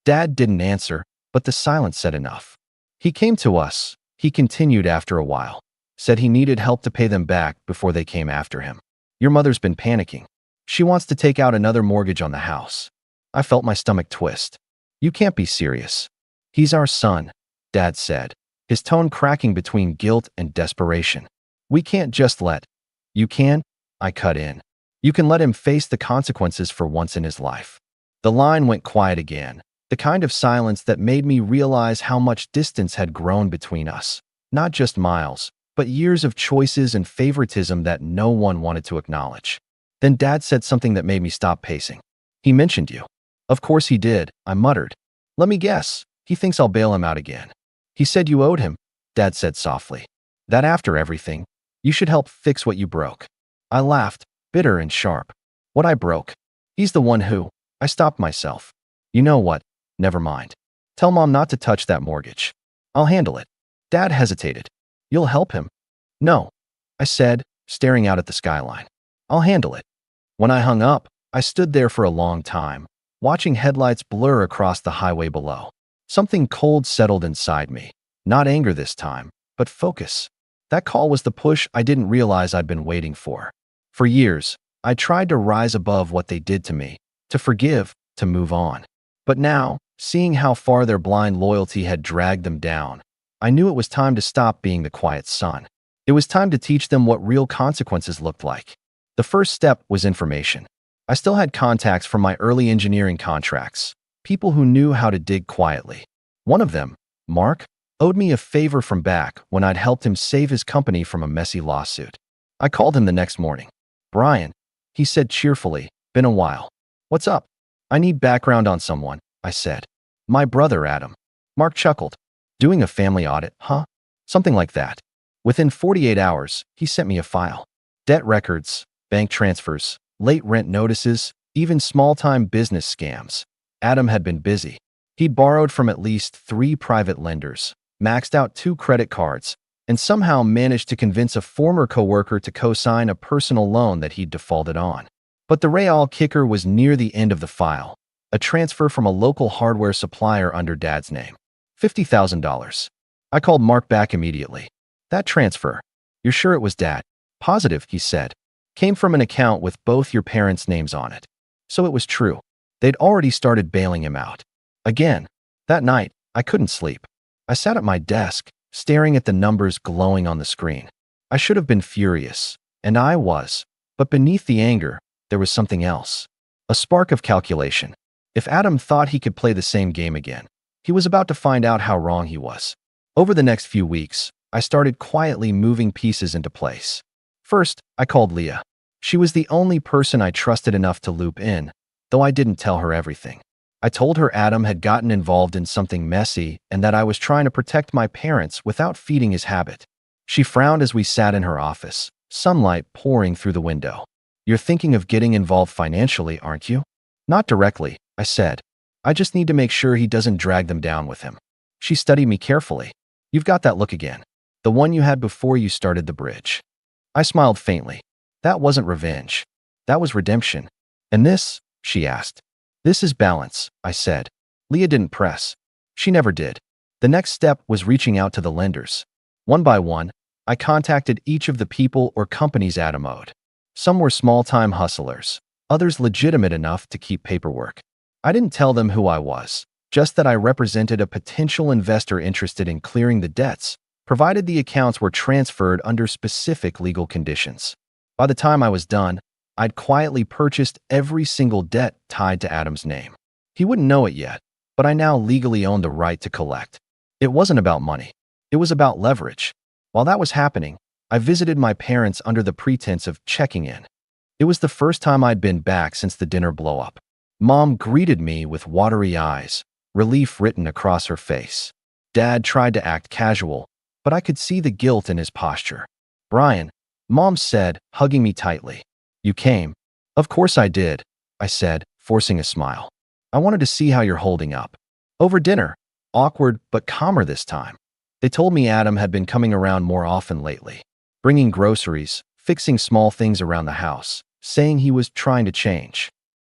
Dad didn't answer, but the silence said enough. "He came to us," he continued after a while, "said he needed help to pay them back before they came after him. Your mother's been panicking. She wants to take out another mortgage on the house." I felt my stomach twist. "You can't be serious." "He's our son," Dad said, his tone cracking between guilt and desperation. "We can't just let—" "You can," I cut in. "You can let him face the consequences for once in his life." The line went quiet again, the kind of silence that made me realize how much distance had grown between us. Not just miles, but years of choices and favoritism that no one wanted to acknowledge. Then Dad said something that made me stop pacing. "He mentioned you." "Of course he did," I muttered. "Let me guess, he thinks I'll bail him out again." "He said you owed him," Dad said softly. "That after everything, you should help fix what you broke." I laughed, bitter and sharp. "What I broke? He's the one who—" I stopped myself. "You know what? Never mind. Tell Mom not to touch that mortgage. I'll handle it." Dad hesitated. "You'll help him?" "No," I said, staring out at the skyline. "I'll handle it." When I hung up, I stood there for a long time, watching headlights blur across the highway below. Something cold settled inside me. Not anger this time, but focus. That call was the push I didn't realize I'd been waiting for. For years, I tried to rise above what they did to me, to forgive, to move on. But now, seeing how far their blind loyalty had dragged them down, I knew it was time to stop being the quiet son. It was time to teach them what real consequences looked like. The first step was information. I still had contacts from my early engineering contracts, people who knew how to dig quietly. One of them, Mark, owed me a favor from back when I'd helped him save his company from a messy lawsuit. I called him the next morning. "Brian," he said cheerfully, "been a while. What's up?" "I need background on someone," I said. "My brother, Adam." Mark chuckled. "Doing a family audit, huh?" "Something like that." Within 48 hours, he sent me a file. Debt records, bank transfers, late rent notices, even small-time business scams. Adam had been busy. He'd borrowed from at least 3 private lenders, maxed out 2 credit cards, and somehow managed to convince a former coworker to co-sign a personal loan that he'd defaulted on. But the real kicker was near the end of the file, a transfer from a local hardware supplier under Dad's name. $50,000. I called Mark back immediately. "That transfer, you're sure it was Dad?" "Positive," he said. "Came from an account with both your parents' names on it." So it was true. They'd already started bailing him out. Again, that night, I couldn't sleep. I sat at my desk, staring at the numbers glowing on the screen. I should have been furious, and I was, but beneath the anger, there was something else. A spark of calculation. If Adam thought he could play the same game again, he was about to find out how wrong he was. Over the next few weeks, I started quietly moving pieces into place. First, I called Leah. She was the only person I trusted enough to loop in, though I didn't tell her everything. I told her Adam had gotten involved in something messy and that I was trying to protect my parents without feeding his habit. She frowned as we sat in her office, sunlight pouring through the window. "You're thinking of getting involved financially, aren't you?" "Not directly," I said. "I just need to make sure he doesn't drag them down with him." She studied me carefully. "You've got that look again. The one you had before you started the bridge." I smiled faintly. "That wasn't revenge. That was redemption." "And this?" she asked. "This is balance," I said. Leah didn't press. She never did. The next step was reaching out to the lenders. One by one, I contacted each of the people or companies Adam owed. Some were small-time hustlers, others legitimate enough to keep paperwork. I didn't tell them who I was, just that I represented a potential investor interested in clearing the debts, provided the accounts were transferred under specific legal conditions. By the time I was done, I'd quietly purchased every single debt tied to Adam's name. He wouldn't know it yet, but I now legally owned the right to collect. It wasn't about money. It was about leverage. While that was happening, I visited my parents under the pretense of checking in. It was the first time I'd been back since the dinner blow-up. Mom greeted me with watery eyes, relief written across her face. Dad tried to act casual, but I could see the guilt in his posture. "Brian," Mom said, hugging me tightly. "You came." "Of course I did," I said, forcing a smile. "I wanted to see how you're holding up." Over dinner, awkward but calmer this time, they told me Adam had been coming around more often lately, bringing groceries, fixing small things around the house, saying he was trying to change.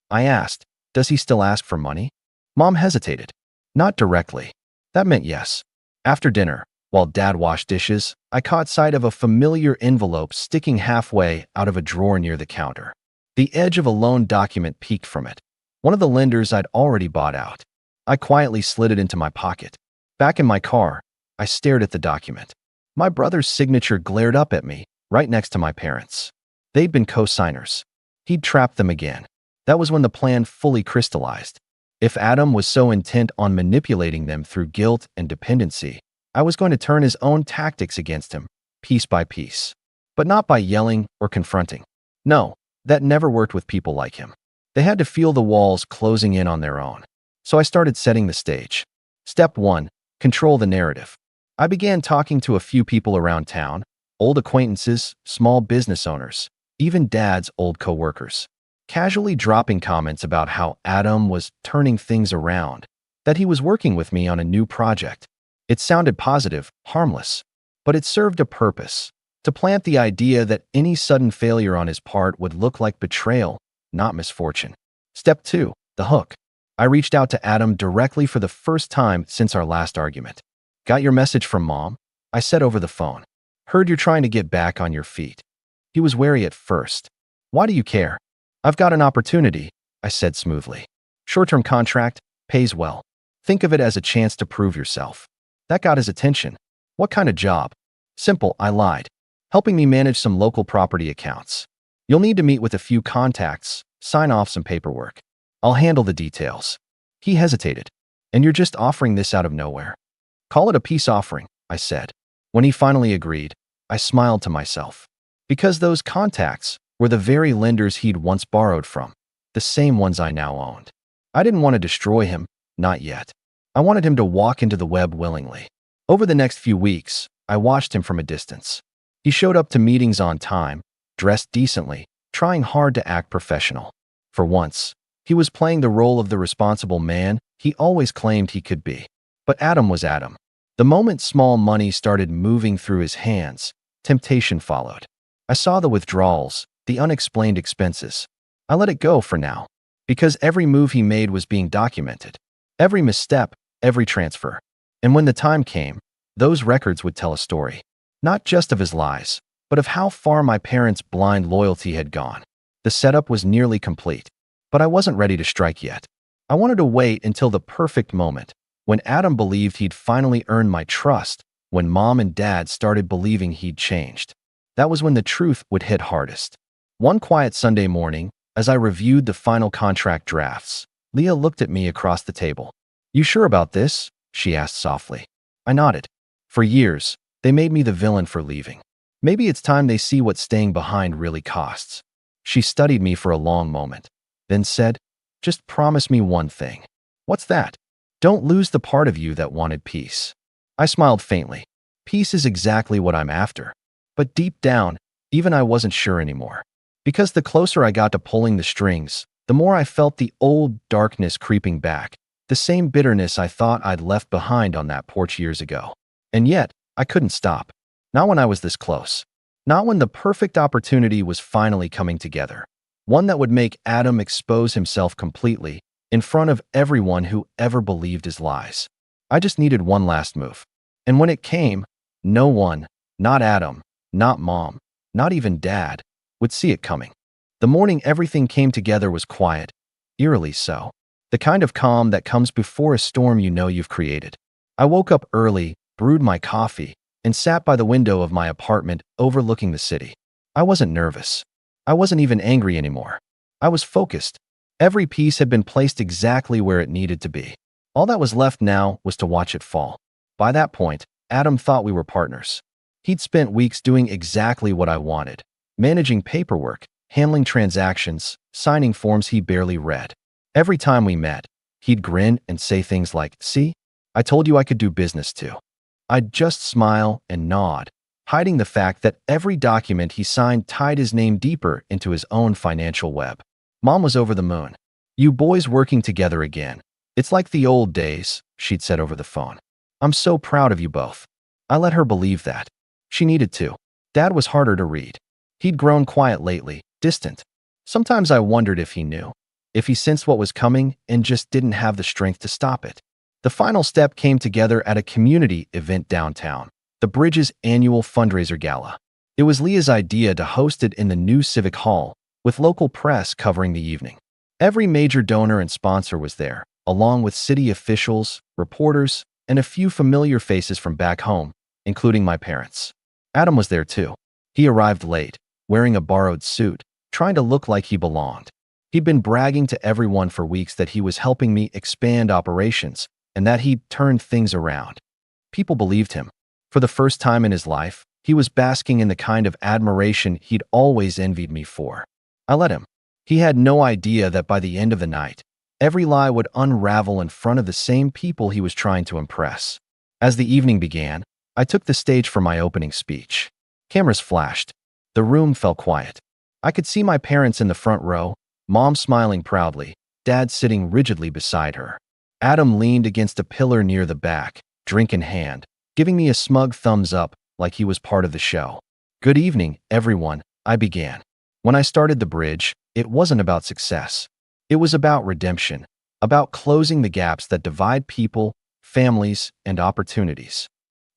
I asked, "Does he still ask for money?" Mom hesitated. "Not directly." That meant yes. After dinner, while Dad washed dishes, I caught sight of a familiar envelope sticking halfway out of a drawer near the counter. The edge of a loan document peeked from it, one of the lenders I'd already bought out. I quietly slid it into my pocket. Back in my car, I stared at the document. My brother's signature glared up at me, right next to my parents'. They'd been co-signers. He'd trapped them again. That was when the plan fully crystallized. If Adam was so intent on manipulating them through guilt and dependency, I was going to turn his own tactics against him, piece by piece. But not by yelling or confronting. No, that never worked with people like him. They had to feel the walls closing in on their own. So I started setting the stage. Step 1, control the narrative. I began talking to a few people around town, old acquaintances, small business owners, even Dad's old coworkers, casually dropping comments about how Adam was turning things around, that he was working with me on a new project. It sounded positive, harmless, but it served a purpose, to plant the idea that any sudden failure on his part would look like betrayal, not misfortune. Step 2, the hook. I reached out to Adam directly for the first time since our last argument. "Got your message from Mom?" I said over the phone. Heard you're trying to get back on your feet. He was wary at first. Why do you care? I've got an opportunity, I said smoothly. Short-term contract, pays well. Think of it as a chance to prove yourself. That got his attention. What kind of job? Simple, I lied. Helping me manage some local property accounts. You'll need to meet with a few contacts, sign off some paperwork. I'll handle the details. He hesitated. And you're just offering this out of nowhere. Call it a peace offering, I said. When he finally agreed, I smiled to myself. Because those contacts were the very lenders he'd once borrowed from, the same ones I now owned. I didn't want to destroy him, not yet. I wanted him to walk into the web willingly. Over the next few weeks, I watched him from a distance. He showed up to meetings on time, dressed decently, trying hard to act professional. For once, he was playing the role of the responsible man he always claimed he could be. But Adam was Adam. The moment small money started moving through his hands, temptation followed. I saw the withdrawals, the unexplained expenses. I let it go for now, because every move he made was being documented. Every misstep, every transfer. And when the time came, those records would tell a story. Not just of his lies, but of how far my parents' blind loyalty had gone. The setup was nearly complete, but I wasn't ready to strike yet. I wanted to wait until the perfect moment, when Adam believed he'd finally earned my trust, when Mom and Dad started believing he'd changed. That was when the truth would hit hardest. One quiet Sunday morning, as I reviewed the final contract drafts, Leah looked at me across the table. You sure about this? She asked softly. I nodded. For years, they made me the villain for leaving. Maybe it's time they see what staying behind really costs. She studied me for a long moment, then said, just promise me one thing. What's that? Don't lose the part of you that wanted peace. I smiled faintly. Peace is exactly what I'm after. But deep down, even I wasn't sure anymore. Because the closer I got to pulling the strings, the more I felt the old darkness creeping back, the same bitterness I thought I'd left behind on that porch years ago. And yet, I couldn't stop. Not when I was this close. Not when the perfect opportunity was finally coming together. One that would make Adam expose himself completely, in front of everyone who ever believed his lies. I just needed one last move. And when it came, no one, not Adam, not Mom, not even Dad, would see it coming. The morning everything came together was quiet, eerily so. The kind of calm that comes before a storm you know you've created. I woke up early, brewed my coffee, and sat by the window of my apartment overlooking the city. I wasn't nervous. I wasn't even angry anymore. I was focused. Every piece had been placed exactly where it needed to be. All that was left now was to watch it fall. By that point, Adam thought we were partners. He'd spent weeks doing exactly what I wanted, managing paperwork, handling transactions, signing forms he barely read. Every time we met, he'd grin and say things like, see, I told you I could do business too. I'd just smile and nod, hiding the fact that every document he signed tied his name deeper into his own financial web. Mom was over the moon. You boys working together again. It's like the old days, she'd said over the phone. I'm so proud of you both. I let her believe that. She needed to. Dad was harder to read. He'd grown quiet lately, distant. Sometimes I wondered if he knew, if he sensed what was coming and just didn't have the strength to stop it. The final step came together at a community event downtown, the Bridge's annual fundraiser gala. It was Leah's idea to host it in the new Civic Hall, with local press covering the evening. Every major donor and sponsor was there, along with city officials, reporters, and a few familiar faces from back home, including my parents. Adam was there too. He arrived late, wearing a borrowed suit, trying to look like he belonged. He'd been bragging to everyone for weeks that he was helping me expand operations and that he'd turned things around. People believed him. For the first time in his life, he was basking in the kind of admiration he'd always envied me for. I let him. He had no idea that by the end of the night, every lie would unravel in front of the same people he was trying to impress. As the evening began, I took the stage for my opening speech. Cameras flashed. The room fell quiet. I could see my parents in the front row, Mom smiling proudly, Dad sitting rigidly beside her. Adam leaned against a pillar near the back, drink in hand, giving me a smug thumbs up like he was part of the show. Good evening, everyone, I began. When I started the bridge, it wasn't about success. It was about redemption, about closing the gaps that divide people, families, and opportunities.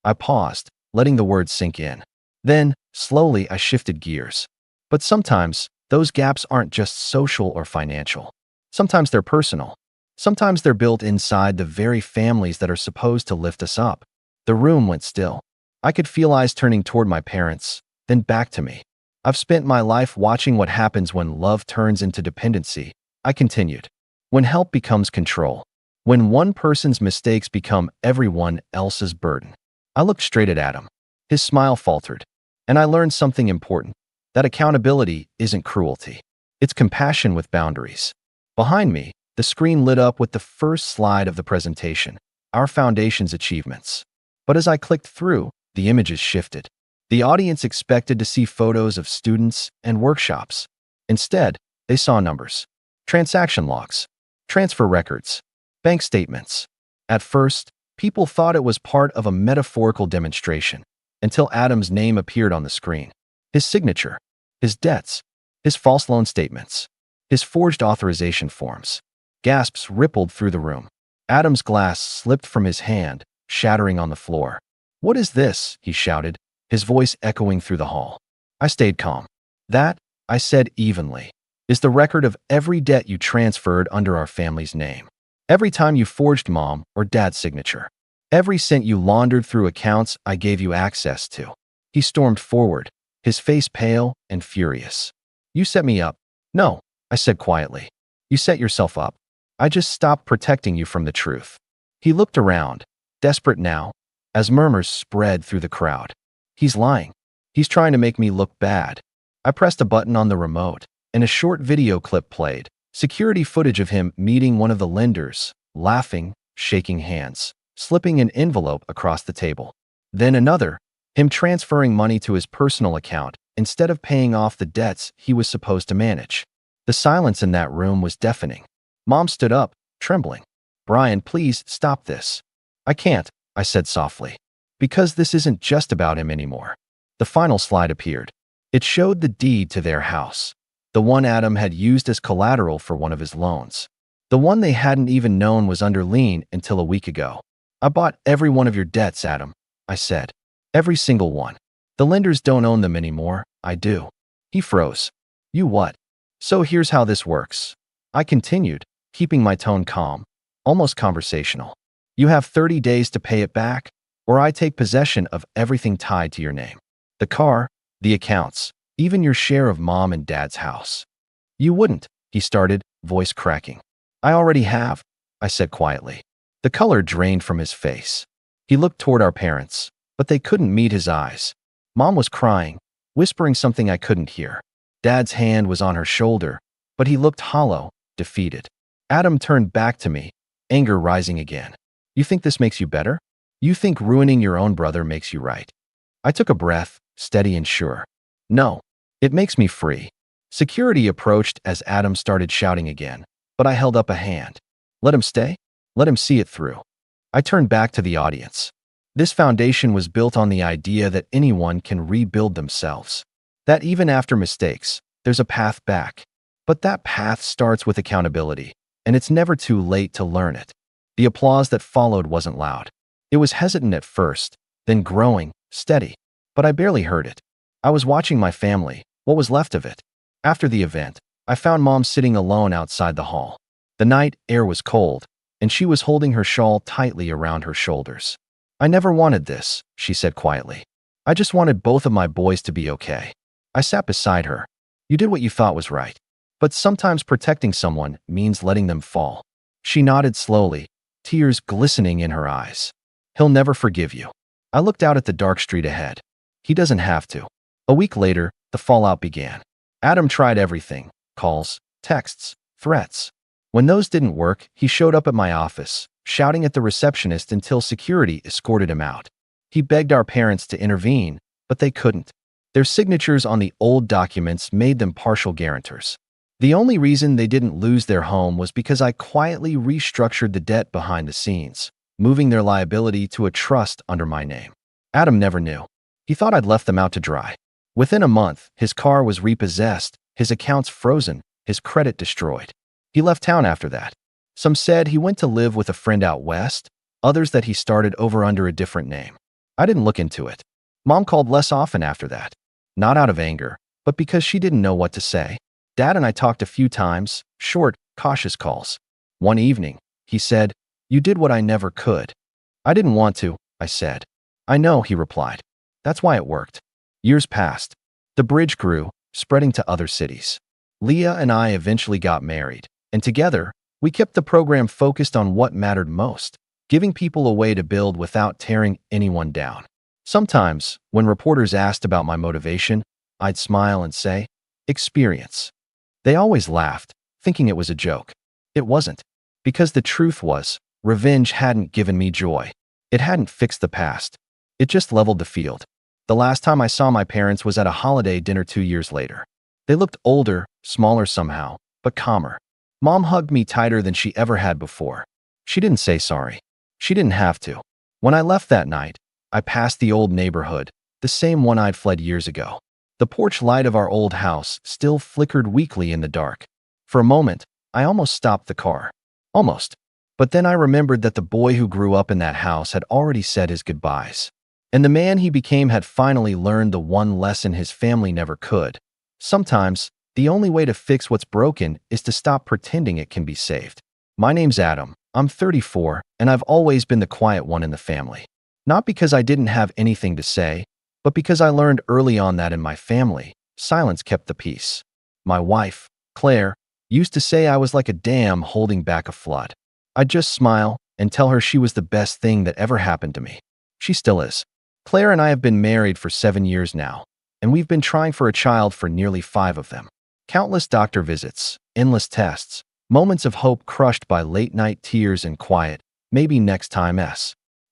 I paused, letting the words sink in. Then, slowly, I shifted gears. But sometimes, those gaps aren't just social or financial. Sometimes they're personal. Sometimes they're built inside the very families that are supposed to lift us up. The room went still. I could feel eyes turning toward my parents, then back to me. I've spent my life watching what happens when love turns into dependency. I continued. When help becomes control. When one person's mistakes become everyone else's burden. I looked straight at Adam. His smile faltered. And I learned something important. That accountability isn't cruelty. It's compassion with boundaries. Behind me, the screen lit up with the first slide of the presentation, our foundation's achievements. But as I clicked through, the images shifted. The audience expected to see photos of students and workshops. Instead, they saw numbers, transaction logs, transfer records, bank statements. At first, people thought it was part of a metaphorical demonstration, until Adam's name appeared on the screen. His signature, his debts, his false loan statements, his forged authorization forms. Gasps rippled through the room. Adam's glass slipped from his hand, shattering on the floor. "What is this?" he shouted, his voice echoing through the hall. I stayed calm. "That," I said evenly, "is the record of every debt you transferred under our family's name. Every time you forged mom or dad's signature. Every cent you laundered through accounts I gave you access to." He stormed forward, his face pale and furious. "You set me up." "No," I said quietly. "You set yourself up. I just stopped protecting you from the truth." He looked around, desperate now, as murmurs spread through the crowd. "He's lying. He's trying to make me look bad." I pressed a button on the remote, and a short video clip played. Security footage of him meeting one of the lenders, laughing, shaking hands, slipping an envelope across the table. Then another, him transferring money to his personal account instead of paying off the debts he was supposed to manage. The silence in that room was deafening. Mom stood up, trembling. "Brian, please stop this." "I can't," I said softly. "Because this isn't just about him anymore." The final slide appeared. It showed the deed to their house, the one Adam had used as collateral for one of his loans, the one they hadn't even known was under lien until a week ago. "I bought every one of your debts, Adam," I said. "Every single one. The lenders don't own them anymore, I do." He froze. "You what?" "So here's how this works," I continued, keeping my tone calm, almost conversational. "You have 30 days to pay it back, or I take possession of everything tied to your name. The car, the accounts, even your share of mom and dad's house." "You wouldn't," he started, voice cracking. "I already have," I said quietly. The color drained from his face. He looked toward our parents, but they couldn't meet his eyes. Mom was crying, whispering something I couldn't hear. Dad's hand was on her shoulder, but he looked hollow, defeated. Adam turned back to me, anger rising again. "You think this makes you better? You think ruining your own brother makes you right?" I took a breath, steady and sure. "No, it makes me free." Security approached as Adam started shouting again, but I held up a hand. "Let him stay. Let him see it through." I turned back to the audience. This foundation was built on the idea that anyone can rebuild themselves. That even after mistakes, there's a path back. But that path starts with accountability, and it's never too late to learn it. The applause that followed wasn't loud. It was hesitant at first, then growing, steady. But I barely heard it. I was watching my family, what was left of it. After the event, I found Mom sitting alone outside the hall. The night air was cold, and she was holding her shawl tightly around her shoulders. "I never wanted this," she said quietly. "I just wanted both of my boys to be okay." I sat beside her. "You did what you thought was right. But sometimes protecting someone means letting them fall." She nodded slowly, tears glistening in her eyes. "He'll never forgive you." I looked out at the dark street ahead. He doesn't have to. A week later, the fallout began. Adam tried everything: calls, texts, threats. When those didn't work, he showed up at my office, shouting at the receptionist until security escorted him out. He begged our parents to intervene, but they couldn't. Their signatures on the old documents made them partial guarantors. The only reason they didn't lose their home was because I quietly restructured the debt behind the scenes, moving their liability to a trust under my name. Adam never knew. He thought I'd left them out to dry. Within a month, his car was repossessed, his accounts frozen, his credit destroyed. He left town after that. Some said he went to live with a friend out west, others that he started over under a different name. I didn't look into it. Mom called less often after that. Not out of anger, but because she didn't know what to say. Dad and I talked a few times, short, cautious calls. One evening, he said, "You did what I never could." "I didn't want to," I said. "I know," he replied. "That's why it worked." Years passed. The bridge grew, spreading to other cities. Leah and I eventually got married, and together, we kept the program focused on what mattered most, giving people a way to build without tearing anyone down. Sometimes, when reporters asked about my motivation, I'd smile and say, "Experience." They always laughed, thinking it was a joke. It wasn't, because the truth was, revenge hadn't given me joy. It hadn't fixed the past. It just leveled the field. The last time I saw my parents was at a holiday dinner 2 years later. They looked older, smaller somehow, but calmer. Mom hugged me tighter than she ever had before. She didn't say sorry. She didn't have to. When I left that night, I passed the old neighborhood, the same one I'd fled years ago. The porch light of our old house still flickered weakly in the dark. For a moment, I almost stopped the car. Almost. But then I remembered that the boy who grew up in that house had already said his goodbyes. And the man he became had finally learned the one lesson his family never could. Sometimes, the only way to fix what's broken is to stop pretending it can be saved. My name's Adam. I'm 34, and I've always been the quiet one in the family. Not because I didn't have anything to say, but because I learned early on that in my family, silence kept the peace. My wife, Claire, used to say I was like a dam holding back a flood. I'd just smile and tell her she was the best thing that ever happened to me. She still is. Claire and I have been married for 7 years now, and we've been trying for a child for nearly 5 of them. Countless doctor visits, endless tests, moments of hope crushed by late-night tears and quiet, maybe next time.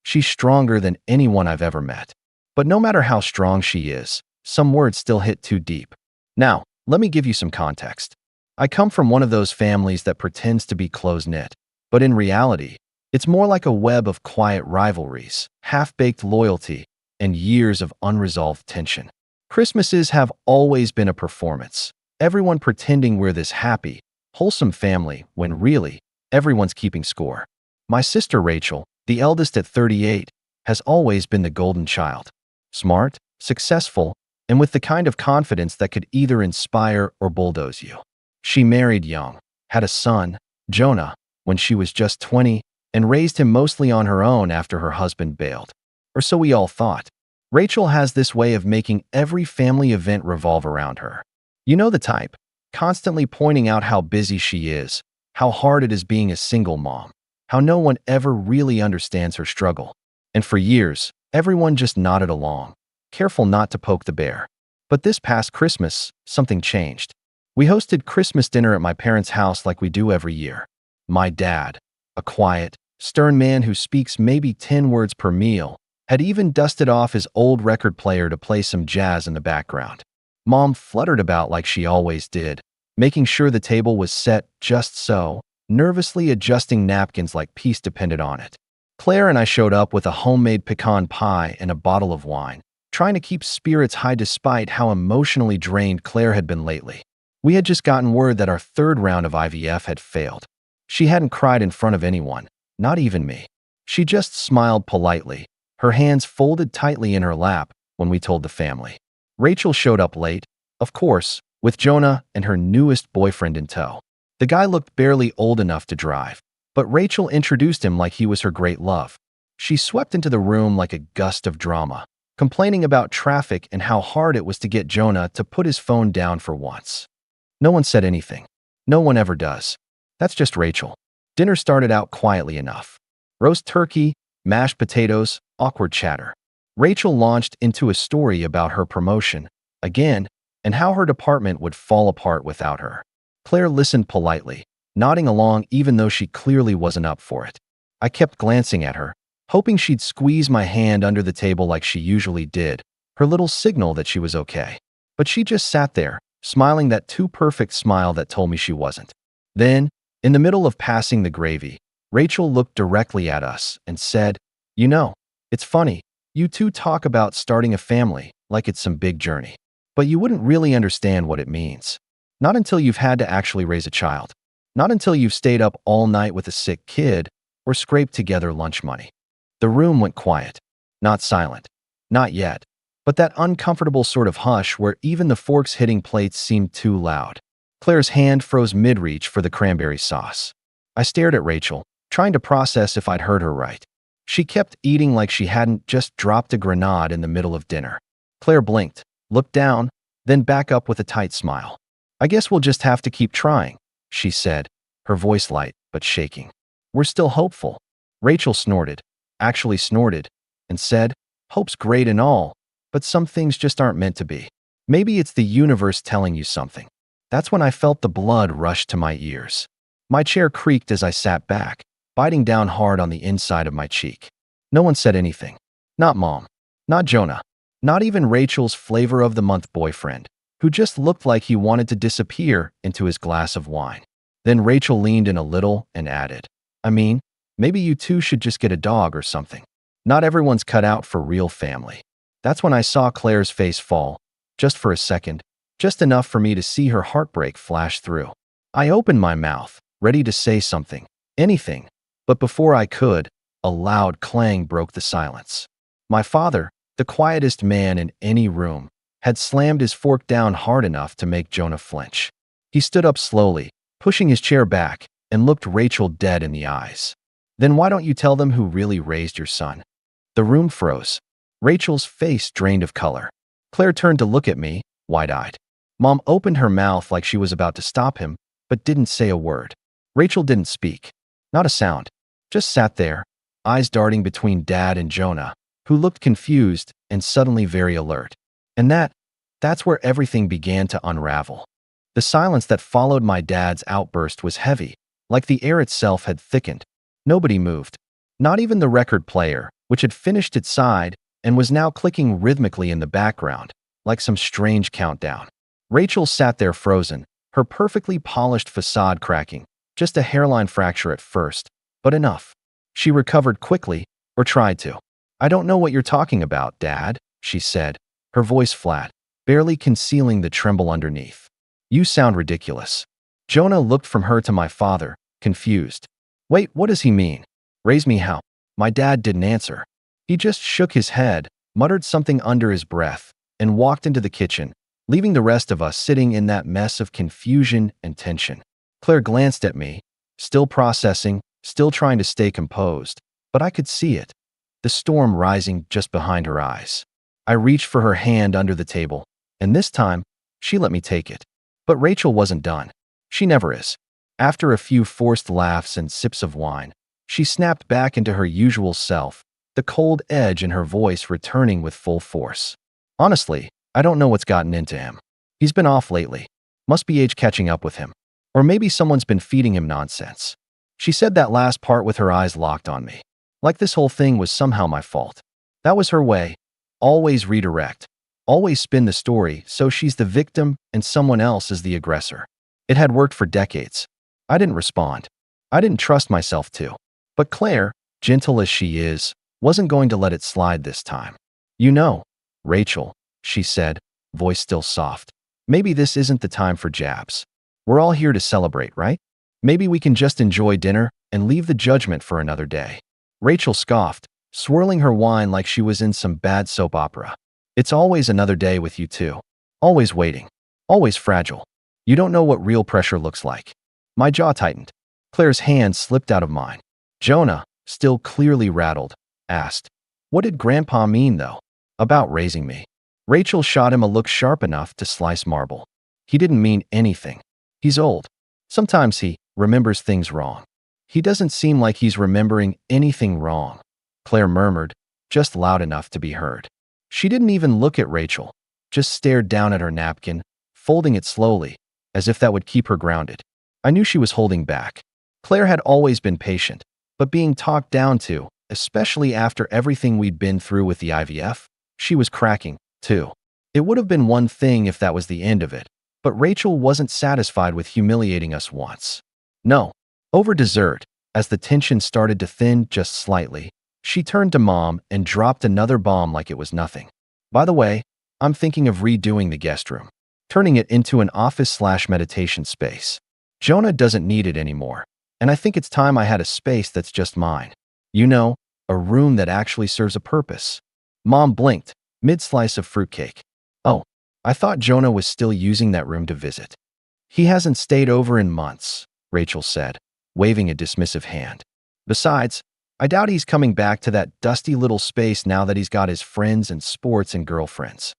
She's stronger than anyone I've ever met. But no matter how strong she is, some words still hit too deep. Now, let me give you some context. I come from one of those families that pretends to be close-knit, but in reality, it's more like a web of quiet rivalries, half-baked loyalty, and years of unresolved tension. Christmases have always been a performance, everyone pretending we're this happy, wholesome family when really, everyone's keeping score. My sister Rachel, the eldest at 38, has always been the golden child. Smart, successful, and with the kind of confidence that could either inspire or bulldoze you. She married young, had a son, Jonah, when she was just 20, and raised him mostly on her own after her husband bailed. Or so we all thought. Rachel has this way of making every family event revolve around her. You know the type, constantly pointing out how busy she is, how hard it is being a single mom, how no one ever really understands her struggle. And for years, everyone just nodded along, careful not to poke the bear. But this past Christmas, something changed. We hosted Christmas dinner at my parents' house like we do every year. My dad, a quiet, stern man who speaks maybe 10 words per meal, had even dusted off his old record player to play some jazz in the background. Mom fluttered about like she always did, making sure the table was set just so, nervously adjusting napkins like peace depended on it. Claire and I showed up with a homemade pecan pie and a bottle of wine, trying to keep spirits high despite how emotionally drained Claire had been lately. We had just gotten word that our 3rd round of IVF had failed. She hadn't cried in front of anyone, not even me. She just smiled politely, her hands folded tightly in her lap when we told the family. Rachel showed up late, of course, with Jonah and her newest boyfriend in tow. The guy looked barely old enough to drive, but Rachel introduced him like he was her great love. She swept into the room like a gust of drama, complaining about traffic and how hard it was to get Jonah to put his phone down for once. No one said anything. No one ever does. That's just Rachel. Dinner started out quietly enough. Roast turkey, mashed potatoes, awkward chatter. Rachel launched into a story about her promotion, again, and how her department would fall apart without her. Claire listened politely, nodding along even though she clearly wasn't up for it. I kept glancing at her, hoping she'd squeeze my hand under the table like she usually did, her little signal that she was okay. But she just sat there, smiling that too perfect smile that told me she wasn't. Then, in the middle of passing the gravy, Rachel looked directly at us and said, "You know, it's funny, you two talk about starting a family like it's some big journey. But you wouldn't really understand what it means. Not until you've had to actually raise a child. Not until you've stayed up all night with a sick kid or scraped together lunch money." The room went quiet. Not silent. Not yet. but that uncomfortable sort of hush where even the forks hitting plates seemed too loud. Claire's hand froze mid-reach for the cranberry sauce. I stared at Rachel, trying to process if I'd heard her right. She kept eating like she hadn't just dropped a grenade in the middle of dinner. Claire blinked, looked down, then back up with a tight smile. "I guess we'll just have to keep trying," she said, her voice light but shaking. "We're still hopeful." Rachel snorted, actually snorted, and said, "Hope's great and all, but some things just aren't meant to be. Maybe it's the universe telling you something." That's when I felt the blood rush to my ears. My chair creaked as I sat back, biting down hard on the inside of my cheek. No one said anything. Not Mom. Not Jonah. Not even Rachel's flavor-of-the-month boyfriend, who just looked like he wanted to disappear into his glass of wine. Then Rachel leaned in a little and added, "I mean, maybe you two should just get a dog or something. Not everyone's cut out for real family." That's when I saw Claire's face fall, just for a second, just enough for me to see her heartbreak flash through. I opened my mouth, ready to say something, anything, but before I could, a loud clang broke the silence. My father, the quietest man in any room, had slammed his fork down hard enough to make Jonah flinch. He stood up slowly, pushing his chair back, and looked Rachel dead in the eyes. "Then why don't you tell them who really raised your son?" The room froze. Rachel's face drained of color. Claire turned to look at me, wide-eyed. Mom opened her mouth like she was about to stop him, but didn't say a word. Rachel didn't speak. Not a sound. Just sat there, eyes darting between Dad and Jonah, who looked confused and suddenly very alert. And that's where everything began to unravel. The silence that followed my dad's outburst was heavy, like the air itself had thickened. Nobody moved. Not even the record player, which had finished its side and was now clicking rhythmically in the background, like some strange countdown. Rachel sat there frozen, her perfectly polished facade cracking, just a hairline fracture at first, but enough. She recovered quickly, or tried to. "I don't know what you're talking about, Dad," she said, her voice flat, barely concealing the tremble underneath. "You sound ridiculous." Jonah looked from her to my father, confused. "Wait, what does he mean? Raise me how?" My dad didn't answer. He just shook his head, muttered something under his breath, and walked into the kitchen, leaving the rest of us sitting in that mess of confusion and tension. Claire glanced at me, still processing, still trying to stay composed, but I could see it, the storm rising just behind her eyes. I reached for her hand under the table, and this time, she let me take it. But Rachel wasn't done. She never is. After a few forced laughs and sips of wine, she snapped back into her usual self, the cold edge in her voice returning with full force. "Honestly, I don't know what's gotten into him. He's been off lately. Must be age catching up with him. Or maybe someone's been feeding him nonsense." She said that last part with her eyes locked on me, like this whole thing was somehow my fault. That was her way. Always redirect. Always spin the story so she's the victim and someone else is the aggressor. It had worked for decades. I didn't respond. I didn't trust myself to. But Claire, gentle as she is, wasn't going to let it slide this time. "You know, Rachel," she said, voice still soft, "maybe this isn't the time for jabs. We're all here to celebrate, right? Maybe we can just enjoy dinner and leave the judgment for another day." Rachel scoffed, swirling her wine like she was in some bad soap opera. "It's always another day with you two. Always waiting. Always fragile. You don't know what real pressure looks like." My jaw tightened. Claire's hand slipped out of mine. Jonah, still clearly rattled, asked, "What did Grandpa mean, though, about raising me?" Rachel shot him a look sharp enough to slice marble. "He didn't mean anything. He's old. Sometimes he remembers things wrong. He doesn't seem like he's remembering anything wrong," Claire murmured, just loud enough to be heard. She didn't even look at Rachel, just stared down at her napkin, folding it slowly, as if that would keep her grounded. I knew she was holding back. Claire had always been patient, but being talked down to, especially after everything we'd been through with the IVF, she was cracking, too. It would have been one thing if that was the end of it, but Rachel wasn't satisfied with humiliating us once. No. Over dessert, as the tension started to thin just slightly, she turned to Mom and dropped another bomb like it was nothing. "By the way, I'm thinking of redoing the guest room, turning it into an office/meditation space. Jonah doesn't need it anymore, and I think it's time I had a space that's just mine. You know, a room that actually serves a purpose." Mom blinked, mid-slice of fruitcake. Oh, I thought Jonah was still using that room to visit. He hasn't stayed over in months, Rachel said, waving a dismissive hand. Besides, I doubt he's coming back to that dusty little space now that he's got his friends and sports and girlfriends.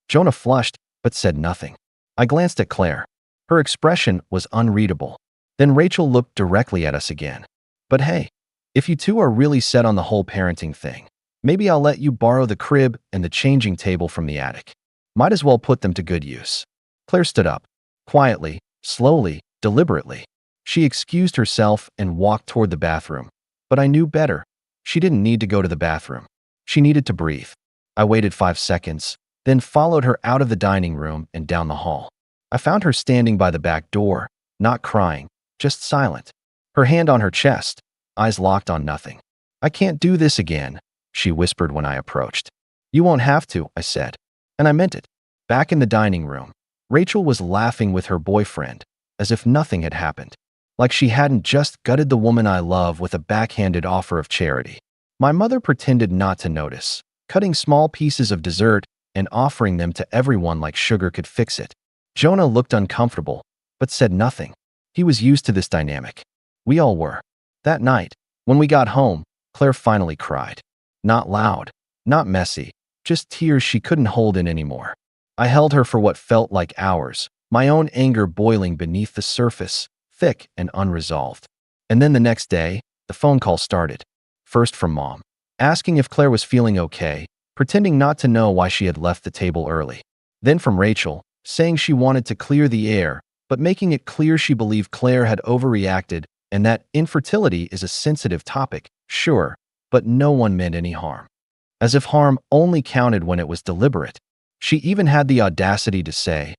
Jonah flushed, but said nothing. I glanced at Claire. Her expression was unreadable. Then Rachel looked directly at us again. But hey, if you two are really set on the whole parenting thing, maybe I'll let you borrow the crib and the changing table from the attic. Might as well put them to good use. Claire stood up. Quietly, slowly, deliberately. She excused herself and walked toward the bathroom. But I knew better. She didn't need to go to the bathroom. She needed to breathe. I waited 5 seconds, then followed her out of the dining room and down the hall. I found her standing by the back door, not crying, just silent. Her hand on her chest, eyes locked on nothing. I can't do this again, she whispered when I approached. You won't have to, I said. And I meant it. Back in the dining room, Rachel was laughing with her boyfriend, as if nothing had happened. Like she hadn't just gutted the woman I love with a backhanded offer of charity. My mother pretended not to notice, cutting small pieces of dessert and offering them to everyone like sugar could fix it. Jonah looked uncomfortable, but said nothing. He was used to this dynamic. We all were. That night, when we got home, Claire finally cried. Not loud, not messy, just tears she couldn't hold in anymore. I held her for what felt like hours, my own anger boiling beneath the surface, thick and unresolved. And then the next day, the phone call started. First from Mom, asking if Claire was feeling okay, pretending not to know why she had left the table early. Then from Rachel, saying she wanted to clear the air, but making it clear she believed Claire had overreacted and that infertility is a sensitive topic, sure, but no one meant any harm. As if harm only counted when it was deliberate. She even had the audacity to say,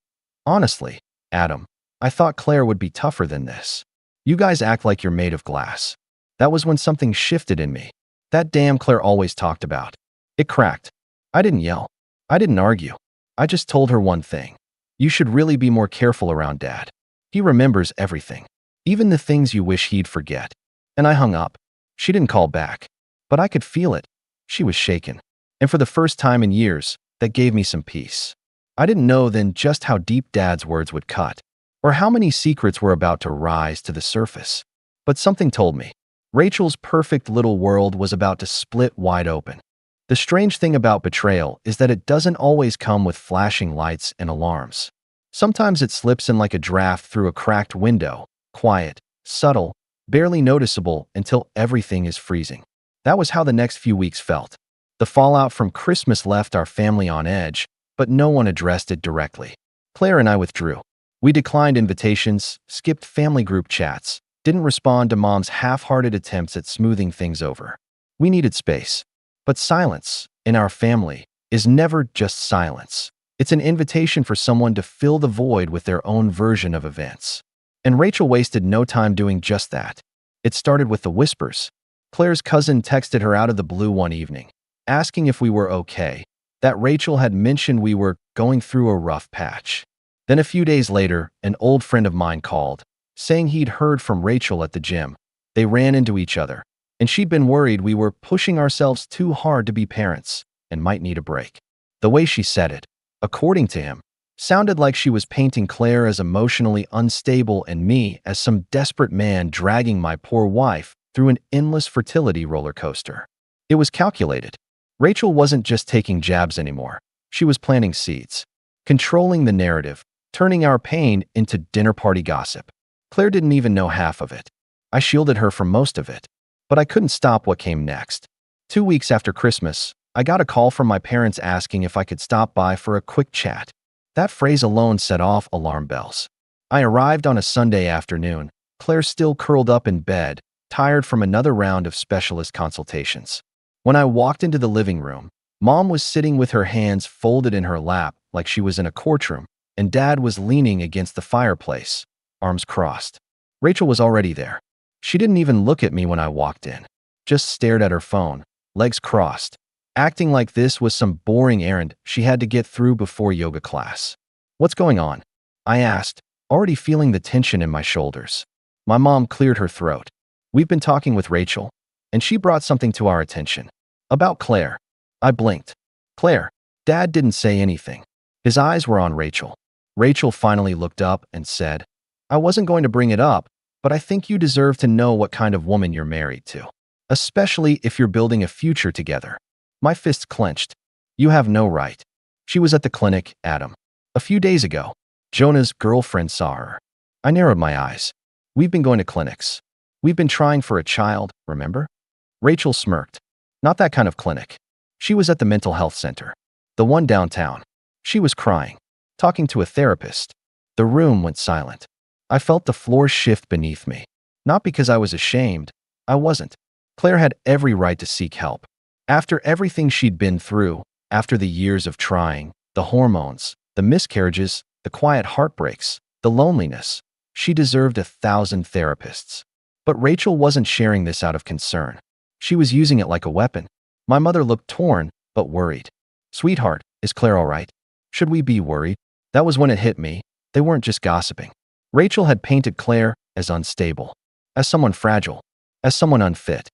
honestly, Adam, I thought Claire would be tougher than this. You guys act like you're made of glass. That was when something shifted in me. That damn Claire always talked about. It cracked. I didn't yell. I didn't argue. I just told her one thing. You should really be more careful around Dad. He remembers everything. Even the things you wish he'd forget. And I hung up. She didn't call back. But I could feel it. She was shaken. And for the first time in years, that gave me some peace. I didn't know then just how deep Dad's words would cut, or how many secrets were about to rise to the surface. But something told me. Rachel's perfect little world was about to split wide open. The strange thing about betrayal is that it doesn't always come with flashing lights and alarms. Sometimes it slips in like a draft through a cracked window, quiet, subtle, barely noticeable until everything is freezing. That was how the next few weeks felt. The fallout from Christmas left our family on edge, but no one addressed it directly. Claire and I withdrew. We declined invitations, skipped family group chats, didn't respond to Mom's half-hearted attempts at smoothing things over. We needed space. But silence, in our family, is never just silence. It's an invitation for someone to fill the void with their own version of events. And Rachel wasted no time doing just that. It started with the whispers. Claire's cousin texted her out of the blue one evening, asking if we were okay, that Rachel had mentioned we were going through a rough patch. Then a few days later, an old friend of mine called, saying he'd heard from Rachel at the gym. They ran into each other, and she'd been worried we were pushing ourselves too hard to be parents and might need a break. The way she said it, according to him, sounded like she was painting Claire as emotionally unstable and me as some desperate man dragging my poor wife through an endless fertility roller coaster. It was calculated. Rachel wasn't just taking jabs anymore. She was planting seeds, controlling the narrative, turning our pain into dinner party gossip. Claire didn't even know half of it. I shielded her from most of it, but I couldn't stop what came next. 2 weeks after Christmas, I got a call from my parents asking if I could stop by for a quick chat. That phrase alone set off alarm bells. I arrived on a Sunday afternoon, Claire still curled up in bed, tired from another round of specialist consultations. When I walked into the living room, Mom was sitting with her hands folded in her lap like she was in a courtroom, and Dad was leaning against the fireplace, arms crossed. Rachel was already there. She didn't even look at me when I walked in, just stared at her phone, legs crossed, acting like this was some boring errand she had to get through before yoga class. What's going on? I asked, already feeling the tension in my shoulders. My mom cleared her throat. We've been talking with Rachel, and she brought something to our attention. About Claire. I blinked. Claire, Dad didn't say anything. His eyes were on Rachel. Rachel finally looked up and said, I wasn't going to bring it up, but I think you deserve to know what kind of woman you're married to. Especially if you're building a future together. My fists clenched. You have no right. She was at the clinic, Adam. A few days ago, Jonah's girlfriend saw her. I narrowed my eyes. We've been going to clinics. We've been trying for a child, remember? Rachel smirked. Not that kind of clinic. She was at the mental health center. The one downtown. She was crying, talking to a therapist. The room went silent. I felt the floor shift beneath me. Not because I was ashamed. I wasn't. Claire had every right to seek help. After everything she'd been through, after the years of trying, the hormones, the miscarriages, the quiet heartbreaks, the loneliness, she deserved 1,000 therapists. But Rachel wasn't sharing this out of concern. She was using it like a weapon. My mother looked torn, but worried. Sweetheart, is Claire all right? Should we be worried? That was when it hit me. They weren't just gossiping. Rachel had painted Claire as unstable, as someone fragile, as someone unfit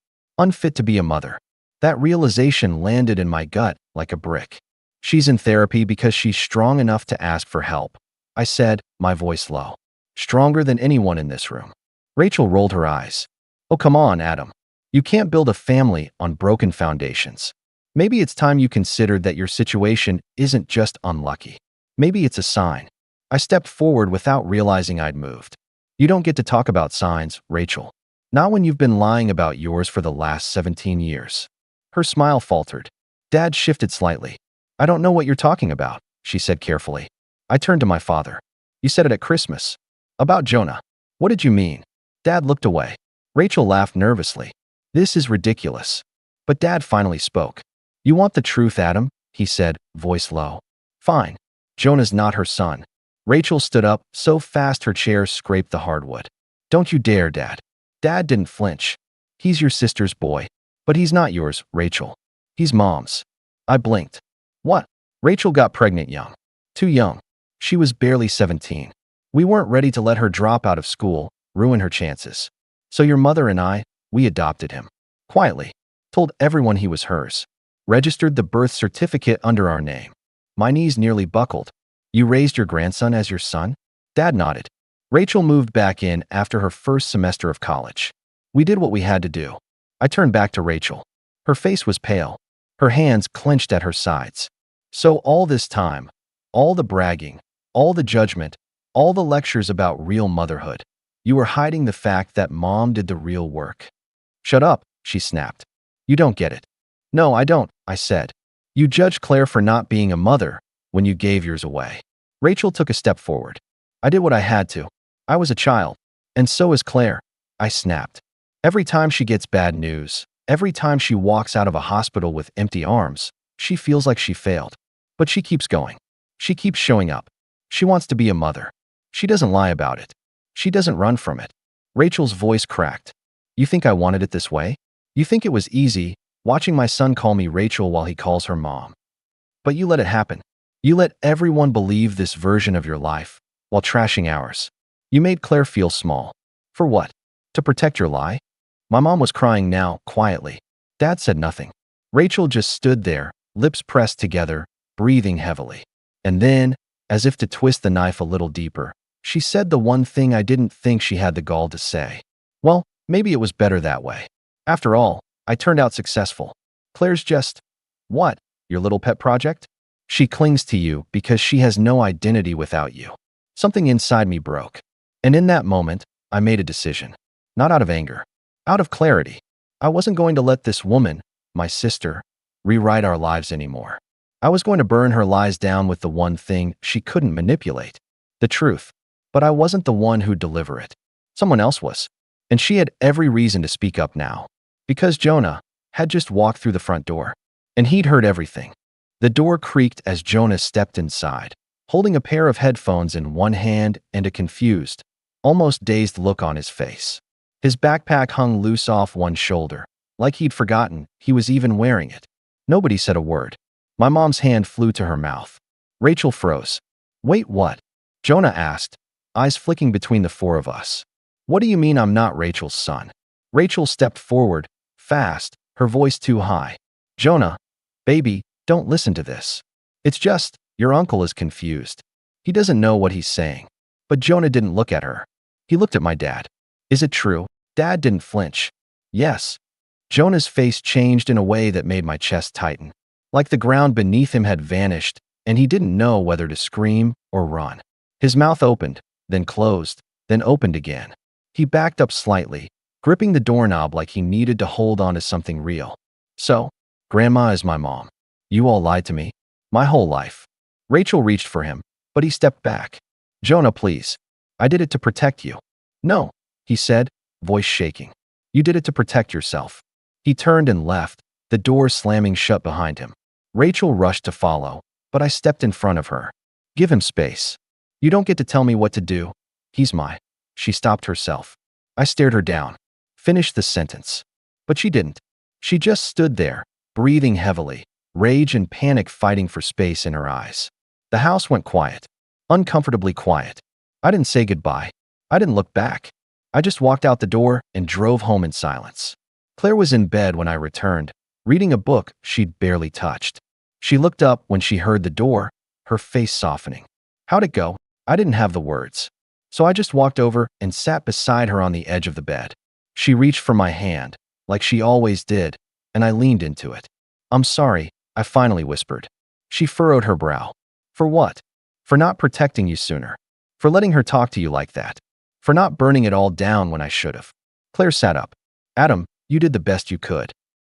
to be a mother. That realization landed in my gut like a brick. She's in therapy because she's strong enough to ask for help, I said, my voice low. Stronger than anyone in this room. Rachel rolled her eyes. Oh, come on, Adam. You can't build a family on broken foundations. Maybe it's time you considered that your situation isn't just unlucky. Maybe it's a sign. I stepped forward without realizing I'd moved. You don't get to talk about signs, Rachel. Not when you've been lying about yours for the last 17 years. Her smile faltered. Dad shifted slightly. I don't know what you're talking about, she said carefully. I turned to my father. You said it at Christmas. About Jonah. What did you mean? Dad looked away. Rachel laughed nervously. This is ridiculous. But Dad finally spoke. You want the truth, Adam? He said, voice low. Fine. Jonah's not her son. Rachel stood up so fast her chair scraped the hardwood. Don't you dare, Dad. Dad didn't flinch. He's your sister's boy. But he's not yours, Rachel. He's Mom's. I blinked. What? Rachel got pregnant young. Too young. She was barely 17. We weren't ready to let her drop out of school, ruin her chances. So your mother and I, we adopted him. Quietly. Told everyone he was hers. Registered the birth certificate under our name. My knees nearly buckled. You raised your grandson as your son? Dad nodded. Rachel moved back in after her first semester of college. We did what we had to do. I turned back to Rachel. Her face was pale. Her hands clenched at her sides. So all this time, all the bragging, all the judgment, all the lectures about real motherhood, you were hiding the fact that Mom did the real work. Shut up, she snapped. You don't get it. No, I don't, I said. You judged Claire for not being a mother when you gave yours away. Rachel took a step forward. I did what I had to. I was a child. And so is Claire. I snapped. Every time she gets bad news, every time she walks out of a hospital with empty arms, she feels like she failed. But she keeps going. She keeps showing up. She wants to be a mother. She doesn't lie about it. She doesn't run from it. Rachel's voice cracked. You think I wanted it this way? You think it was easy, watching my son call me Rachel while he calls her Mom? But you let it happen. You let everyone believe this version of your life, while trashing ours. You made Claire feel small. For what? To protect your lie? My mom was crying now, quietly. Dad said nothing. Rachel just stood there, lips pressed together, breathing heavily. And then, as if to twist the knife a little deeper, she said the one thing I didn't think she had the gall to say. Well, maybe it was better that way. After all, I turned out successful. Claire's just, what, your little pet project? She clings to you because she has no identity without you. Something inside me broke. And in that moment, I made a decision. Not out of anger. Out of clarity. I wasn't going to let this woman, my sister, rewrite our lives anymore. I was going to burn her lies down with the one thing she couldn't manipulate. The truth. But I wasn't the one who'd deliver it. Someone else was. And she had every reason to speak up now. Because Jonah had just walked through the front door. And he'd heard everything. The door creaked as Jonah stepped inside, holding a pair of headphones in one hand and a confused, almost dazed look on his face. His backpack hung loose off one shoulder, like he'd forgotten he was even wearing it. Nobody said a word. My mom's hand flew to her mouth. Rachel froze. Wait, what? Jonah asked, eyes flicking between the four of us. What do you mean I'm not Rachel's son? Rachel stepped forward, fast, her voice too high. Jonah, baby, don't listen to this. It's just, your uncle is confused. He doesn't know what he's saying. But Jonah didn't look at her. He looked at my dad. Is it true? Dad didn't flinch. Yes. Jonah's face changed in a way that made my chest tighten. Like the ground beneath him had vanished, and he didn't know whether to scream or run. His mouth opened, then closed, then opened again. He backed up slightly, gripping the doorknob like he needed to hold on to something real. So, Grandma is my mom. You all lied to me. My whole life. Rachel reached for him, but he stepped back. Jonah, please. I did it to protect you. No, he said, voice shaking. You did it to protect yourself. He turned and left, the door slamming shut behind him. Rachel rushed to follow, but I stepped in front of her. Give him space. You don't get to tell me what to do. He's my. She stopped herself. I stared her down. Finish the sentence. But she didn't. She just stood there, breathing heavily, rage and panic fighting for space in her eyes. The house went quiet. Uncomfortably quiet. I didn't say goodbye. I didn't look back. I just walked out the door and drove home in silence. Claire was in bed when I returned, reading a book she'd barely touched. She looked up when she heard the door, her face softening. How'd it go? I didn't have the words. So I just walked over and sat beside her on the edge of the bed. She reached for my hand, like she always did, and I leaned into it. I'm sorry, I finally whispered. She furrowed her brow. For what? For not protecting you sooner. For letting her talk to you like that. For not burning it all down when I should have. Claire sat up. Adam, you did the best you could.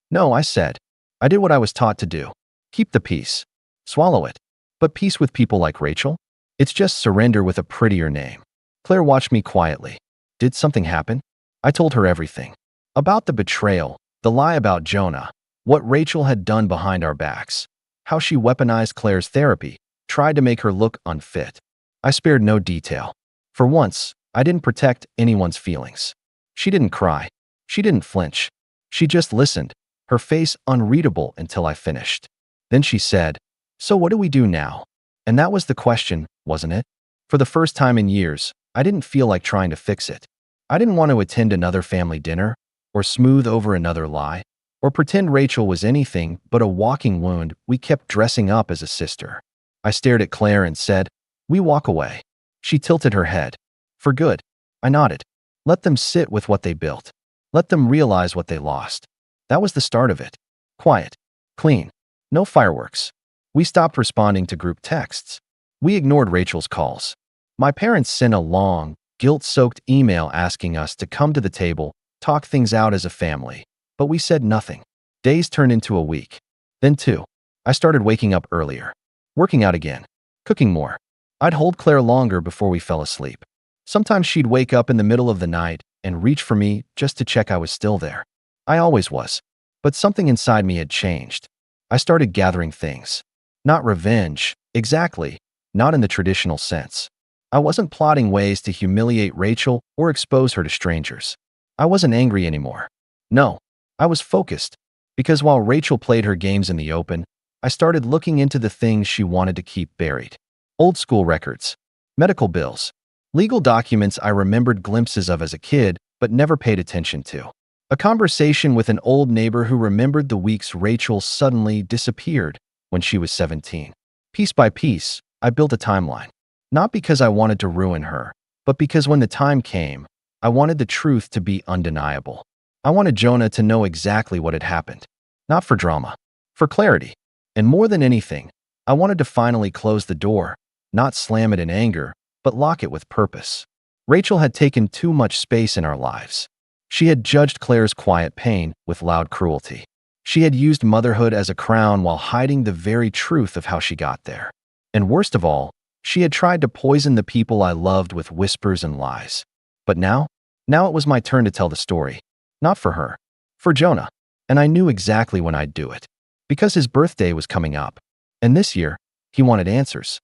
No, I said. I did what I was taught to do. Keep the peace. Swallow it. But peace with people like Rachel? It's just surrender with a prettier name. Claire watched me quietly. Did something happen? I told her everything. About the betrayal, the lie about Jonah, what Rachel had done behind our backs, how she weaponized Claire's therapy, tried to make her look unfit. I spared no detail. For once, I didn't protect anyone's feelings. She didn't cry. She didn't flinch. She just listened, her face unreadable until I finished. Then she said, so what do we do now? And that was the question, wasn't it? For the first time in years, I didn't feel like trying to fix it. I didn't want to attend another family dinner, or smooth over another lie, or pretend Rachel was anything but a walking wound we kept dressing up as a sister. I stared at Claire and said, we walk away. She tilted her head. For good. I nodded. Let them sit with what they built. Let them realize what they lost. That was the start of it. Quiet. Clean. No fireworks. We stopped responding to group texts. We ignored Rachel's calls. My parents sent a long, guilt-soaked email asking us to come to the table, talk things out as a family. But we said nothing. Days turned into a week. Then 2. I started waking up earlier. Working out again. Cooking more. I'd hold Claire longer before we fell asleep. Sometimes she'd wake up in the middle of the night and reach for me just to check I was still there. I always was. But something inside me had changed. I started gathering things. Not revenge, exactly, not in the traditional sense. I wasn't plotting ways to humiliate Rachel or expose her to strangers. I wasn't angry anymore. No, I was focused. Because while Rachel played her games in the open, I started looking into the things she wanted to keep buried. Old school records, medical bills, legal documents I remembered glimpses of as a kid but never paid attention to. A conversation with an old neighbor who remembered the weeks Rachel suddenly disappeared when she was 17. Piece by piece, I built a timeline. Not because I wanted to ruin her, but because when the time came, I wanted the truth to be undeniable. I wanted Jonah to know exactly what had happened. Not for drama, for clarity. And more than anything, I wanted to finally close the door, not slam it in anger, but lock it with purpose. Rachel had taken too much space in our lives. She had judged Claire's quiet pain with loud cruelty. She had used motherhood as a crown while hiding the very truth of how she got there. And worst of all, she had tried to poison the people I loved with whispers and lies. But now it was my turn to tell the story. Not for her, for Jonah. And I knew exactly when I'd do it. Because his birthday was coming up. And this year, he wanted answers.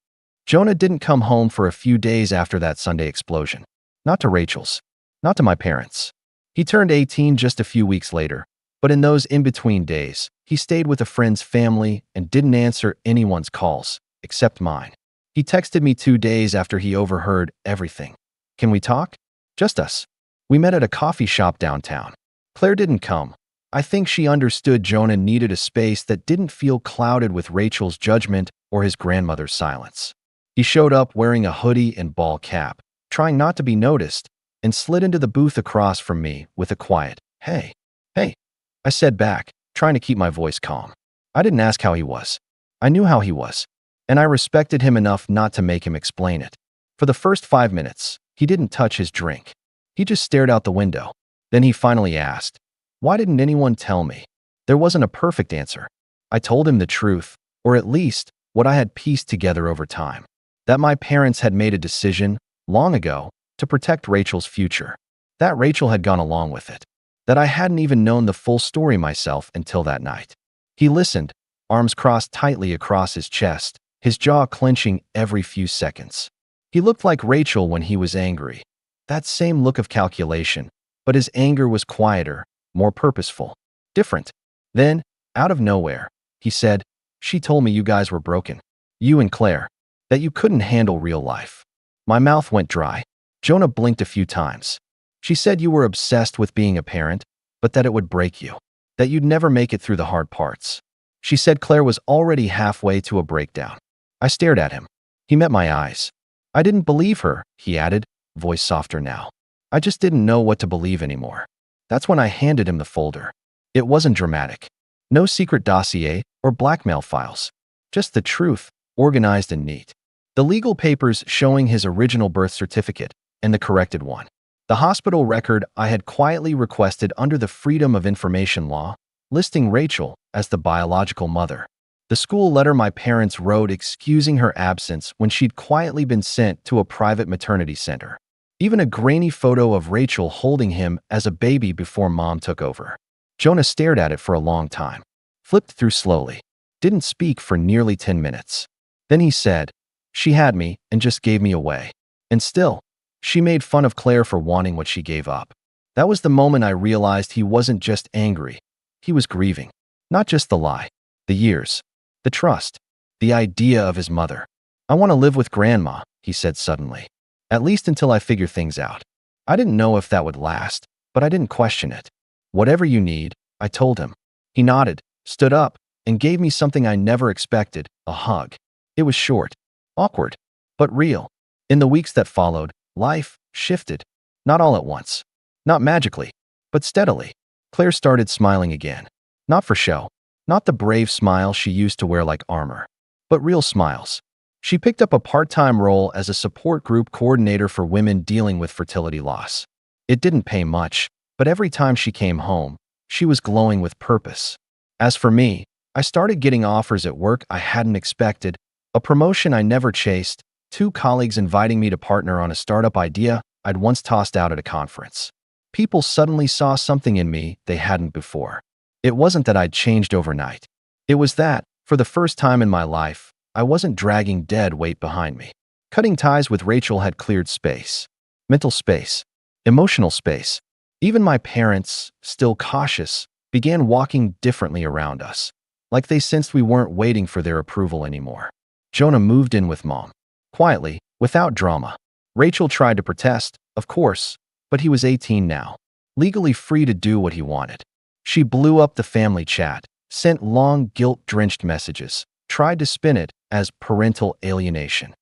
Jonah didn't come home for a few days after that Sunday explosion. Not to Rachel's. Not to my parents. He turned 18 just a few weeks later. But in those in-between days, he stayed with a friend's family and didn't answer anyone's calls, except mine. He texted me 2 days after he overheard everything. Can we talk? Just us. We met at a coffee shop downtown. Claire didn't come. I think she understood Jonah needed a space that didn't feel clouded with Rachel's judgment or his grandmother's silence. He showed up wearing a hoodie and ball cap, trying not to be noticed, and slid into the booth across from me with a quiet, "Hey, hey," I said back, trying to keep my voice calm. I didn't ask how he was. I knew how he was, and I respected him enough not to make him explain it. For the first 5 minutes, he didn't touch his drink. He just stared out the window. Then he finally asked, "Why didn't anyone tell me?" There wasn't a perfect answer. I told him the truth, or at least what I had pieced together over time. That my parents had made a decision, long ago, to protect Rachel's future. That Rachel had gone along with it. That I hadn't even known the full story myself until that night. He listened, arms crossed tightly across his chest, his jaw clenching every few seconds. He looked like Rachel when he was angry. That same look of calculation, but his anger was quieter, more purposeful, different. Then, out of nowhere, he said, "She told me you guys were broken. You and Claire. That you couldn't handle real life." My mouth went dry. Jonah blinked a few times. "She said you were obsessed with being a parent, but that it would break you. That you'd never make it through the hard parts." She said Claire was already halfway to a breakdown. I stared at him. He met my eyes. "I didn't believe her," he added, voice softer now. "I just didn't know what to believe anymore." That's when I handed him the folder. It wasn't dramatic. No secret dossier or blackmail files. Just the truth, organized and neat. The legal papers showing his original birth certificate and the corrected one. The hospital record I had quietly requested under the Freedom of Information law, listing Rachel as the biological mother. The school letter my parents wrote excusing her absence when she'd quietly been sent to a private maternity center. Even a grainy photo of Rachel holding him as a baby before Mom took over. Jonah stared at it for a long time, flipped through slowly, didn't speak for nearly 10 minutes. Then he said, "She had me and just gave me away. And still, she made fun of Claire for wanting what she gave up." That was the moment I realized he wasn't just angry. He was grieving. Not just the lie, the years, the trust, the idea of his mother. "I want to live with Grandma," he said suddenly. "At least until I figure things out." I didn't know if that would last, but I didn't question it. "Whatever you need," I told him. He nodded, stood up, and gave me something I never expected, a hug. It was short, awkward, but real. In the weeks that followed, life shifted. Not all at once. Not magically, but steadily. Claire started smiling again. Not for show. Not the brave smile she used to wear like armor. But real smiles. She picked up a part-time role as a support group coordinator for women dealing with fertility loss. It didn't pay much, but every time she came home, she was glowing with purpose. As for me, I started getting offers at work I hadn't expected, a promotion I never chased, 2 colleagues inviting me to partner on a startup idea I'd once tossed out at a conference. People suddenly saw something in me they hadn't before. It wasn't that I'd changed overnight. It was that, for the first time in my life, I wasn't dragging dead weight behind me. Cutting ties with Rachel had cleared space. Mental space. Emotional space. Even my parents, still cautious, began walking differently around us, like they sensed we weren't waiting for their approval anymore. Jonah moved in with Mom. Quietly, without drama. Rachel tried to protest, of course, but he was 18 now, legally free to do what he wanted. She blew up the family chat, sent long, guilt-drenched messages, tried to spin it as parental alienation.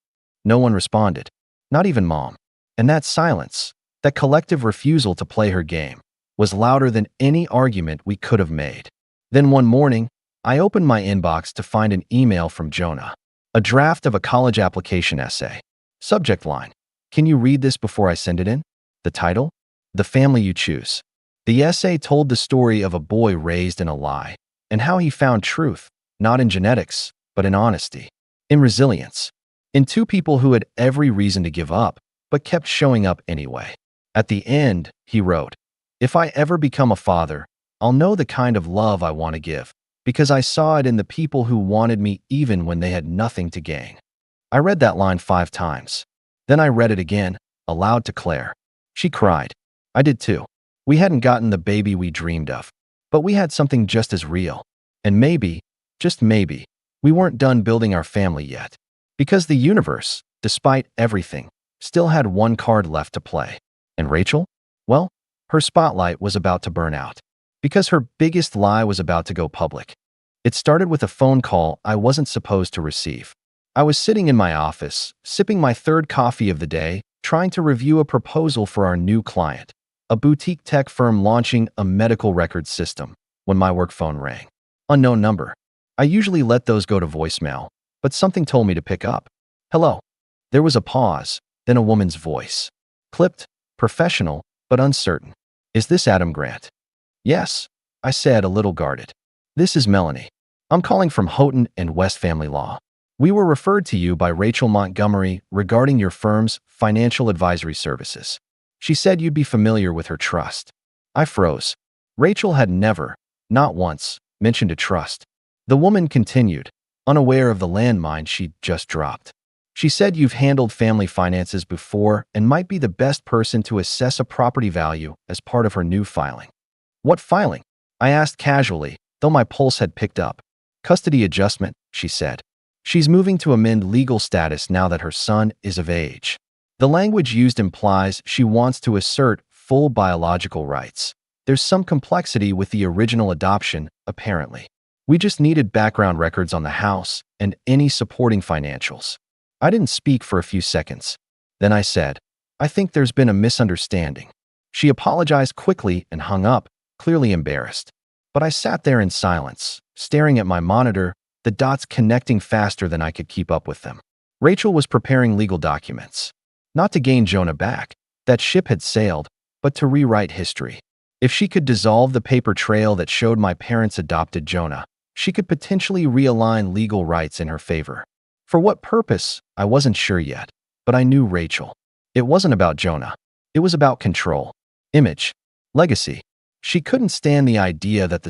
No one responded, not even Mom. And that silence, that collective refusal to play her game, was louder than any argument we could have made. Then one morning, I opened my inbox to find an email from Jonah. A draft of a college application essay. Subject line: "Can you read this before I send it in?" The title: "The Family You Choose." The essay told the story of a boy raised in a lie, and how he found truth, not in genetics, but in honesty, in resilience, in 2 people who had every reason to give up, but kept showing up anyway. At the end, he wrote, "If I ever become a father, I'll know the kind of love I want to give, because I saw it in the people who wanted me even when they had nothing to gain." I read that line 5 times. Then I read it again, aloud to Claire. She cried. I did too. We hadn't gotten the baby we dreamed of, but we had something just as real. And maybe, just maybe, we weren't done building our family yet. Because the universe, despite everything, still had one card left to play. And Rachel? Well, her spotlight was about to burn out. Because her biggest lie was about to go public. It started with a phone call I wasn't supposed to receive. I was sitting in my office, sipping my third coffee of the day, trying to review a proposal for our new client, a boutique tech firm launching a medical records system, when my work phone rang. Unknown number. I usually let those go to voicemail, but something told me to pick up. Hello. There was a pause, then a woman's voice. Clipped, professional, but uncertain. Is this Adam Grant? Yes, I said, a little guarded. This is Melanie. I'm calling from Houghton and West Family Law. We were referred to you by Rachel Montgomery regarding your firm's financial advisory services. She said you'd be familiar with her trust. I froze. Rachel had never, not once, mentioned a trust. The woman continued, unaware of the landmine she'd just dropped. She said you've handled family finances before and might be the best person to assess a property value as part of her new filing. What filing? I asked casually, though my pulse had picked up. Custody adjustment, she said. She's moving to amend legal status now that her son is of age. The language used implies she wants to assert full biological rights. There's some complexity with the original adoption, apparently. We just needed background records on the house and any supporting financials. I didn't speak for a few seconds. Then I said, I think there's been a misunderstanding. She apologized quickly and hung up, clearly embarrassed. But I sat there in silence, staring at my monitor, the dots connecting faster than I could keep up with them. Rachel was preparing legal documents. Not to gain Jonah back, that ship had sailed, but to rewrite history. If she could dissolve the paper trail that showed my parents adopted Jonah, she could potentially realign legal rights in her favor. For what purpose, I wasn't sure yet, but I knew Rachel. It wasn't about Jonah. It was about control, image, legacy. She couldn't stand the idea that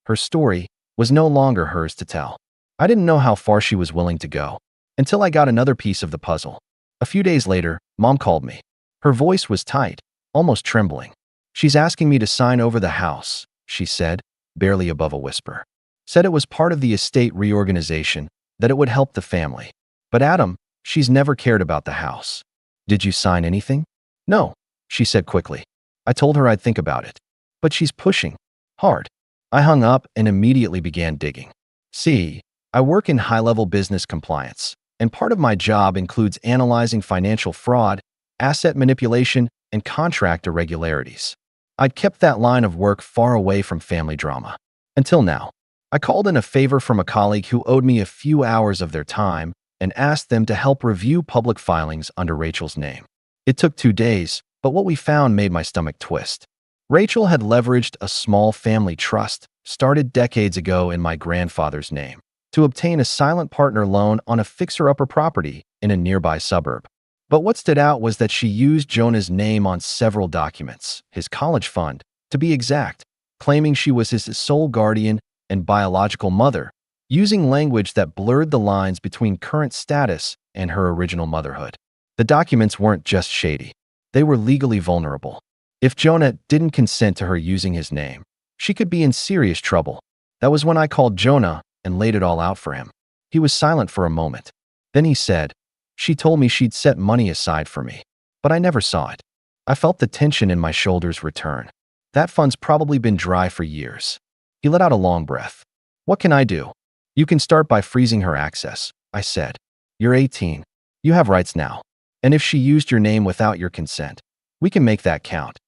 her story, was no longer hers to tell. I didn't know how far she was willing to go, until I got another piece of the puzzle. A few days later, Mom called me. Her voice was tight, almost trembling. She's asking me to sign over the house, she said, barely above a whisper. Said it was part of the estate reorganization, that it would help the family. But Adam, she's never cared about the house. Did you sign anything? No, she said quickly. I told her I'd think about it. But she's pushing. Hard. I hung up and immediately began digging. See, I work in high-level business compliance, and part of my job includes analyzing financial fraud, asset manipulation, and contract irregularities. I'd kept that line of work far away from family drama. Until now. I called in a favor from a colleague who owed me a few hours of their time and asked them to help review public filings under Rachel's name. It took 2 days, but what we found made my stomach twist. Rachel had leveraged a small family trust, started decades ago in my grandfather's name, to obtain a silent partner loan on a fixer-upper property in a nearby suburb. But what stood out was that she used Jonah's name on several documents, his college fund, to be exact, claiming she was his sole guardian and biological mother, using language that blurred the lines between current status and her original motherhood. The documents weren't just shady. They were legally vulnerable. If Jonah didn't consent to her using his name, she could be in serious trouble. That was when I called Jonah and laid it all out for him. He was silent for a moment. Then he said, she told me she'd set money aside for me, but I never saw it. I felt the tension in my shoulders return. That fund's probably been dry for years. He let out a long breath. What can I do? You can start by freezing her access, I said. You're 18. You have rights now. And if she used your name without your consent, we can make that count.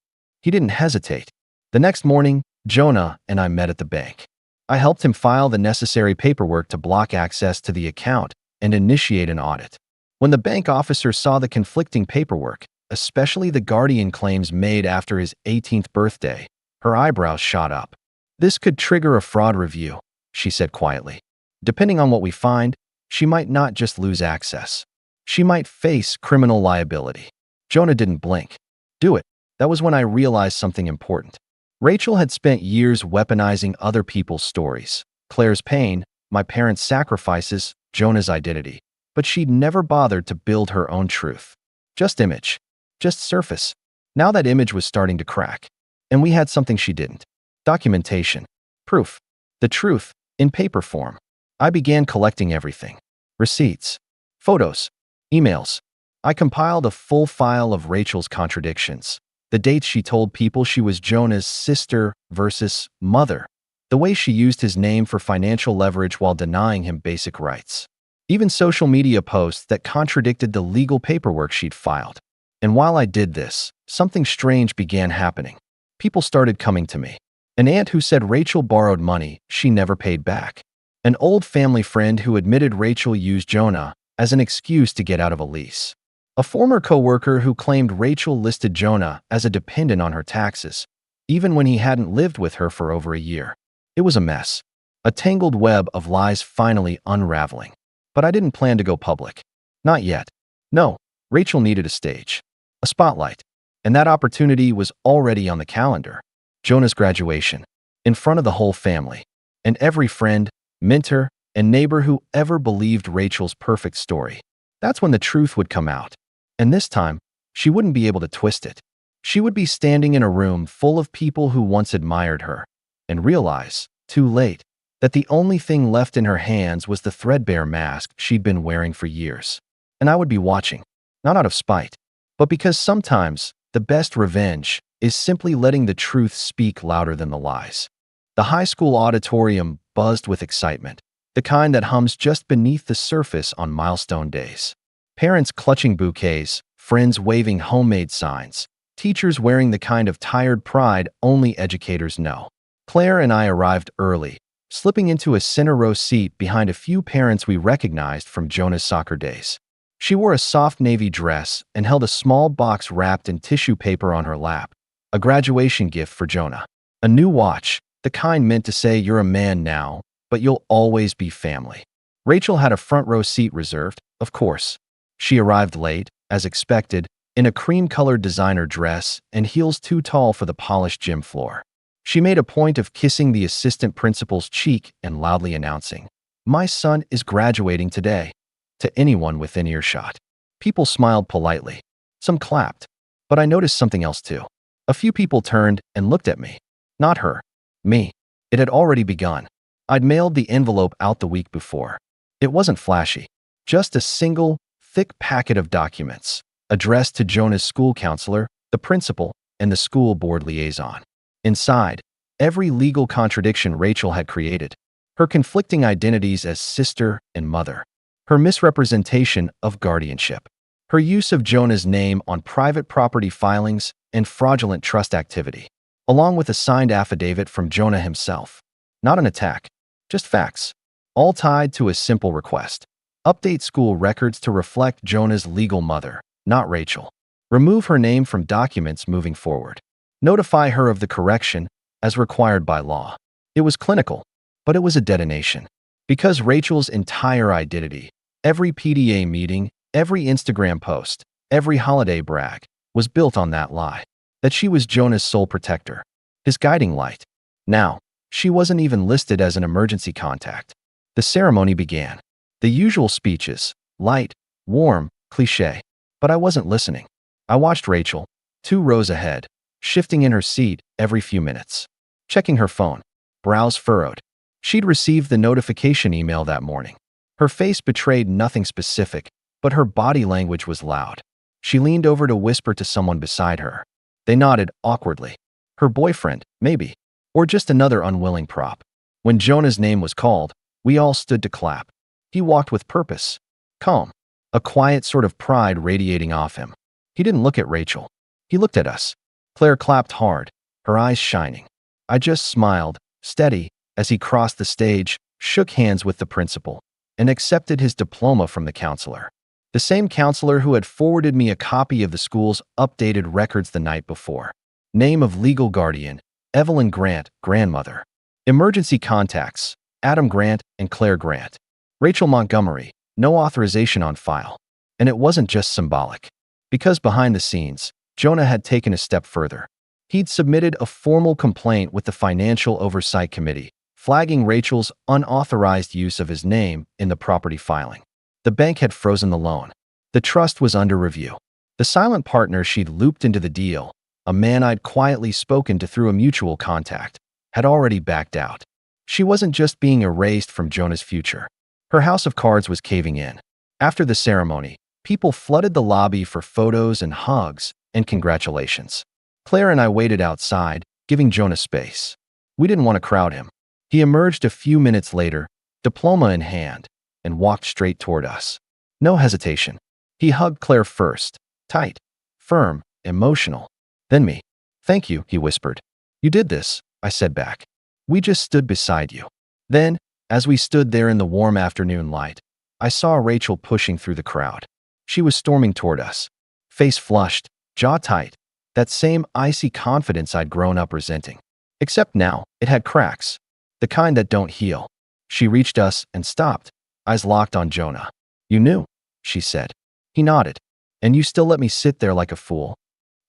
He didn't hesitate. The next morning, Jonah and I met at the bank. I helped him file the necessary paperwork to block access to the account and initiate an audit. When the bank officer saw the conflicting paperwork, especially the guardian claims made after his 18th birthday, her eyebrows shot up. This could trigger a fraud review, she said quietly. Depending on what we find, she might not just lose access. She might face criminal liability. Jonah didn't blink. Do it. That was when I realized something important. Rachel had spent years weaponizing other people's stories. Claire's pain, my parents' sacrifices, Jonah's identity. But she'd never bothered to build her own truth. Just image. Just surface. Now that image was starting to crack. And we had something she didn't. Documentation. Proof. The truth, in paper form. I began collecting everything. Receipts. Photos. Emails. I compiled a full file of Rachel's contradictions. The dates she told people she was Jonah's sister versus mother. The way she used his name for financial leverage while denying him basic rights. Even social media posts that contradicted the legal paperwork she'd filed. And while I did this, something strange began happening. People started coming to me. An aunt who said Rachel borrowed money she never paid back. An old family friend who admitted Rachel used Jonah as an excuse to get out of a lease. A former coworker who claimed Rachel listed Jonah as a dependent on her taxes, even when he hadn't lived with her for over a year. It was a mess. A tangled web of lies finally unraveling. But I didn't plan to go public. Not yet. No, Rachel needed a stage. A spotlight. And that opportunity was already on the calendar. Jonah's graduation. In front of the whole family. And every friend, mentor, and neighbor who ever believed Rachel's perfect story. That's when the truth would come out. And this time, she wouldn't be able to twist it. She would be standing in a room full of people who once admired her, and realize, too late, that the only thing left in her hands was the threadbare mask she'd been wearing for years. And I would be watching, not out of spite, but because sometimes the best revenge is simply letting the truth speak louder than the lies. The high school auditorium buzzed with excitement, the kind that hums just beneath the surface on milestone days. Parents clutching bouquets, friends waving homemade signs, teachers wearing the kind of tired pride only educators know. Claire and I arrived early, slipping into a center row seat behind a few parents we recognized from Jonah's soccer days. She wore a soft navy dress and held a small box wrapped in tissue paper on her lap, a graduation gift for Jonah. A new watch, the kind meant to say you're a man now, but you'll always be family. Rachel had a front row seat reserved, of course. She arrived late, as expected, in a cream-colored designer dress and heels too tall for the polished gym floor. She made a point of kissing the assistant principal's cheek and loudly announcing, "My son is graduating today," to anyone within earshot. People smiled politely. Some clapped. But I noticed something else too. A few people turned and looked at me. Not her. Me. It had already begun. I'd mailed the envelope out the week before. It wasn't flashy. Just a single, thick packet of documents, addressed to Jonah's school counselor, the principal, and the school board liaison. Inside, every legal contradiction Rachel had created. Her conflicting identities as sister and mother. Her misrepresentation of guardianship. Her use of Jonah's name on private property filings and fraudulent trust activity. Along with a signed affidavit from Jonah himself. Not an attack, just facts. All tied to a simple request. Update school records to reflect Jonah's legal mother, not Rachel. Remove her name from documents moving forward. Notify her of the correction, as required by law. It was clinical, but it was a detonation. Because Rachel's entire identity, every PDA meeting, every Instagram post, every holiday brag, was built on that lie. That she was Jonah's sole protector, his guiding light. Now, she wasn't even listed as an emergency contact. The ceremony began. The usual speeches, light, warm, cliché. But I wasn't listening. I watched Rachel, 2 rows ahead, shifting in her seat every few minutes. Checking her phone, brows furrowed. She'd received the notification email that morning. Her face betrayed nothing specific, but her body language was loud. She leaned over to whisper to someone beside her. They nodded awkwardly. Her boyfriend, maybe. Or just another unwilling prop. When Jonah's name was called, we all stood to clap. He walked with purpose. Calm. A quiet sort of pride radiating off him. He didn't look at Rachel. He looked at us. Claire clapped hard, her eyes shining. I just smiled, steady, as he crossed the stage, shook hands with the principal, and accepted his diploma from the counselor. The same counselor who had forwarded me a copy of the school's updated records the night before. Name of legal guardian, Evelyn Grant, grandmother. Emergency contacts, Adam Grant and Claire Grant. Rachel Montgomery, no authorization on file. And it wasn't just symbolic. Because behind the scenes, Jonah had taken a step further. He'd submitted a formal complaint with the Financial Oversight Committee, flagging Rachel's unauthorized use of his name in the property filing. The bank had frozen the loan. The trust was under review. The silent partner she'd looped into the deal, a man I'd quietly spoken to through a mutual contact, had already backed out. She wasn't just being erased from Jonah's future. Her house of cards was caving in. After the ceremony, people flooded the lobby for photos and hugs and congratulations. Claire and I waited outside, giving Jonah space. We didn't want to crowd him. He emerged a few minutes later, diploma in hand, and walked straight toward us. No hesitation. He hugged Claire first, tight, firm, emotional. Then me. Thank you, he whispered. You did this, I said back. We just stood beside you. Then, as we stood there in the warm afternoon light, I saw Rachel pushing through the crowd. She was storming toward us. Face flushed, jaw tight, that same icy confidence I'd grown up resenting. Except now, it had cracks. The kind that don't heal. She reached us and stopped, eyes locked on Jonah. You knew, she said. He nodded. And you still let me sit there like a fool?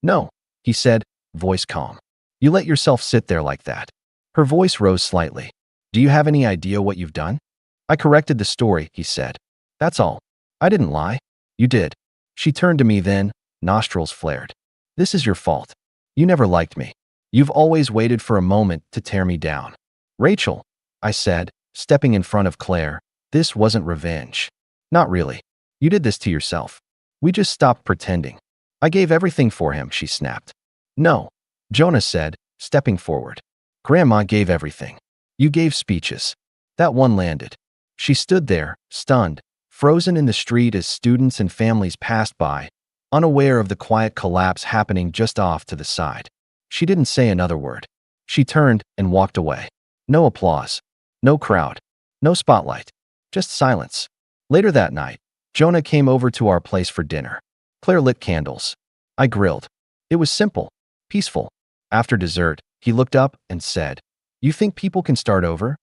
No, he said, voice calm. You let yourself sit there like that. Her voice rose slightly. Do you have any idea what you've done? I corrected the story, he said. That's all. I didn't lie. You did. She turned to me then, nostrils flared. This is your fault. You never liked me. You've always waited for a moment to tear me down. Rachel, I said, stepping in front of Claire, this wasn't revenge. Not really. You did this to yourself. We just stopped pretending. I gave everything for him, she snapped. No, Jonah said, stepping forward. Grandma gave everything. You gave speeches. That one landed. She stood there, stunned, frozen in the street as students and families passed by, unaware of the quiet collapse happening just off to the side. She didn't say another word. She turned and walked away. No applause. No crowd. No spotlight. Just silence. Later that night, Jonah came over to our place for dinner. Claire lit candles. I grilled. It was simple, peaceful. After dessert, he looked up and said, You think people can start over?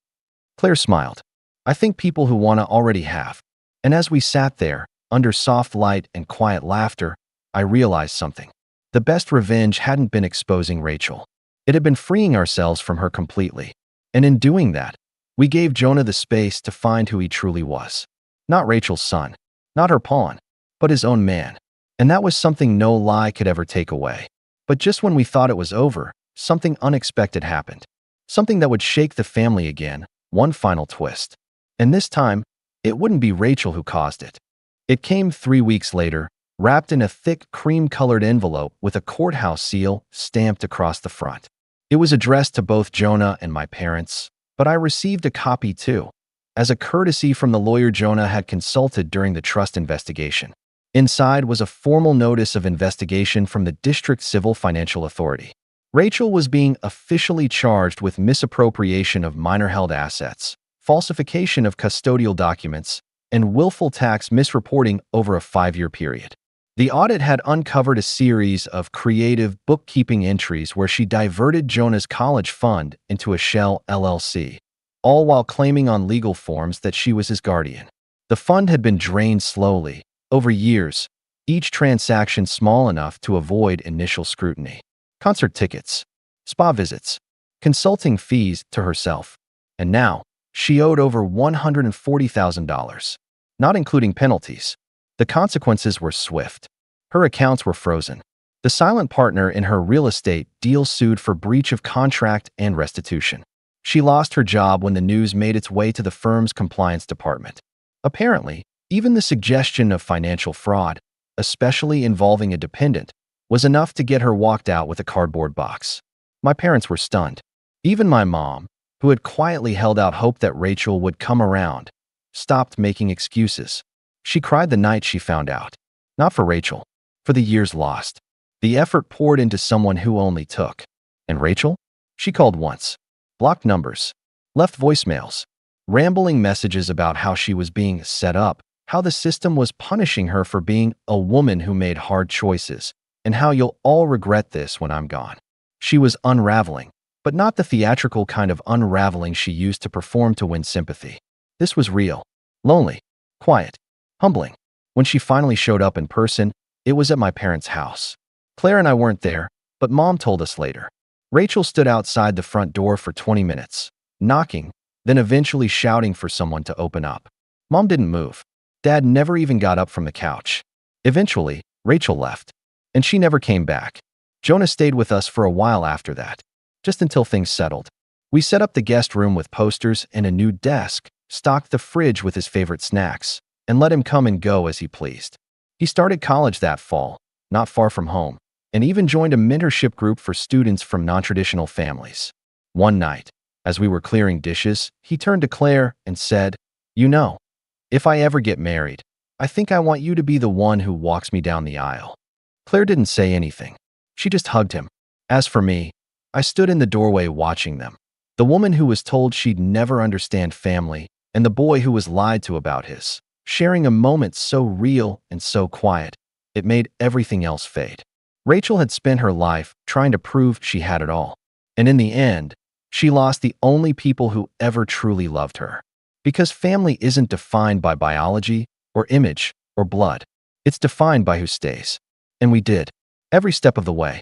Claire smiled. I think people who want to already have. And as we sat there, under soft light and quiet laughter, I realized something. The best revenge hadn't been exposing Rachel. It had been freeing ourselves from her completely. And in doing that, we gave Jonah the space to find who he truly was. Not Rachel's son, not her pawn, but his own man. And that was something no lie could ever take away. But just when we thought it was over, something unexpected happened. Something that would shake the family again, one final twist. And this time, it wouldn't be Rachel who caused it. It came 3 weeks later, wrapped in a thick cream-colored envelope with a courthouse seal stamped across the front. It was addressed to both Jonah and my parents, but I received a copy too, as a courtesy from the lawyer Jonah had consulted during the trust investigation. Inside was a formal notice of investigation from the District Civil Financial Authority. Rachel was being officially charged with misappropriation of minor-held assets, falsification of custodial documents, and willful tax misreporting over a 5-year period. The audit had uncovered a series of creative bookkeeping entries where she diverted Jonah's college fund into a shell LLC, all while claiming on legal forms that she was his guardian. The fund had been drained slowly, over years, each transaction small enough to avoid initial scrutiny. Concert tickets, spa visits, consulting fees to herself. And now, she owed over $140,000, not including penalties. The consequences were swift. Her accounts were frozen. The silent partner in her real estate deal sued for breach of contract and restitution. She lost her job when the news made its way to the firm's compliance department. Apparently, even the suggestion of financial fraud, especially involving a dependent, was enough to get her walked out with a cardboard box. My parents were stunned. Even my mom, who had quietly held out hope that Rachel would come around, stopped making excuses. She cried the night she found out. Not for Rachel, for the years lost. The effort poured into someone who only took. And Rachel? She called once. Blocked numbers. Left voicemails. Rambling messages about how she was being set up, how the system was punishing her for being a woman who made hard choices, and how you'll all regret this when I'm gone. She was unraveling, but not the theatrical kind of unraveling she used to perform to win sympathy. This was real, lonely, quiet, humbling. When she finally showed up in person, it was at my parents' house. Claire and I weren't there, but Mom told us later. Rachel stood outside the front door for 20 minutes, knocking, then eventually shouting for someone to open up. Mom didn't move. Dad never even got up from the couch. Eventually, Rachel left, and she never came back. Jonah stayed with us for a while after that, just until things settled. We set up the guest room with posters and a new desk, stocked the fridge with his favorite snacks, and let him come and go as he pleased. He started college that fall, not far from home, and even joined a mentorship group for students from non-traditional families. One night, as we were clearing dishes, he turned to Claire and said, "You know, if I ever get married, I think I want you to be the one who walks me down the aisle." Claire didn't say anything. She just hugged him. As for me, I stood in the doorway watching them. The woman who was told she'd never understand family, and the boy who was lied to about his, sharing a moment so real and so quiet, it made everything else fade. Rachel had spent her life trying to prove she had it all. And in the end, she lost the only people who ever truly loved her. Because family isn't defined by biology or image or blood. It's defined by who stays. And we did, every step of the way.